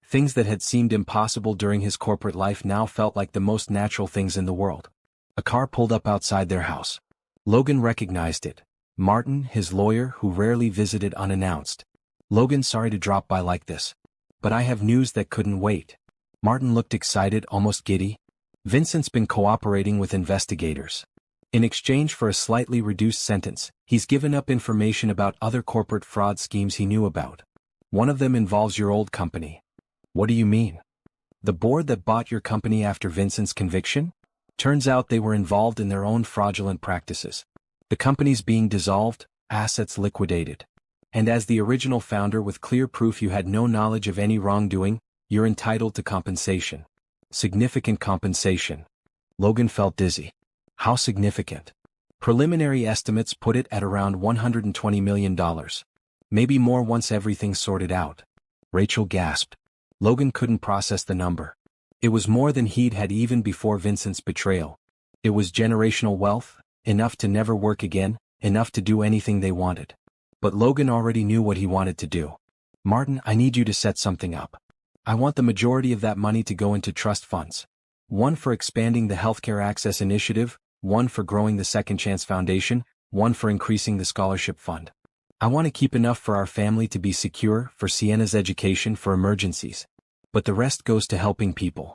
Things that had seemed impossible during his corporate life now felt like the most natural things in the world. A car pulled up outside their house. Logan recognized it. Martin, his lawyer, who rarely visited unannounced. Logan, sorry to drop by like this. But I have news that couldn't wait. Martin looked excited, almost giddy. Vincent's been cooperating with investigators. In exchange for a slightly reduced sentence, he's given up information about other corporate fraud schemes he knew about. One of them involves your old company. What do you mean? The board that bought your company after Vincent's conviction? Turns out they were involved in their own fraudulent practices. The company's being dissolved, assets liquidated. And as the original founder with clear proof you had no knowledge of any wrongdoing, you're entitled to compensation. Significant compensation. Logan felt dizzy. How significant? Preliminary estimates put it at around $120 million. Maybe more once everything's sorted out. Rachel gasped. Logan couldn't process the number. It was more than he'd had even before Vincent's betrayal. It was generational wealth, enough to never work again, enough to do anything they wanted. But Logan already knew what he wanted to do. Martin, I need you to set something up. I want the majority of that money to go into trust funds. One for expanding the Healthcare Access Initiative, one for growing the Second Chance Foundation, one for increasing the scholarship fund. I want to keep enough for our family to be secure, for Sienna's education, for emergencies. But the rest goes to helping people.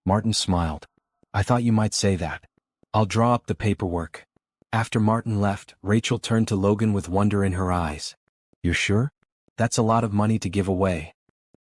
Martin smiled. I thought you might say that. I'll draw up the paperwork. After Martin left, Rachel turned to Logan with wonder in her eyes. You're sure? That's a lot of money to give away.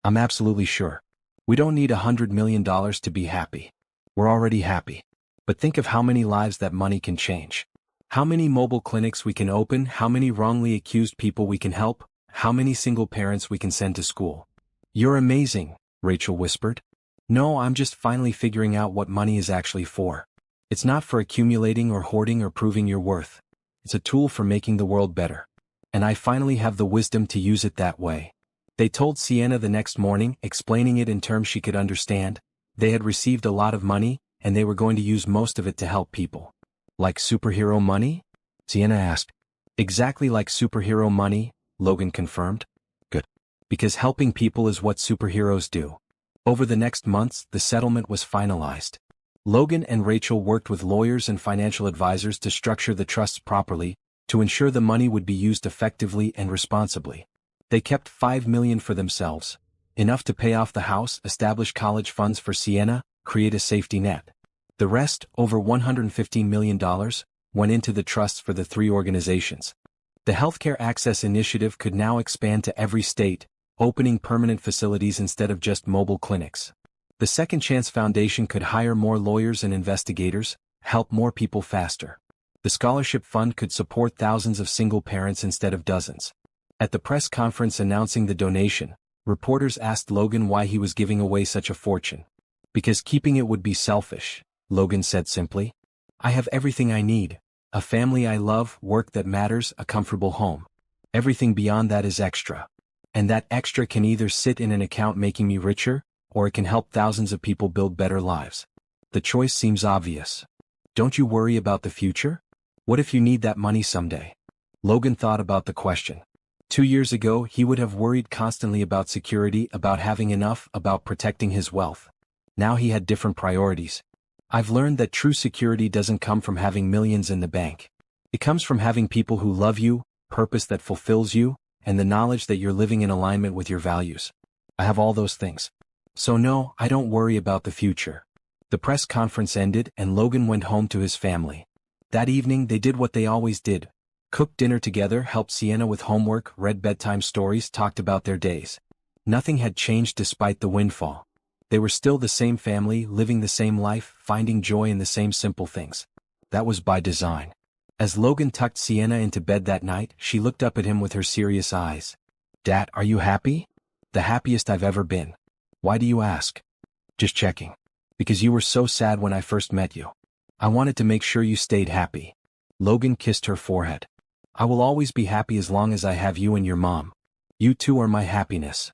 I'm absolutely sure. We don't need $100 million to be happy. We're already happy. But think of how many lives that money can change. How many mobile clinics we can open, how many wrongly accused people we can help, how many single parents we can send to school. You're amazing, Rachel whispered. No, I'm just finally figuring out what money is actually for. It's not for accumulating or hoarding or proving your worth. It's a tool for making the world better. And I finally have the wisdom to use it that way. They told Sienna the next morning, explaining it in terms she could understand. They had received a lot of money, and they were going to use most of it to help people. Like superhero money? Sienna asked. Exactly like superhero money, Logan confirmed. Good. Because helping people is what superheroes do. Over the next months, the settlement was finalized. Logan and Rachel worked with lawyers and financial advisors to structure the trusts properly, to ensure the money would be used effectively and responsibly. They kept $5 million for themselves, enough to pay off the house, establish college funds for Sienna, create a safety net. The rest, over $115 million, went into the trusts for the 3 organizations. The Healthcare Access Initiative could now expand to every state, opening permanent facilities instead of just mobile clinics. The Second Chance Foundation could hire more lawyers and investigators, help more people faster. The scholarship fund could support thousands of single parents instead of dozens. At the press conference announcing the donation, reporters asked Logan why he was giving away such a fortune. Because keeping it would be selfish, Logan said simply. I have everything I need. A family I love, work that matters, a comfortable home. Everything beyond that is extra. And that extra can either sit in an account making me richer, or it can help thousands of people build better lives. The choice seems obvious. Don't you worry about the future? What if you need that money someday? Logan thought about the question. 2 years ago, he would have worried constantly about security, about having enough, about protecting his wealth. Now he had different priorities. I've learned that true security doesn't come from having millions in the bank. It comes from having people who love you, purpose that fulfills you, and the knowledge that you're living in alignment with your values. I have all those things. So no, I don't worry about the future. The press conference ended and Logan went home to his family. That evening they did what they always did. Cooked dinner together, helped Sienna with homework, read bedtime stories, talked about their days. Nothing had changed despite the windfall. They were still the same family, living the same life, finding joy in the same simple things. That was by design. As Logan tucked Sienna into bed that night, she looked up at him with her serious eyes. Dad, are you happy? The happiest I've ever been. Why do you ask? Just checking. Because you were so sad when I first met you. I wanted to make sure you stayed happy. Logan kissed her forehead. I will always be happy as long as I have you and your mom. You two are my happiness.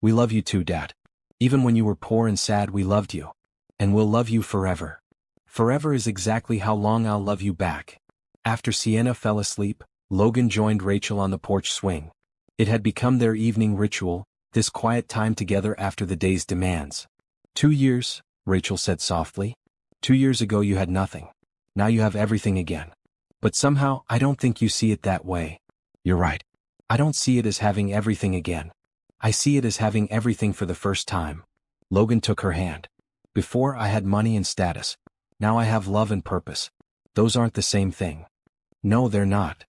We love you too, Dad. Even when you were poor and sad, we loved you. And we'll love you forever. Forever is exactly how long I'll love you back. After Sienna fell asleep, Logan joined Rachel on the porch swing. It had become their evening ritual, this quiet time together after the day's demands. 2 years, Rachel said softly. 2 years ago you had nothing. Now you have everything again. But somehow, I don't think you see it that way. You're right. I don't see it as having everything again. I see it as having everything for the first time. Logan took her hand. Before I had money and status. Now I have love and purpose. Those aren't the same thing. No, they're not.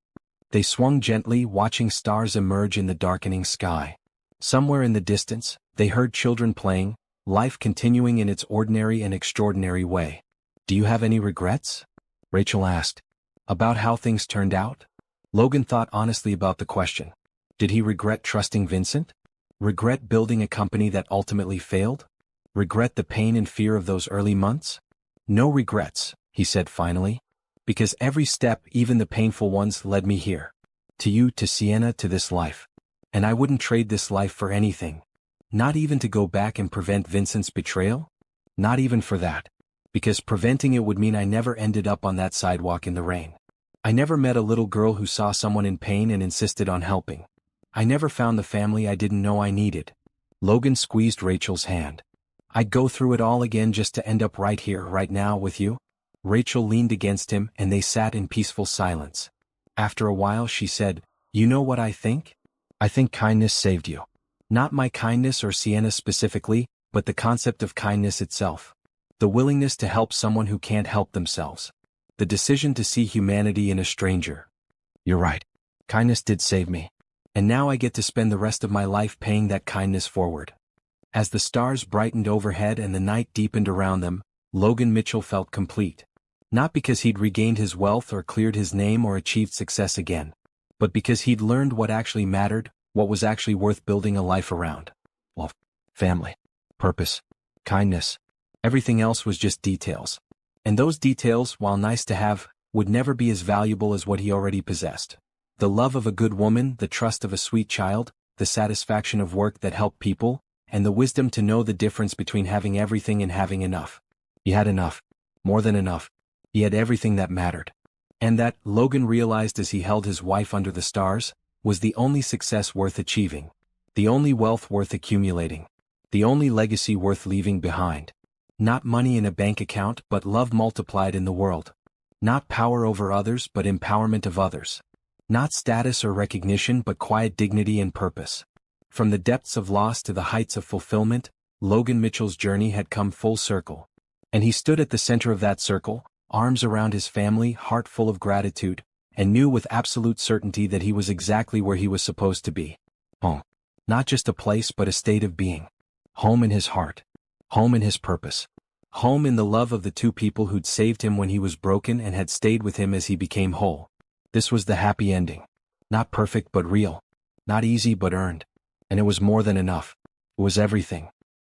They swung gently, watching stars emerge in the darkening sky. Somewhere in the distance, they heard children playing, life continuing in its ordinary and extraordinary way. Do you have any regrets? Rachel asked. About how things turned out? Logan thought honestly about the question. Did he regret trusting Vincent? Regret building a company that ultimately failed? Regret the pain and fear of those early months? No regrets, he said finally. Because every step, even the painful ones, led me here. To you, to Sienna, to this life. And I wouldn't trade this life for anything. Not even to go back and prevent Vincent's betrayal? Not even for that. Because preventing it would mean I never ended up on that sidewalk in the rain. I never met a little girl who saw someone in pain and insisted on helping. I never found the family I didn't know I needed. Logan squeezed Rachel's hand. I'd go through it all again just to end up right here, right now, with you. Rachel leaned against him and they sat in peaceful silence. After a while she said, You know what I think? I think kindness saved you. Not my kindness or Sienna specifically, but the concept of kindness itself. The willingness to help someone who can't help themselves. The decision to see humanity in a stranger. You're right. Kindness did save me. And now I get to spend the rest of my life paying that kindness forward. As the stars brightened overhead and the night deepened around them, Logan Mitchell felt complete. Not because he'd regained his wealth or cleared his name or achieved success again, but because he'd learned what actually mattered, what was actually worth building a life around. Well, family, purpose, kindness. Everything else was just details. And those details, while nice to have, would never be as valuable as what he already possessed. The love of a good woman, the trust of a sweet child, the satisfaction of work that helped people, and the wisdom to know the difference between having everything and having enough. He had enough. More than enough. He had everything that mattered. And that, Logan realized as he held his wife under the stars, was the only success worth achieving. The only wealth worth accumulating. The only legacy worth leaving behind. Not money in a bank account, but love multiplied in the world. Not power over others, but empowerment of others. Not status or recognition, but quiet dignity and purpose. From the depths of loss to the heights of fulfillment, Logan Mitchell's journey had come full circle. And he stood at the center of that circle, arms around his family, heart full of gratitude, and knew with absolute certainty that he was exactly where he was supposed to be. Home. Not just a place, but a state of being. Home in his heart. Home in his purpose. Home in the love of the two people who'd saved him when he was broken and had stayed with him as he became whole. This was the happy ending. Not perfect but real. Not easy but earned. And it was more than enough. It was everything.